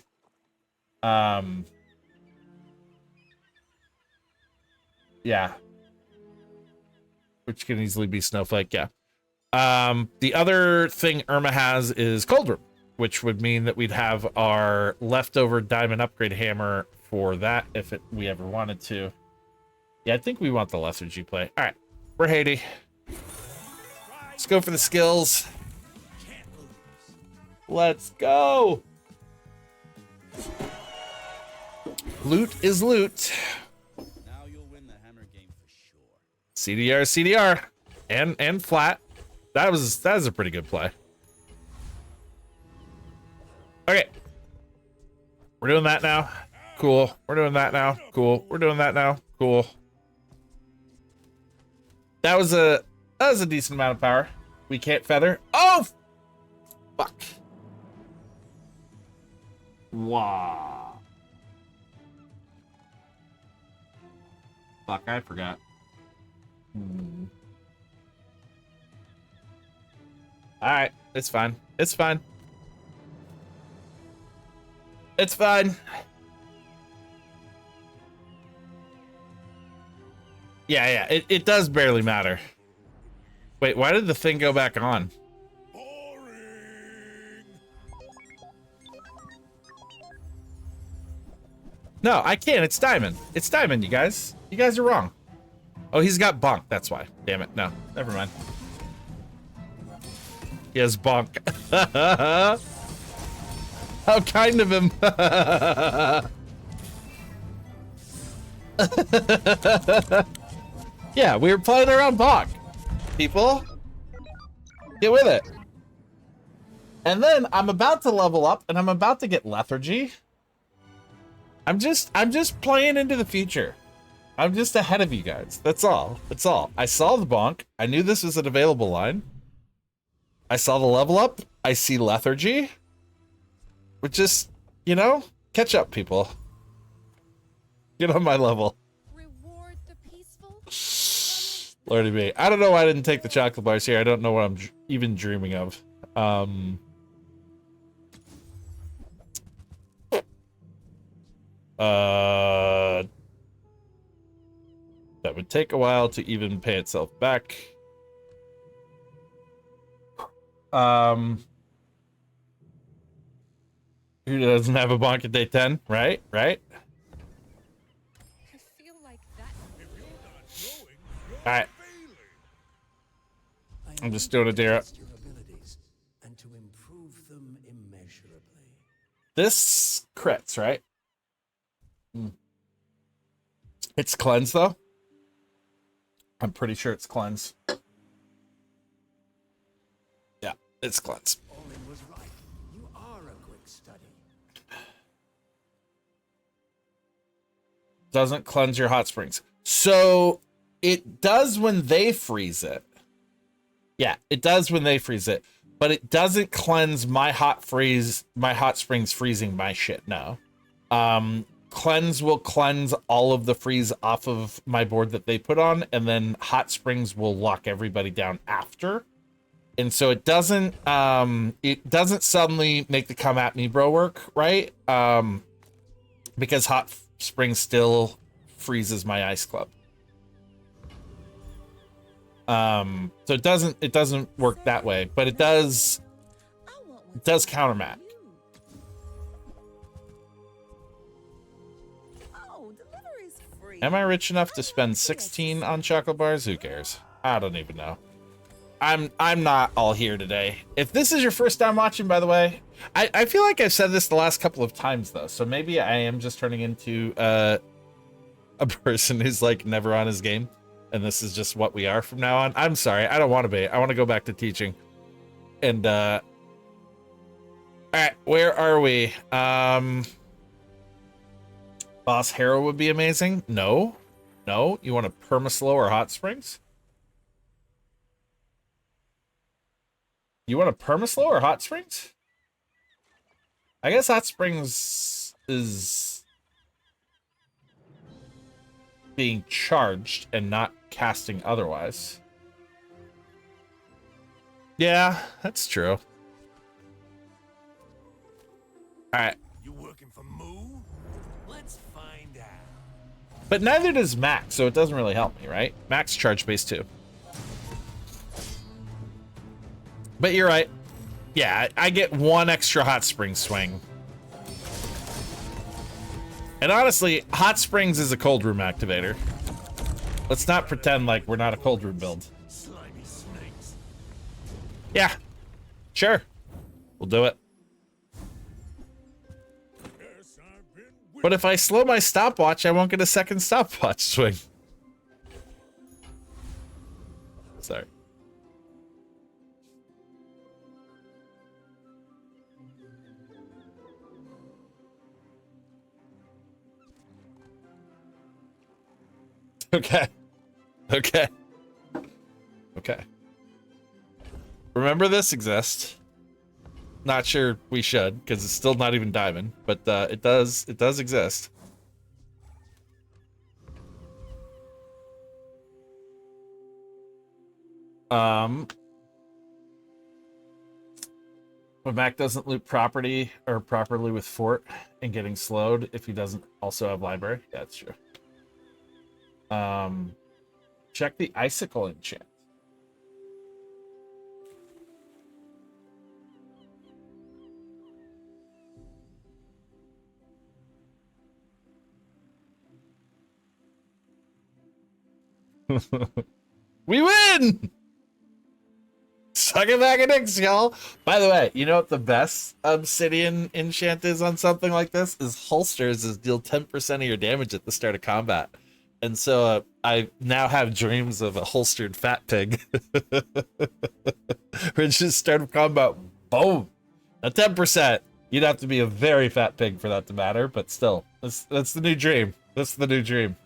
Yeah. Which can easily be Snowflake, yeah. The other thing Irma has is Cold Room, which would mean that we'd have our leftover diamond upgrade hammer for that if we ever wanted to. Yeah, I think we want the lethargy play. All right, we're Haiti. Let's go for the skills. Let's go. Loot is loot. Now you'll win the hammer game for sure. CDR, CDR, and flat. That was a pretty good play. Okay. We're doing that now. Cool. We're doing that now. Cool. We're doing that now. Cool. That was a decent amount of power. We can't feather. Oh, fuck. Wow. Fuck, I forgot. All right, it's fine. It's fine. It's fine. Yeah, it does barely matter. Wait, why did the thing go back on? No, I can't. It's diamond. It's diamond, you guys. You guys are wrong. Oh, he's got bonk. That's why. Damn it. No, never mind. He has bonk. How kind of him. Yeah, we were playing around bonk. People, get with it. And then I'm about to level up and I'm about to get lethargy. I'm just playing into the future. I'm just ahead of you guys. That's all. That's all. I saw the bonk. I knew this was an available line. I saw the level up. I see lethargy. We're just, you know, catch up, people. Get on my level. Reward the peaceful. Lordy me. I don't know why I didn't take the chocolate bars here. I don't know what I'm even dreaming of. That would take a while to even pay itself back. Who doesn't have a bonk at day 10? Right? Right? I feel like that. Alright. I'm just doing a dare up. And to improve them immeasurably. This crits, right? It's cleanse though. I'm pretty sure it's cleanse. Yeah, it's cleanse. Olin was right. You are a quick study. Doesn't cleanse your hot springs. So it does when they freeze it. Yeah, it does when they freeze it, but it doesn't cleanse my hot springs freezing my shit. No. Cleanse will cleanse all of the freeze off of my board that they put on, and then hot springs will lock everybody down after. And so it doesn't suddenly make the come at me bro work, right? Because hot springs still freezes my ice club. So it doesn't work that way, but it does counter mat. Am I rich enough to spend 16 on chocolate bars? Who cares? I don't even know. I'm not all here today. If this is your first time watching, by the way, I feel like I've said this the last couple of times though, so maybe I am just turning into a person who's like never on his game, and this is just what we are from now on. I'm sorry, I don't want to be. I want to go back to teaching. And all right, where are we? Boss Hero would be amazing. No. You want a perma-slow or hot springs? You want a perma-slow or hot springs? I guess hot springs is being charged and not casting otherwise. Yeah, that's true. All right. You working for Moo? Let's find out. But neither does Max, so it doesn't really help me, right? Max charge base too. But you're right. Yeah, I get one extra hot spring swing. And honestly, hot springs is a cold room activator. Let's not pretend like we're not a cold room build. Slimy snakes. Yeah, sure. We'll do it. Yes, I've been But if I slow my stopwatch, I won't get a second stopwatch swing. Sorry. Okay. Remember this exists. Not sure we should, because it's still not even diamond, but it does exist. When Mac doesn't loot property or properly with fort and getting slowed if he doesn't also have library. Yeah, that's true. Check the icicle enchant. We win! Suck it back and dicks, y'all. By the way, you know what the best obsidian enchant is on something like this? Is holsters is deal 10% of your damage at the start of combat. And so I now have dreams of a holstered fat pig. Which just start of combat, boom. A 10%. You'd have to be a very fat pig for that to matter, but still, that's the new dream. That's the new dream.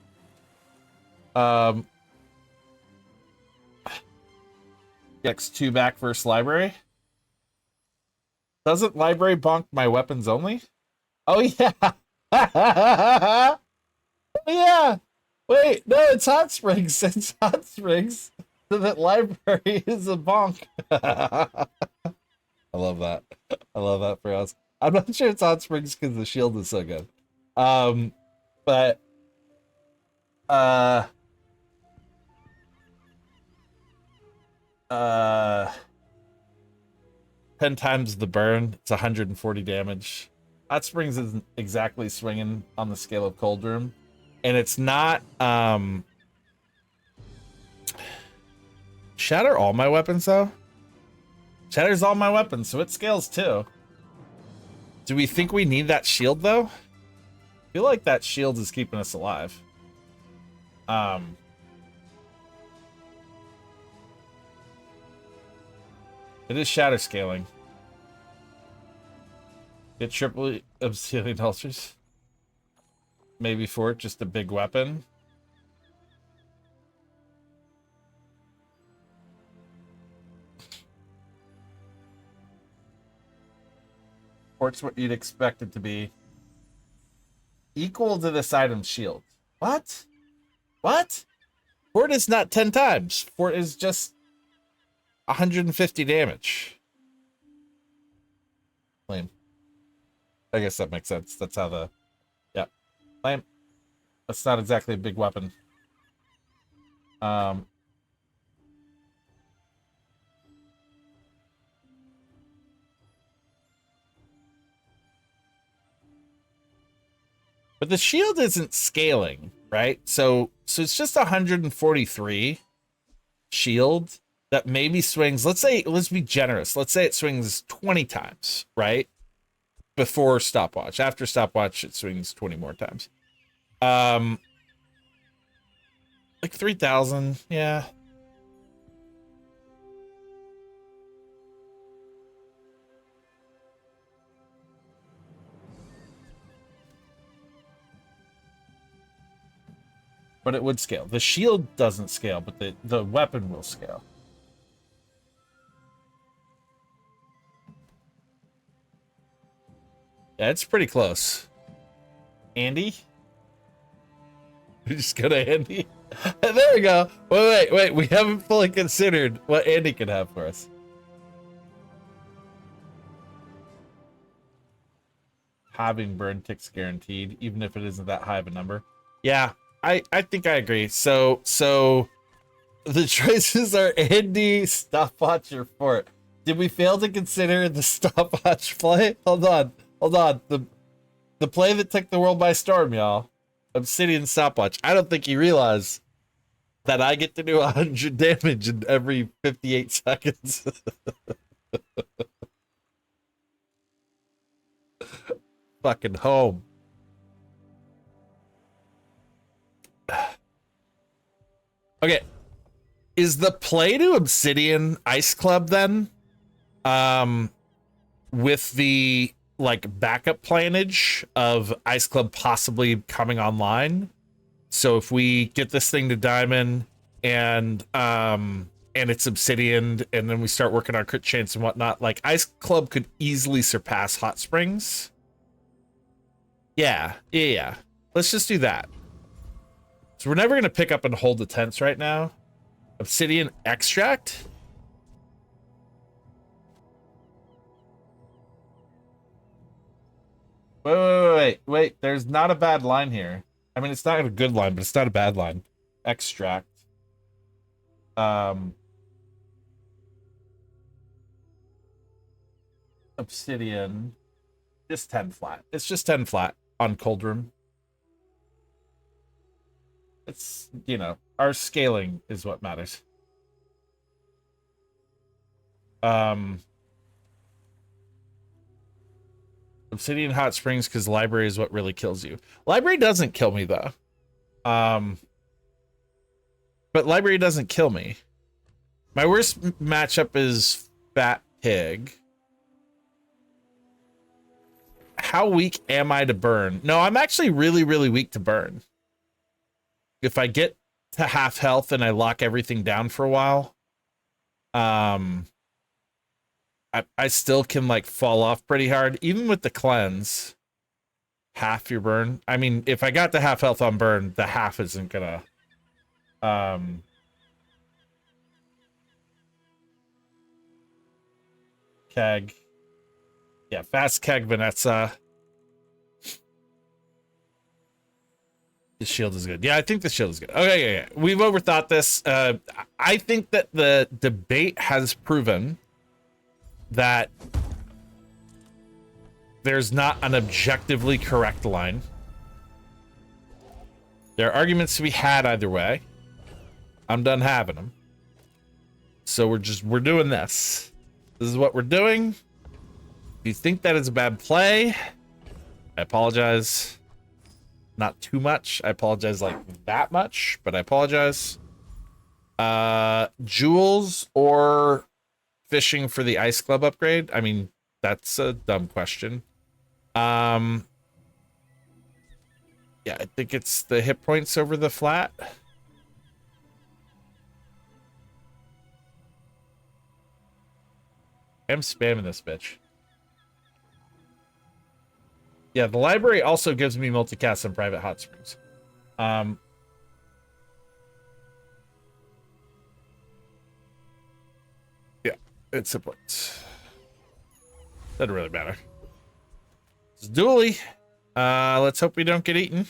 X2 back versus library. Doesn't library bonk my weapons only? Oh yeah. Yeah. Wait, no, it's hot springs. It's hot springs. So that library is a bonk. I love that. I love that for us. I'm not sure it's hot springs because the shield is so good. But 10 times the burn, it's 140 damage. Hot springs isn't exactly swinging on the scale of cold room, and it's not shatter all my weapons though. Shatters all my weapons, so it scales too. Do we think we need that shield though? I feel like that shield is keeping us alive. It is shatter scaling. Get triple obsidian ulcers. Maybe for it, just a big weapon. Port's what you'd expect it to be. Equal to this item's shield. What? What? Fort is not 10 times. Fort is just 150 damage. Lame. I guess that makes sense. That's how the... Yeah. Lame. That's not exactly a big weapon. But the shield isn't scaling, right? So it's just 143 shield that maybe swings. Let's be generous. Let's say it swings 20 times, right? Before stopwatch. After stopwatch, it swings 20 more times. Like 3,000, yeah. But it would scale. The shield doesn't scale, but the weapon will scale. Yeah, it's pretty close. Andy? We just go to Andy. There we go. Wait. We haven't fully considered what Andy could have for us. Having burn ticks guaranteed, even if it isn't that high of a number. Yeah, I think I agree. So the choices are Andy, Stopwatch, or Fort. Did we fail to consider the Stopwatch play? Hold on. The play that took the world by storm, y'all. Obsidian Stopwatch. I don't think you realize that I get to do 100 damage in every 58 seconds. Fucking home. Okay. Is the play to Obsidian Ice Club then? With the like backup planage of Ice Club possibly coming online. So if we get this thing to Diamond and it's Obsidian and then we start working on crit chance and whatnot, like Ice Club could easily surpass Hot Springs. Yeah. Let's just do that. So we're never gonna pick up and hold the tents right now. Obsidian Extract. Wait. There's not a bad line here. I mean, it's not a good line, but it's not a bad line. Extract. Obsidian. Just 10 flat. It's just 10 flat on Cold Room. It's, you know, our scaling is what matters. Obsidian Hot Springs, because library is what really kills you. Library doesn't kill me, though. But library doesn't kill me. My worst matchup is Fat Pig. How weak am I to burn? No, I'm actually really, really weak to burn. If I get to half health and I lock everything down for a while, I still can like fall off pretty hard, even with the cleanse. Half your burn. I mean, if I got to half health on burn, the half isn't gonna. Keg. Yeah, fast keg Vanessa. The shield is good. Yeah, I think the shield is good. Okay, yeah. We've overthought this. I think that the debate has proven that there's not an objectively correct line. There are arguments to be had either way. I'm done having them. So we're doing this. This is what we're doing. If you think that is a bad play, I apologize. Not too much. I apologize like that much, but I apologize. Jewels or fishing for the Ice Club upgrade? I mean, that's a dumb question. Yeah, I think it's the hit points over the flat. I'm spamming this bitch. Yeah, the library also gives me multicast and private hot springs. Yeah, it supports. Doesn't really matter. It's Dooley. Let's hope we don't get eaten.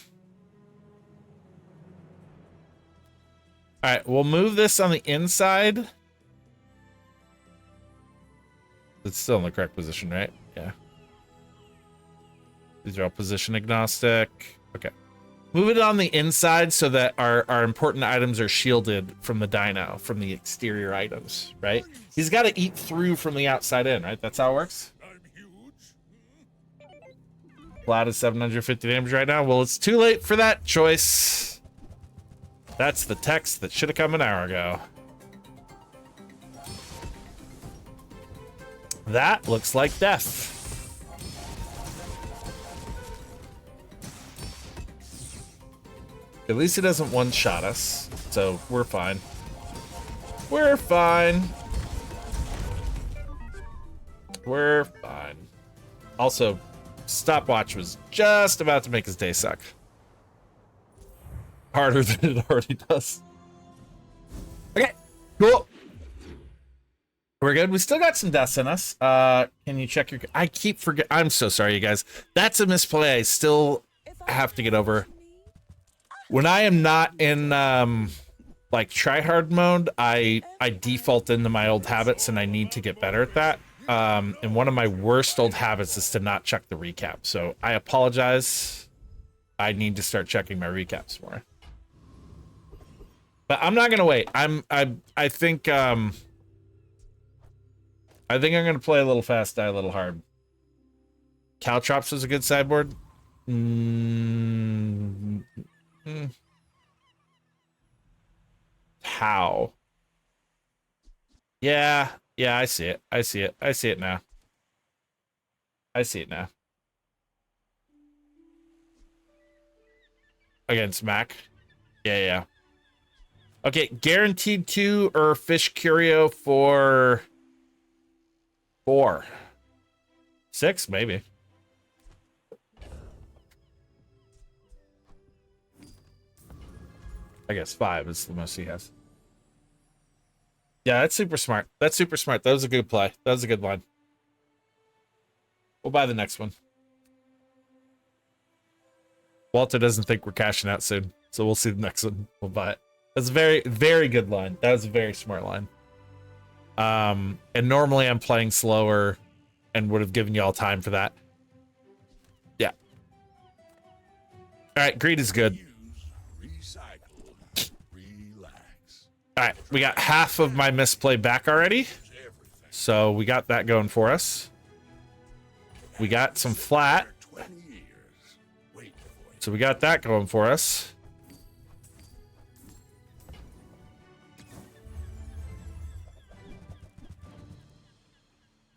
All right, we'll move this on the inside. It's still in the correct position, right? Yeah. These are all position agnostic. Okay. Move it on the inside so that our important items are shielded from the dino, from the exterior items, right? He's got to eat through from the outside in, right? That's how it works? I'm huge. Flat is 750 damage right now. Well, it's too late for that choice. That's the text that should have come an hour ago. That looks like death. At least he doesn't one-shot us, so we're fine. We're fine. We're fine. Also, stopwatch was just about to make his day suck. Harder than it already does. Okay, cool. We're good. We still got some deaths in us. Can you check your... I keep forgetting. I'm so sorry, you guys. That's a misplay I still have to get over. When I am not in, like, try-hard mode, I default into my old habits, and I need to get better at that. And one of my worst old habits is to not check the recap. So I apologize. I need to start checking my recaps more. But I'm not gonna wait. I think I'm gonna play a little fast, die a little hard. Caltrops was a good sideboard. How? Yeah, I see it. I see it. I see it now. I see it now. Against Mac. Yeah. Okay, guaranteed 2 or Fish Curio for 4. 6, maybe. I guess 5 is the most he has. Yeah, that's super smart. That's super smart. That was a good play. That was a good line. We'll buy the next one. Walter doesn't think we're cashing out soon, so we'll see the next one. We'll buy it. That's a very, very good line. That was a very smart line. And normally I'm playing slower and would have given you all time for that. Yeah. All right, greed is good. All right, we got half of my misplay back already. So we got that going for us. We got some flat. So we got that going for us.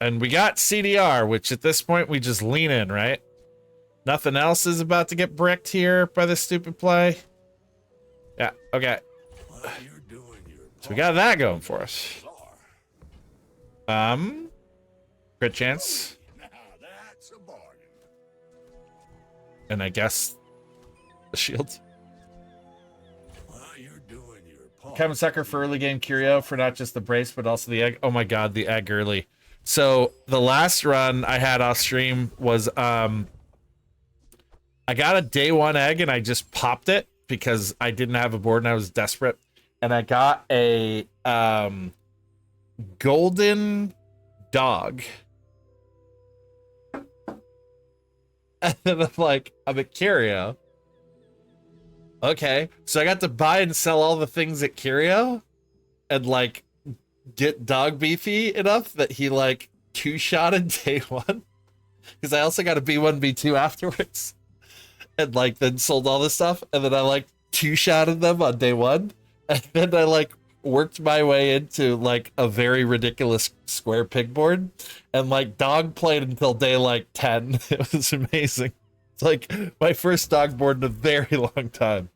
And we got CDR, which at this point we just lean in, right? Nothing else is about to get bricked here by this stupid play. Yeah, okay. So we got that going for us. Crit chance. And I guess the shield. Kevin Sucker for early game curio for not just the brace, but also the egg. Oh my god, the egg early. So the last run I had off stream was I got a day 1 egg and I just popped it because I didn't have a board and I was desperate. And I got a golden dog. And then I'm like, I'm at Curio. Okay. So I got to buy and sell all the things at Curio and like get dog beefy enough that he like 2-shotted day 1. Because I also got a B1, B2 afterwards. And like then sold all this stuff. And then I like 2-shotted them on day 1. And then I like worked my way into like a very ridiculous square pig board and like dog played until day like 10. It was amazing. It's like my first dog board in a very long time.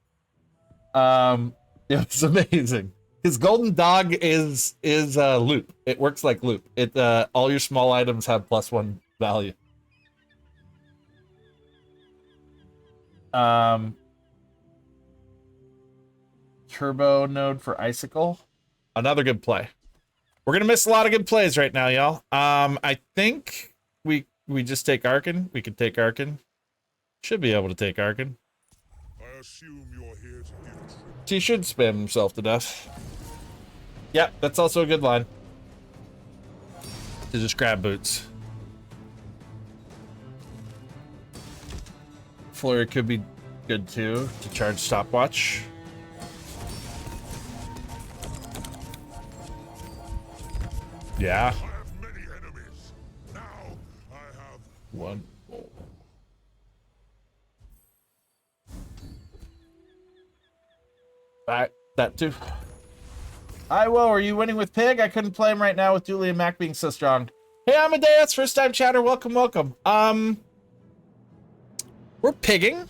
It was amazing. His golden dog is loop. It works like loop. It all your small items have +1 value. Turbo node for Icicle. Another good play. We're gonna miss a lot of good plays right now, y'all. I think we just take Arkan. We could take Arkan. Should be able to take Arkan. I assume you're here to give He should spam himself to death. Yeah, that's also a good line. To just grab boots. Flurry could be good too to charge stopwatch. Yeah. I have many enemies. Now I have one more. Alright, that too. Hi, Will, are you winning with Pig? I couldn't play him right now with Dooley and Mac being so strong. Hey, Amadeus, first time chatter. Welcome, welcome. We're pigging.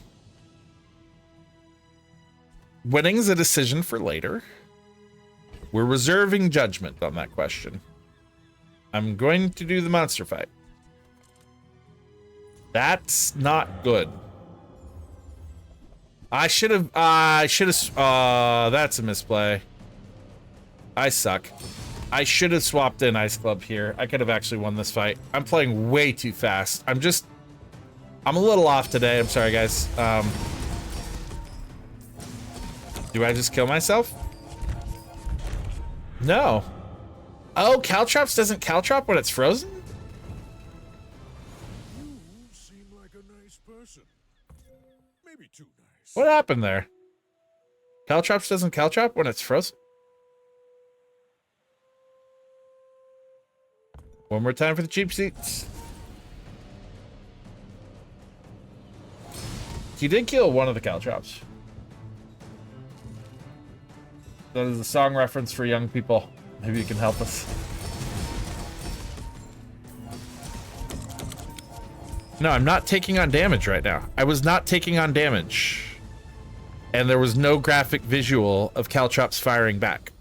Winning's a decision for later. We're reserving judgment on that question. I'm going to do the monster fight. That's not good. I should have, that's a misplay. I suck. I should have swapped in Ice Club here. I could have actually won this fight. I'm playing way too fast. I'm a little off today. I'm sorry, guys. Do I just kill myself? No. Oh, Caltrops doesn't Caltrop when it's frozen? You seem like a nice person. Maybe too nice. What happened there? Caltrops doesn't Caltrop when it's frozen? One more time for the cheap seats. He did kill one of the Caltrops. That is a song reference for young people. Maybe you can help us. No, I'm not taking on damage right now. I was not taking on damage. And there was no graphic visual of Caltrops firing back.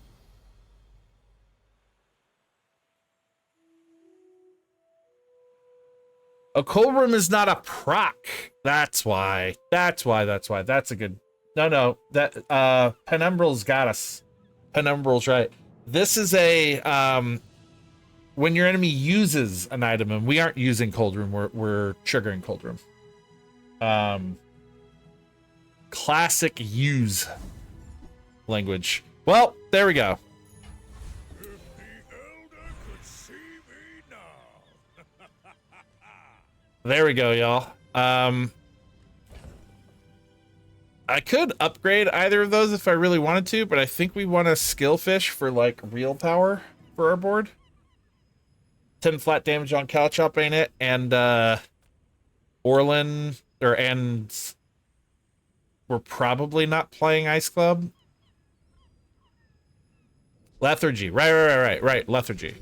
A cold room is not a proc. That's why. That's a good... No, that Penumbral's got us. Penumbral's right. This is a when your enemy uses an item, and we aren't using cold room, we're triggering cold room. Classic use language. Well, there we go. If the elder could see me now. There we go, y'all. I could upgrade either of those if I really wanted to, but I think we want a skill fish for like real power for our board. 10 flat damage on Caltrop, ain't it? And Orlin and we're probably not playing Ice Club. Lethargy. Right. Lethargy.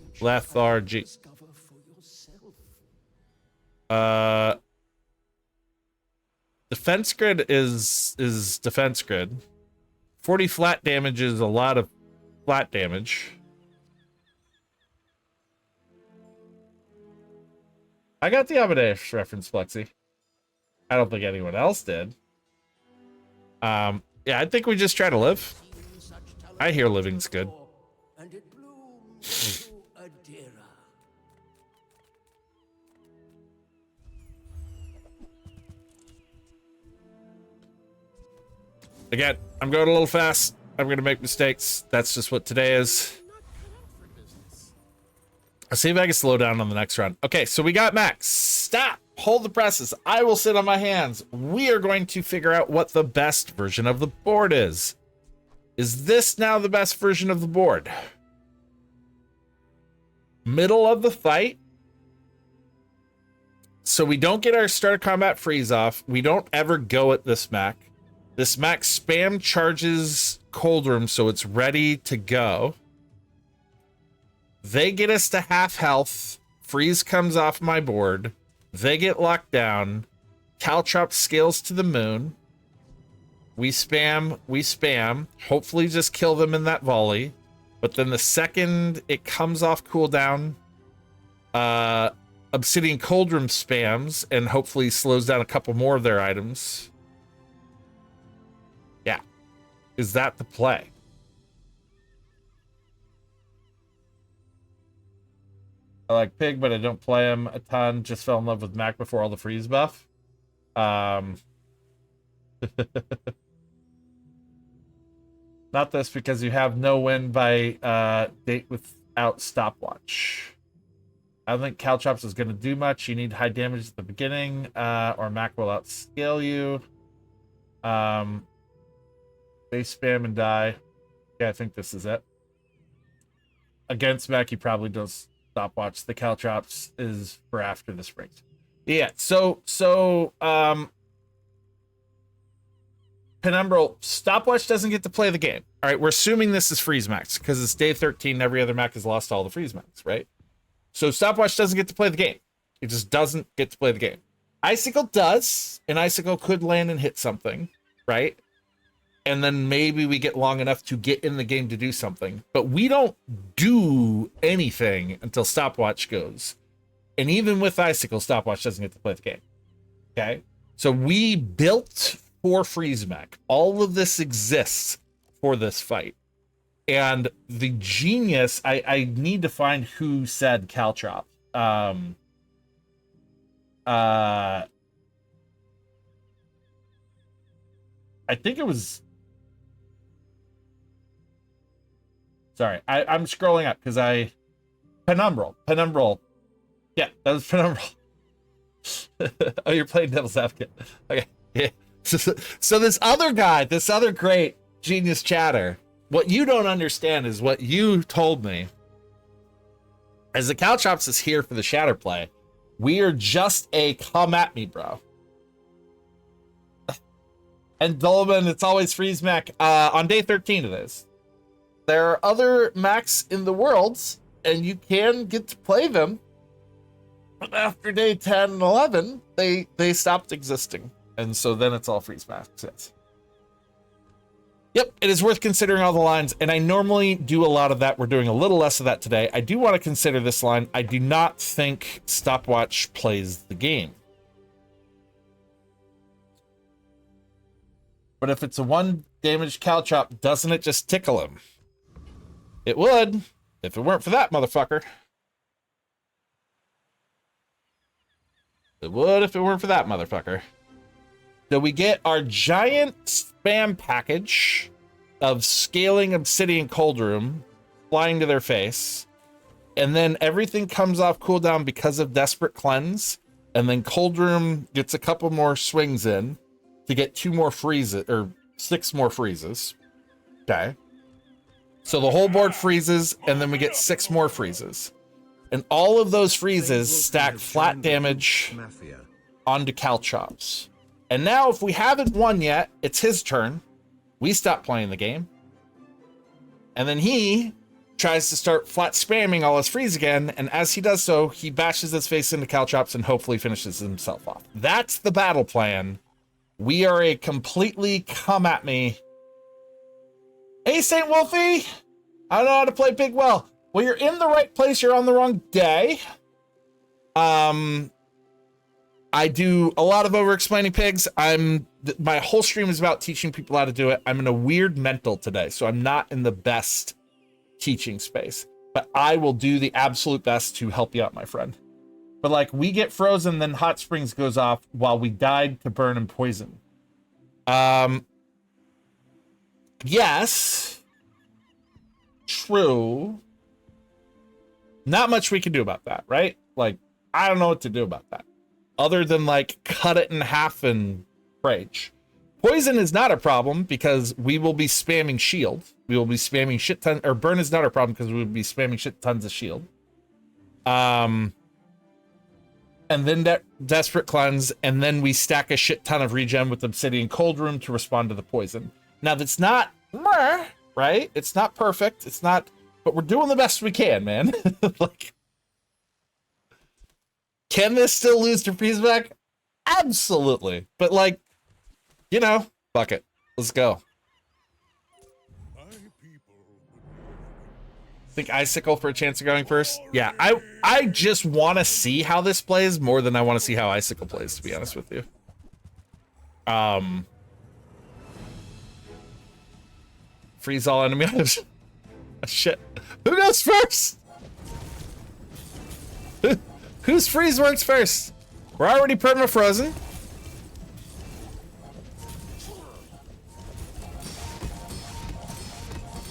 Defense grid is defense grid. 40 flat damage is a lot of flat damage. I got the Amadeus reference, Flexi. I don't think anyone else did. Yeah, I think we just try to live. I hear living's good. And it blooms to Adira. Again, I'm going a little fast. I'm going to make mistakes. That's just what today is. I'll see if I can slow down on the next run. Okay, so we got Max. Stop. Hold the presses. I will sit on my hands. We are going to figure out what the best version of the board is. Is this now the best version of the board? Middle of the fight. So we don't get our start of combat freeze off. We don't ever go at this Mac. This Mac spam charges Cold Room so it's ready to go. They get us to half health. Freeze comes off my board. They get locked down. Caltrop scales to the moon. We spam. Hopefully just kill them in that volley. But then the second it comes off cooldown, Obsidian Cold Room spams and hopefully slows down a couple more of their items. Yeah. Is that the play? I like Pig, but I don't play him a ton. Just fell in love with Mac before all the freeze buff. Not this, because you have no win by date without stopwatch. I don't think Caltrops is going to do much. You need high damage at the beginning, or Mac will outscale you. They spam and die. Yeah, I think this is it. Against Mac, he probably does stopwatch. The Caltrops is for after the springs. Yeah, so Penumbral, stopwatch doesn't get to play the game. All right, we're assuming this is freeze max because it's day 13 and every other Mac has lost all the freeze max, right? So stopwatch doesn't get to play the game. It just doesn't get to play the game. Icicle does, and Icicle could land and hit something, right? and then maybe we get long enough to get in the game to do something. But we don't do anything until stopwatch goes. And even with Icicle, stopwatch doesn't get to play the game. Okay? So we built for freeze mech. All of this exists for this fight. And the genius, I need to find who said Caltrop. I think it was... Sorry, I'm scrolling up because Penumbral. Yeah, that was Penumbral. Oh, you're playing devil's advocate. Okay, yeah. So this other guy, this other great genius chatter, what you don't understand is what you told me. As the Caltrops is here for the shatter play, we are just a come at me, bro. And Dolman, it's always freeze mech. On day 13 it is. There are other mechs in the world, and you can get to play them. But after day 10 and 11, they stopped existing. And so then it's all freeze mechs. Yes. Yep, it is worth considering all the lines, and I normally do a lot of that. We're doing a little less of that today. I do want to consider this line. I do not think stopwatch plays the game. But if it's a 1 damage Caltrop, doesn't it just tickle him? It would, if it weren't for that motherfucker. It would if it weren't for that motherfucker. So we get our giant spam package of scaling Obsidian Cold Room flying to their face. And then everything comes off cooldown because of Desperate Cleanse. And then Cold Room gets a couple more swings in to get 2 more freezes, or 6 more freezes. Okay. So the whole board freezes, and then we get 6 more freezes. And all of those freezes stack flat damage onto Caltrops. And now if we haven't won yet, it's his turn. We stop playing the game. And then he tries to start flat spamming all his freeze again, and as he does so, he bashes his face into Caltrops and hopefully finishes himself off. That's the battle plan. We are a completely come at me. Hey, St. Wolfie! I don't know how to play Big well. Well, you're in the right place, you're on the wrong day. I do a lot of over-explaining Pigs. My whole stream is about teaching people how to do it. I'm in a weird mental today, so I'm not in the best teaching space. But I will do the absolute best to help you out, my friend. But like, we get frozen, then Hot Springs goes off while we died to burn and poison. Yes. True. Not much we can do about that, right? Like, I don't know what to do about that. Other than like cut it in half and rage. Poison is not a problem because we will be spamming shield. We will be spamming shit ton, or burn is not a problem because we will be spamming shit tons of shield. And then Desperate Cleanse, and then we stack a shit ton of regen with Obsidian Cold Room to respond to the poison. Now that's not, right? It's not perfect. It's not, but we're doing the best we can, man. Like, can this still lose to freeze back? Absolutely. But like, you know, fuck it. Let's go. Think Icicle for a chance of going first? Yeah, I just want to see how this plays more than I want to see how Icicle plays, to be honest with you. Freeze all enemy items. Shit. Who goes first? Whose freeze works first? We're already perma-frozen.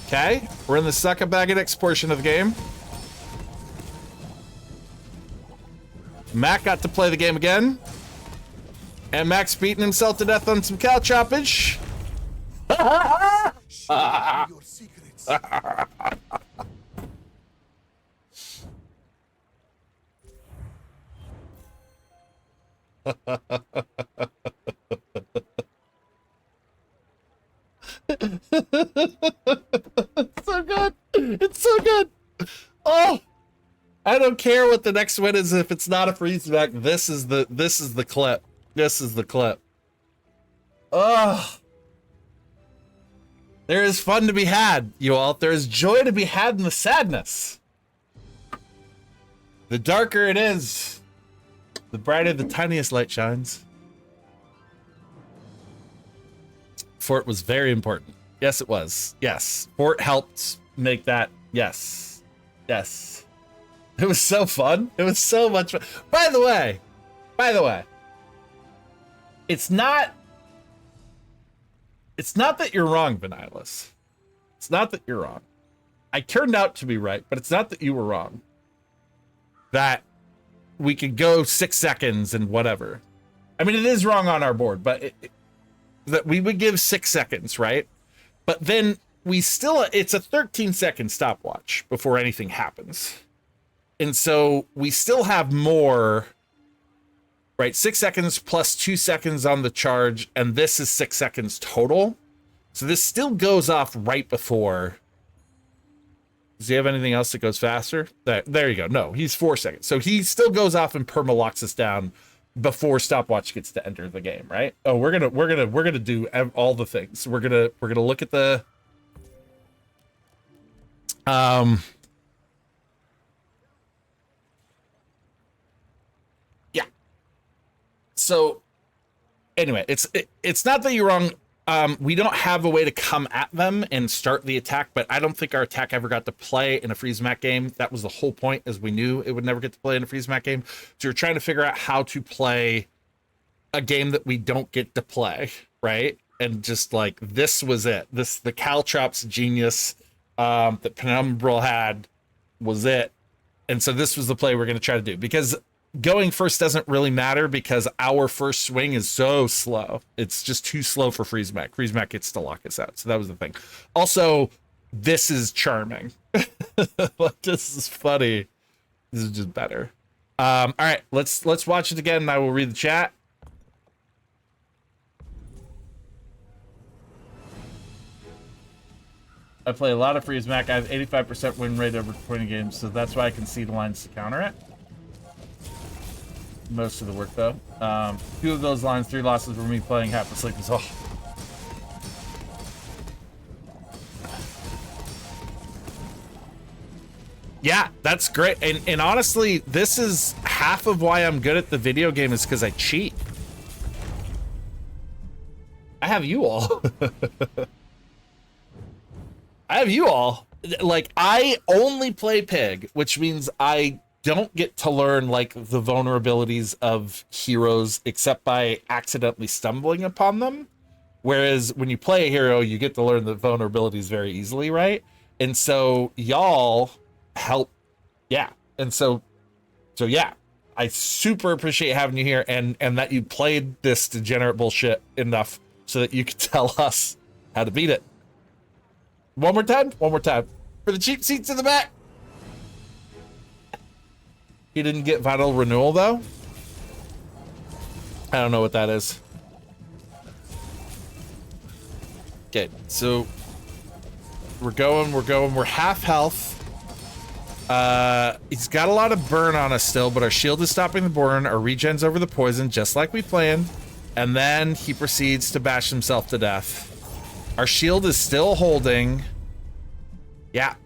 Okay, we're in the suck-a-bag-a-dicks portion of the game. Mac got to play the game again. And Mac's beating himself to death on some cow choppage. Your secrets. It's so good. It's so good. Oh, I don't care what the next win is if it's not a freeze back. This is the clip. This is the clip. Oh. There is fun to be had, you all. There is joy to be had in the sadness. The darker it is, the brighter the tiniest light shines. Fort was very important. Yes, it was. Yes. Fort helped make that. Yes. Yes. It was so fun. It was so much fun. By the way, it's not that you're wrong, Vanillus. It's not that you're wrong. I turned out to be right, but it's not that you were wrong. That we could go 6 seconds and whatever. I mean, it is wrong on our board, but that we would give 6 seconds, right? But then we still, it's a 13-second stopwatch before anything happens. And so we still have more, right? 6 seconds plus 2 seconds on the charge, and this is 6 seconds total. So this still goes off right before. Does he have anything else that goes faster? There you go. No, he's 4 seconds. So he still goes off and perma-locks us down before stopwatch gets to enter the game, right? Oh, we're gonna do all the things. We're gonna look at the yeah. So anyway, it's not that you're wrong. We don't have a way to come at them and start the attack, but I don't think our attack ever got to play in a freeze mat game. That was the whole point, as we knew it would never get to play in a freeze mat game. So you're trying to figure out how to play a game that we don't get to play, right? And just like, this was it. The Caltrops genius that Penumbral had was it. And so this was the play we're going to try to do, because going first doesn't really matter because our first swing is so slow. It's just too slow for Freeze Mac. Freeze Mac gets to lock us out. So that was the thing. Also, this is charming. Like, this is funny. This is just better. All right, let's watch it again and I will read the chat. I play a lot of Freeze Mac. I have 85% win rate over 20 games, so that's why I can see the lines to counter it. Most of the work, though. 2 of those lines, 3 losses were me playing half asleep as well. Yeah, that's great. And honestly, this is half of why I'm good at the video game is because I cheat. I have you all. I have you all. Like, I only play Pig, which means I don't get to learn like the vulnerabilities of heroes except by accidentally stumbling upon them. Whereas when you play a hero, you get to learn the vulnerabilities very easily, right? And so y'all help. Yeah. And so yeah, I super appreciate having you here and that you played this degenerate bullshit enough so that you could tell us how to beat it. One more time for the cheap seats in the back. He didn't get Vital Renewal, though. I don't know what that is. Okay, so we're going. We're half health. He's got a lot of burn on us still, but our shield is stopping the burn. Our regen's over the poison, just like we planned. And then he proceeds to bash himself to death. Our shield is still holding. Yeah.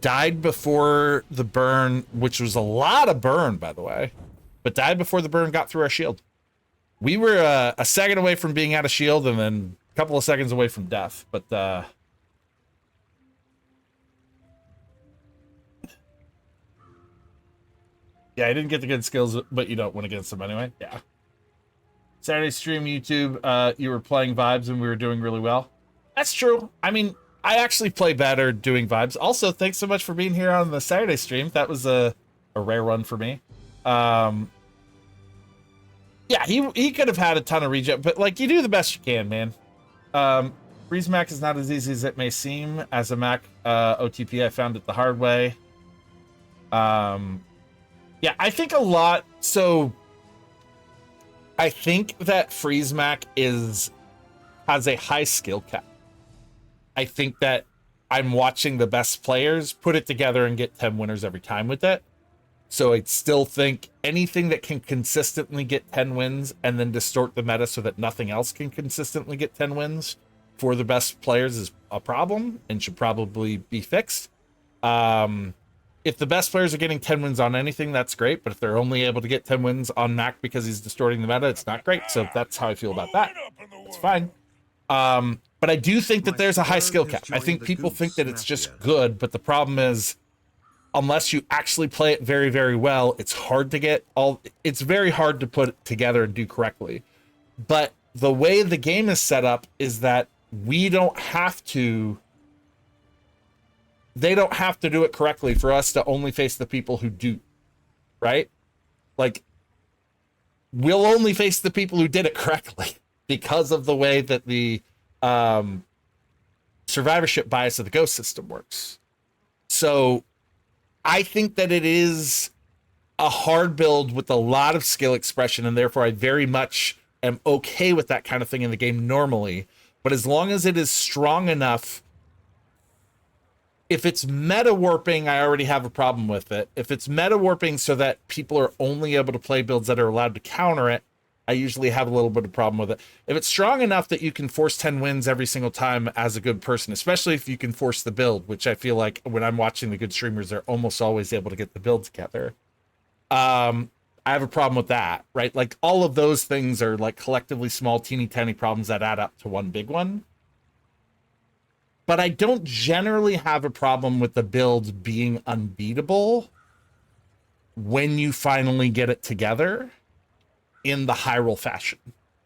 Died before the burn, which was a lot of burn, by the way, but died before the burn got through our shield. We were a second away from being out of shield and then a couple of seconds away from death, but yeah, I didn't get the good skills, but you don't win against them anyway. Yeah. Saturday stream YouTube, you were playing vibes and we were doing really well. That's true. I mean, I actually play better doing vibes. Also, thanks so much for being here on the Saturday stream. That was a rare one for me. Yeah, he could have had a ton of regen, but like, you do the best you can, man. Freeze Mac is not as easy as it may seem. As a Mac OTP, I found it the hard way. Yeah, I think a lot. So I think that Freeze Mac has a high skill cap. I think that I'm watching the best players put it together and get 10 winners every time with it. So I still think anything that can consistently get 10 wins and then distort the meta so that nothing else can consistently get 10 wins for the best players is a problem and should probably be fixed. If the best players are getting 10 wins on anything, that's great. But if they're only able to get 10 wins on Mac because he's distorting the meta, it's not great. So that's how I feel about that. It's fine. But I do think that there's a high skill cap. I think people think that it's just good, but the problem is, unless you actually play it very, very well, it's hard to get all. It's very hard to put it together and do correctly. But the way the game is set up is that we don't have to. They don't have to do it correctly for us to only face the people who do, right? Like, we'll only face the people who did it correctly because of the way that the survivorship bias of the ghost system works. So I think that it is a hard build with a lot of skill expression, and therefore I very much am okay with that kind of thing in the game normally. But as long as it is strong enough, if it's meta warping, I already have a problem with it. If it's meta warping so that people are only able to play builds that are allowed to counter it, I usually have a little bit of problem with it. If it's strong enough that you can force 10 wins every single time as a good person, especially if you can force the build, which I feel like when I'm watching the good streamers, they're almost always able to get the build together. I have a problem with that, right? Like, all of those things are like collectively small, teeny tiny problems that add up to one big one. But I don't generally have a problem with the build being unbeatable when you finally get it together in the high roll fashion.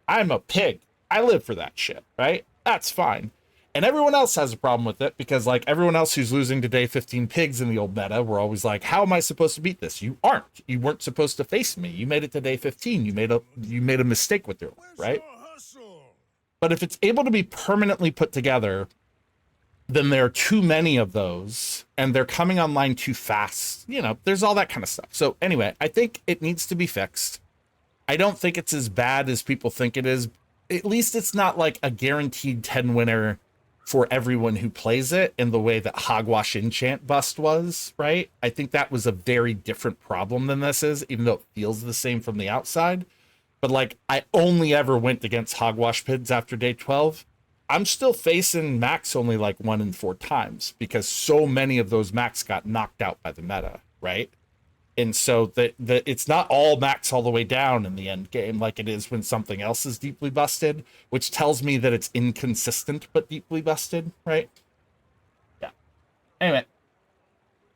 I'm a pig. I live for that shit, right? That's fine. And everyone else has a problem with it because, like, everyone else who's losing to day 15 pigs in the old meta, we're always like, how am I supposed to beat this? You aren't. You weren't supposed to face me. You made it to day 15. You made a mistake with your life, right? But if it's able to be permanently put together, then there are too many of those and they're coming online too fast. You know, there's all that kind of stuff. So anyway, I think it needs to be fixed. I don't think it's as bad as people think it is. At least it's not like a guaranteed 10 winner for everyone who plays it in the way that Hogwash Enchant Bust was, right? I think that was a very different problem than this is, even though it feels the same from the outside. But like, I only ever went against Hogwash Pids after day 12. I'm still facing Max only like 1 in 4 times because so many of those Max got knocked out by the meta, right? And so it's not all Max all the way down in the end game like it is when something else is deeply busted, which tells me that it's inconsistent but deeply busted, right? Yeah. Anyway,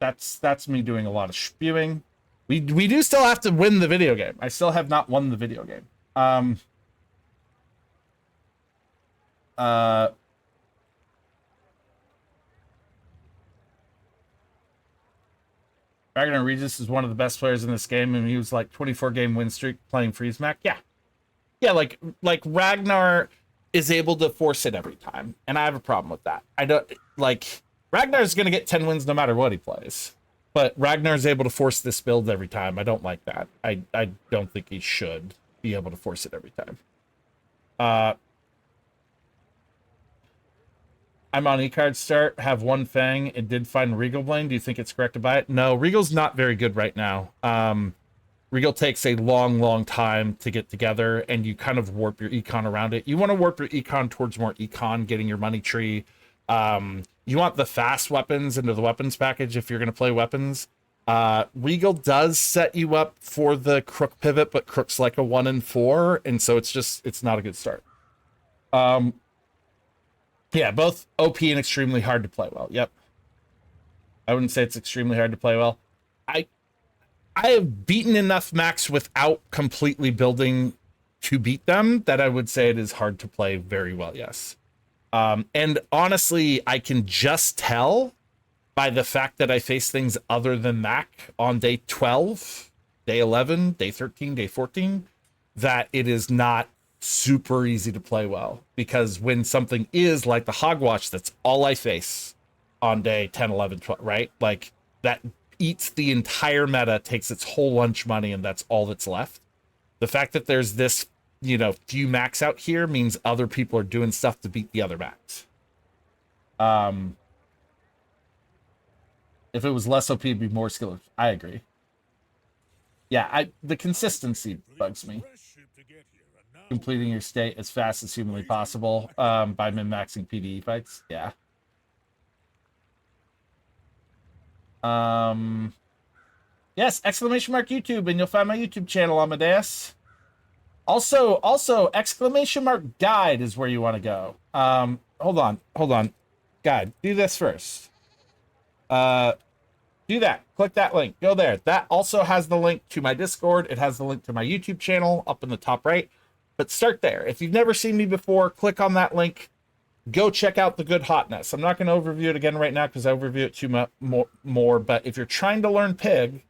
that's me doing a lot of spewing. We do still have to win the video game. I still have not won the video game. Ragnar Regis is one of the best players in this game, and he was like 24-game win streak playing Freeze Mac. Yeah, like Ragnar is able to force it every time, and I have a problem with that. I don't like Ragnar's gonna get 10 wins no matter what he plays, but Ragnar's able to force this build every time. I don't like that. I don't think he should be able to force it every time. I'm on E-card start, have 1 Fang, and did find Regal Blade. Do you think it's correct to buy it? No, Regal's not very good right now. Regal takes a long time to get together, and you kind of warp your econ around it. You want to warp your econ towards more econ, getting your money tree. You want the fast weapons into the weapons package if you're going to play weapons. Regal does set you up for the Crook pivot, but Crook's like a 1 in 4, and so it's not a good start. Yeah, both OP and extremely hard to play well. Yep. I wouldn't say it's extremely hard to play well. I have beaten enough Max without completely building to beat them that I would say it is hard to play very well, yes. And honestly, I can just tell by the fact that I face things other than Mac on day 12, day 11, day 13, day 14, that it is not super easy to play well, because when something is like the Hogwash, that's all I face on day 10, 11, 12, right? Like, that eats the entire meta, takes its whole lunch money, and that's all that's left. The fact that there's this, you know, few Max out here means other people are doing stuff to beat the other Max. If it was less OP, it'd be more skill. I agree. Yeah, the consistency bugs me. completing your state as fast as humanly possible by min-maxing PvE fights. Yeah. Yes, exclamation mark YouTube, and you'll find my YouTube channel, Amadeus. Also, exclamation mark guide is where you want to go. Hold on. Guide, do this first. Do that. Click that link. Go there. That also has the link to my Discord. It has the link to my YouTube channel up in the top right. But start there. If you've never seen me before, click on that link. Go check out The Good Hotness. I'm not going to overview it again right now because I overview it too much more. But if you're trying to learn Pig,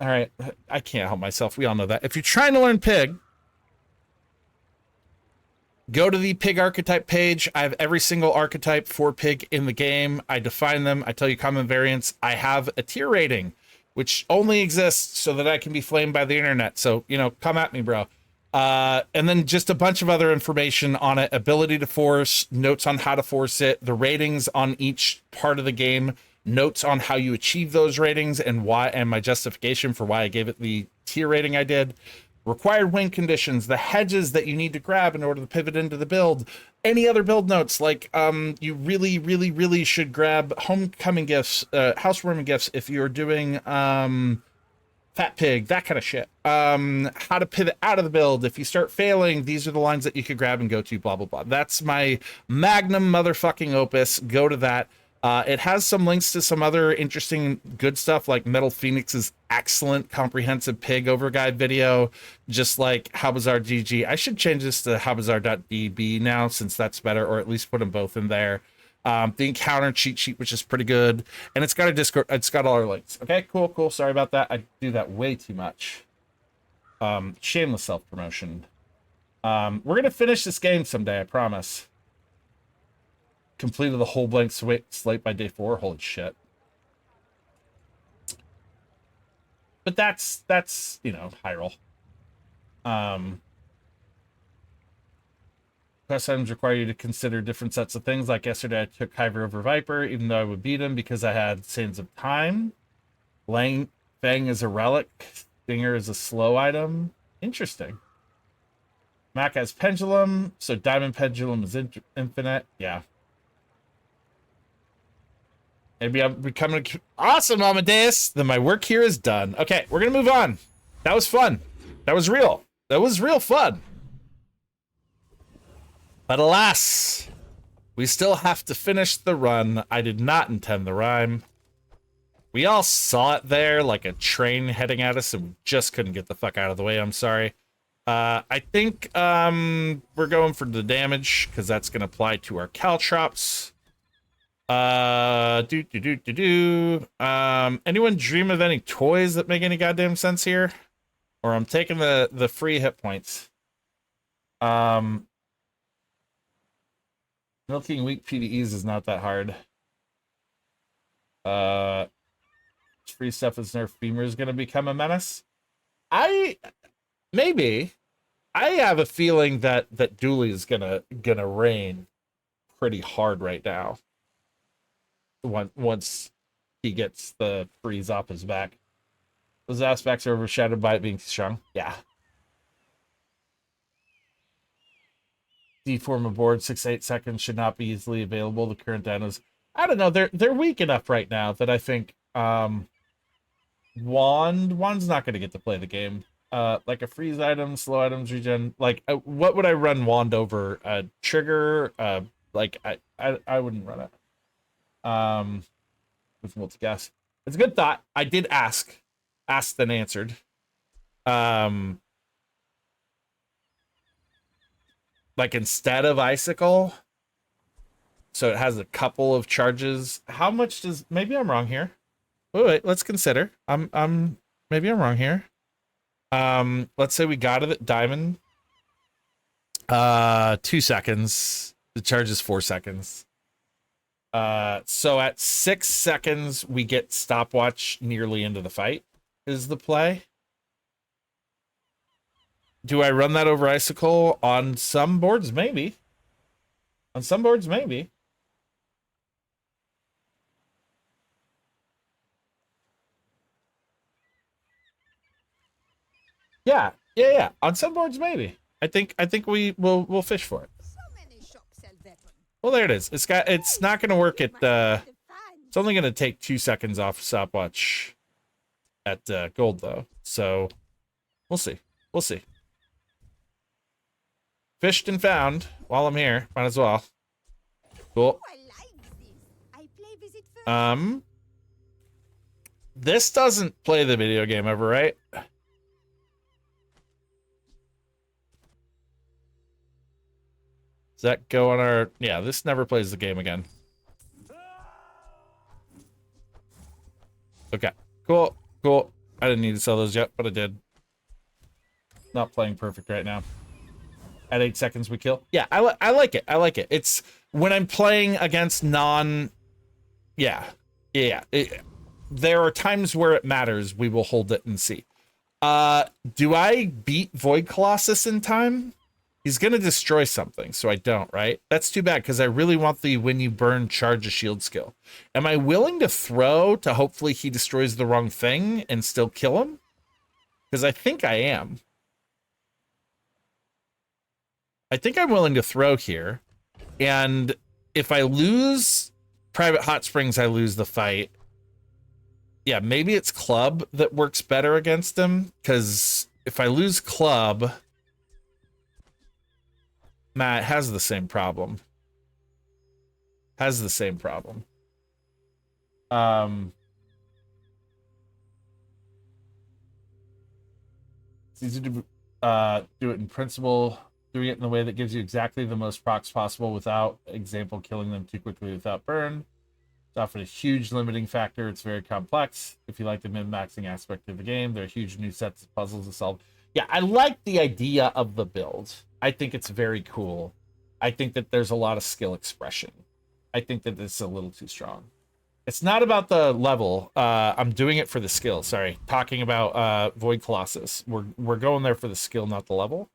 all right, I can't help myself. We all know that. If you're trying to learn Pig, go to the Pig archetype page. I have every single archetype for Pig in the game. I define them. I tell you common variants. I have a tier rating, which only exists so that I can be flamed by the internet. So, come at me, bro. And then just a bunch of other information on it. Ability to force, notes on how to force it, the ratings on each part of the game, notes on how you achieve those ratings and why, and my justification for why I gave it the tier rating I did. Required win conditions, the hedges that you need to grab in order to pivot into the build, any other build notes, like you really should grab homecoming gifts, housewarming gifts if you're doing Fat Pig, that kind of shit. How to pivot out of the build. If you start failing, these are the lines that you could grab and go to, blah, blah, blah. That's my magnum motherfucking opus. Go to that. It has some links to some other interesting good stuff, like Metal Phoenix's excellent comprehensive Pig overguide video, just like Bazaar GG. I should change this to Bazaar.db now, since that's better, or at least put them both in there. The encounter cheat sheet, which is pretty good, and it's got a Discord. It's got all our links. Okay, cool. Sorry about that. I do that way too much. Shameless self-promotion. We're gonna finish this game someday, I promise. Completed the whole blank slate by day 4. Holy shit. But that's high roll. Quest items require you to consider different sets of things. Like yesterday, I took Kyver over Viper, even though I would beat him because I had Sands of Time. Fang is a relic. Stinger is a slow item. Interesting. Mac has Pendulum, so Diamond Pendulum is infinite. Yeah. Maybe I'm becoming awesome, Amadeus. Then my work here is done. Okay, we're gonna move on. That was fun. That was real. That was real fun. But alas, we still have to finish the run. I did not intend the rhyme. We all saw it there like a train heading at us, and we just couldn't get the fuck out of the way. I'm sorry. I think we're going for the damage because that's gonna apply to our caltrops. Anyone dream of any toys that make any goddamn sense here? Or I'm taking the free hit points. Milking weak PvEs is not that hard. Free stuff is nerf femur is gonna become a menace. Maybe. I have a feeling that Dooley is gonna reign pretty hard right now. Once he gets the freeze off his back. Those aspects are overshadowed by it being strong. Yeah. Deform aboard 6 to 8 seconds should not be easily available. The current dinos, I don't know, they're weak enough right now that I think Wand's not going to get to play the game. Like a freeze item, slow items, regen. Like what would I run Wand over? Trigger. Like I wouldn't run it. With multi-gas. It's a good thought. I did asked then answered. Like instead of icicle, so it has a couple of charges. How much does? Maybe I'm wrong here. Wait, let's consider. Maybe I'm wrong here. Let's say we got it at diamond. 2 seconds. The charge is 4 seconds. So at 6 seconds, we get stopwatch nearly into the fight, is the play. Do I run that over Icicle? On some boards, maybe. On some boards, maybe. Yeah. On some boards, maybe. I think we'll fish for it. So many shops sell weapons. Well, there it is. It's not gonna work at it's only gonna take 2 seconds off stopwatch at gold though. So we'll see. We'll see. Fished and found while I'm here. Might as well. Cool. I like this. I play visit first. This doesn't play the video game ever, right? Does that go on our... Yeah, this never plays the game again. Okay, cool, cool. I didn't need to sell those yet, but I did. Not playing perfect right now. At 8 seconds we kill. Yeah, I like it. I like it. It's when I'm playing against non... Yeah. There are times where it matters. We will hold it and see. Do I beat Void Colossus in time? He's going to destroy something, so I don't, right? That's too bad, because I really want the when you burn, charge a shield skill. Am I willing to throw to hopefully he destroys the wrong thing and still kill him? Because I think I am. I think I'm willing to throw here. And if I lose Private Hot Springs, I lose the fight. Yeah, maybe it's Club that works better against him, because if I lose Club... Matt has the same problem. It's easy to do it in principle, doing it in the way that gives you exactly the most procs possible without, example, killing them too quickly without burn. It's often a huge limiting factor. It's very complex. If you like the min-maxing aspect of the game, there are huge new sets of puzzles to solve. Yeah, I like the idea of the build. I think it's very cool. I think that there's a lot of skill expression. I think that it's a little too strong. It's not about the level. I'm doing it for the skill. Sorry, talking about Void Colossus. We're going there for the skill, not the level.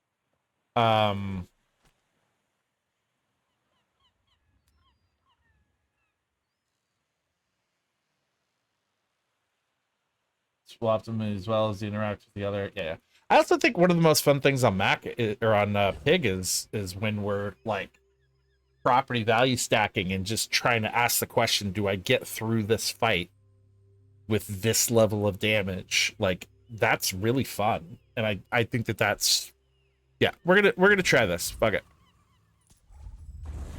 Optimum as well as the interact with the other. Yeah. I also think one of the most fun things on Mac or on Pig is when we're like property value stacking and just trying to ask the question, do I get through this fight with this level of damage? Like, that's really fun. And I think that's, yeah, we're gonna try this. Fuck it.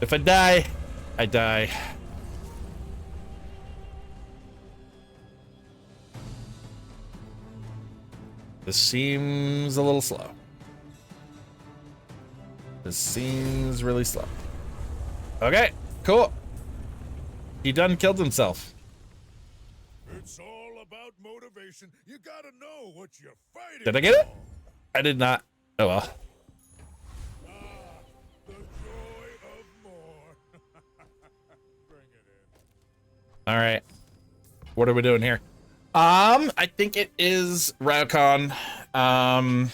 If I die, I die. This seems a little slow. This seems really slow. Okay, cool. He done killed himself. It's all about motivation. You gotta know what you're fighting. Did I get it? I did not. Oh well. The joy of more. Bring it in. All right. What are we doing here? I think it is Raukon. And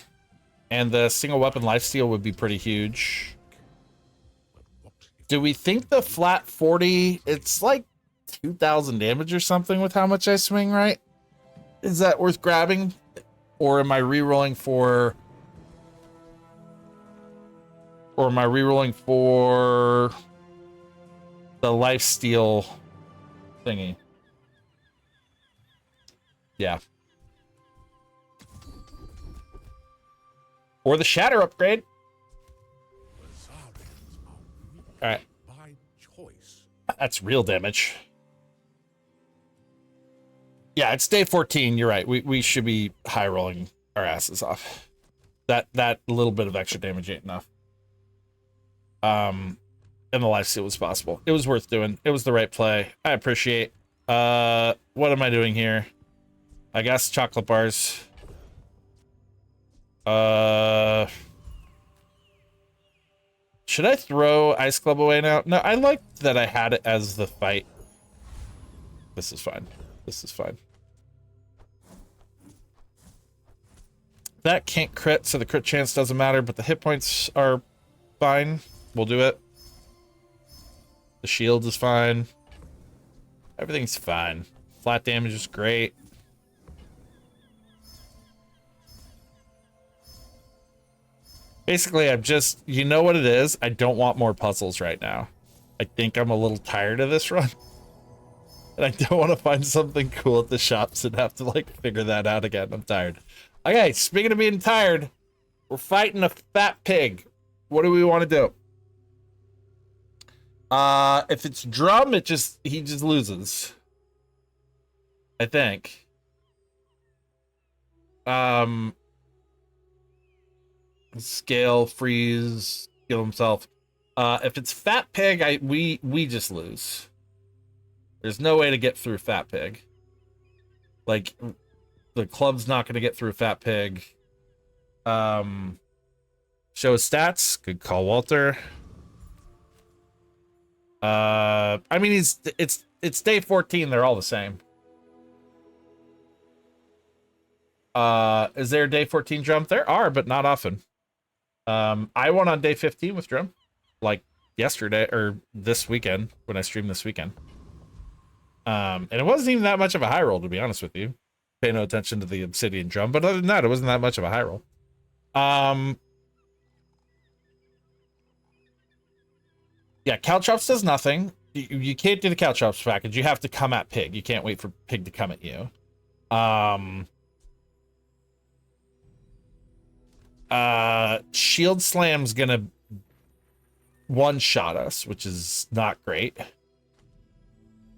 the single weapon lifesteal would be pretty huge. Do we think the flat 40, it's like 2,000 damage or something with how much I swing, right? Is that worth grabbing? Or am I re-rolling for... Or am I re-rolling for the lifesteal thingy? Yeah. Or the shatter upgrade. All right. By choice. That's real damage. Yeah, it's day 14. You're right. We should be high rolling our asses off. That little bit of extra damage ain't enough. And the lifesteal was possible. It was worth doing. It was the right play. I appreciate. What am I doing here? I guess chocolate bars. Should I throw Ice Club away now? No, I like that I had it as the fight. This is fine. This is fine. That can't crit, so the crit chance doesn't matter, but the hit points are fine. We'll do it. The shield is fine. Everything's fine. Flat damage is great. Basically, I'm just, you know what it is? I don't want more puzzles right now. I think I'm a little tired of this run. And I don't want to find something cool at the shops and have to, like, figure that out again. I'm tired. Okay, speaking of being tired, we're fighting a fat pig. What do we want to do? If it's drum, he just loses. I think. Scale, freeze, kill himself. If it's fat pig, we just lose. There's no way to get through fat pig. Like, the club's not going to get through fat pig. Show his stats. Good call, Walter. I mean, it's day 14. They're all the same. Is there a day 14 drum? There are, but not often. I won on day 15 with drum, like yesterday or this weekend when I streamed this weekend. And it wasn't even that much of a high roll, to be honest with you. Pay no attention to the obsidian drum, but other than that, it wasn't that much of a high roll. Yeah, Caltrops does nothing. You can't do the Caltrops package. You have to come at Pig. You can't wait for Pig to come at you. Shield Slam's gonna one-shot us, which is not great.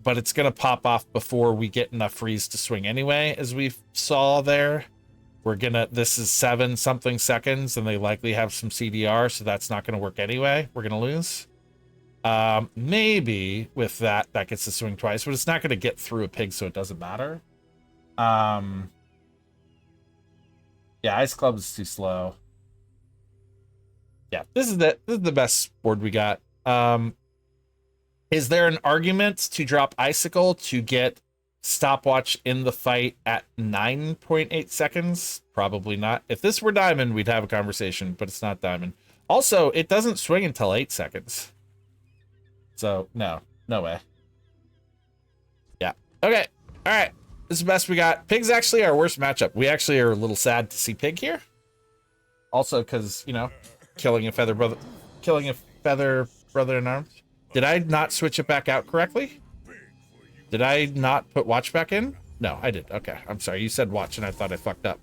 But it's gonna pop off before we get enough freeze to swing anyway, as we saw there. This is 7-something seconds, and they likely have some CDR, so that's not gonna work anyway. We're gonna lose. Maybe with that gets to swing twice, but it's not gonna get through a pig, so it doesn't matter. Yeah, Ice Club is too slow. Yeah, this is the best board we got. Is there an argument to drop Icicle to get stopwatch in the fight at 9.8 seconds? Probably not. If this were Diamond, we'd have a conversation, but it's not Diamond. Also, it doesn't swing until 8 seconds. So, no way. Yeah. Okay. All right. This is the best we got. Pig's actually our worst matchup. We actually are a little sad to see Pig here. Also, because, you know, killing a feather brother in arms. Did I not switch it back out correctly? Did I not put watch back in? No, I did. Okay, I'm sorry. You said watch, and I thought I fucked up.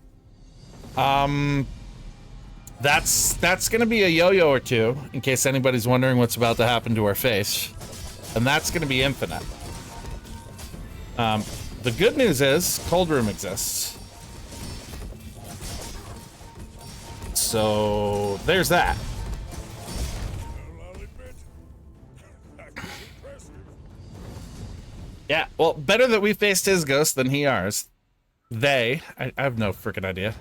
That's gonna be a yo-yo or two, in case anybody's wondering what's about to happen to our face, and that's gonna be infinite. The good news is Cold Room exists, so there's that. Yeah, well, better that we faced his ghost than he ours. I have no freaking idea.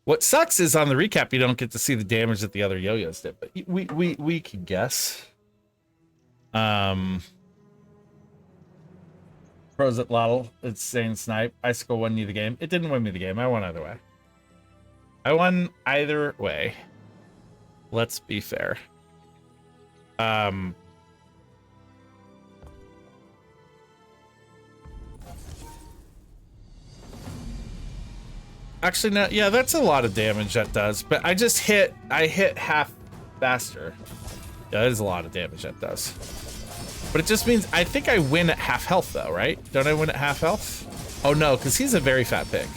What sucks is on the recap you don't get to see the damage that the other yo-yos did, but we can guess. Pros at Lottle, it's saying Snipe. Icicle won you the game. It didn't win me the game. I won either way. I won either way. Let's be fair. Actually, no, yeah, that's a lot of damage that does, but I hit half faster. Yeah, that is a lot of damage that does. But it just means, I think I win at half health though, right? Don't I win at half health? Oh no, because he's a very fat pig.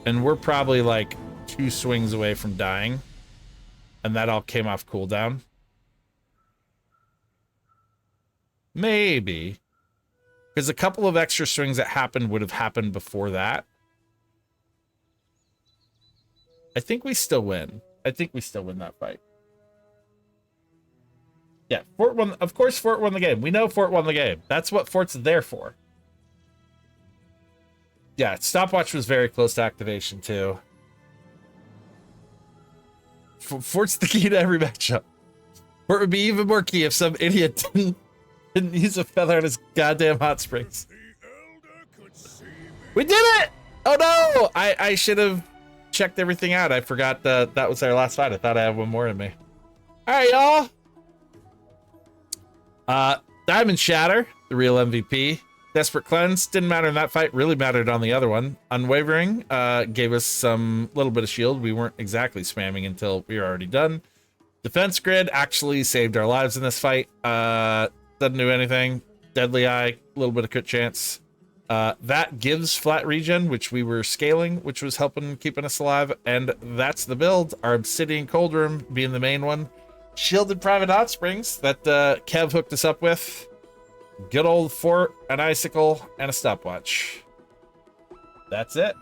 And we're probably like 2 swings away from dying. And that all came off cooldown. Maybe. Because a couple of extra swings that happened would have happened before that. I think we still win. I think we still win that fight. Yeah, Fort won. Of course, Fort won the game. We know Fort won the game. That's what Fort's there for. Yeah, stopwatch was very close to activation too. Fort's the key to every matchup. Fort would be even more key if some idiot didn't use a feather on his goddamn hot springs. We did it! Oh no! I should have checked everything out. I forgot that was our last fight. I thought I had one more in me. All right, y'all. Diamond Shatter, the real MVP. Desperate Cleanse, didn't matter in that fight, really mattered on the other one. Unwavering gave us some little bit of shield. We weren't exactly spamming until we were already done. Defense Grid actually saved our lives in this fight. Doesn't do anything. Deadly Eye, a little bit of crit chance. That gives flat regen, which we were scaling, which was helping keeping us alive. And that's the build. Our Obsidian Cold Room being the main one. Shielded Private Hot Springs that Kev hooked us up with. Good old fort, an icicle, and a stopwatch. That's it.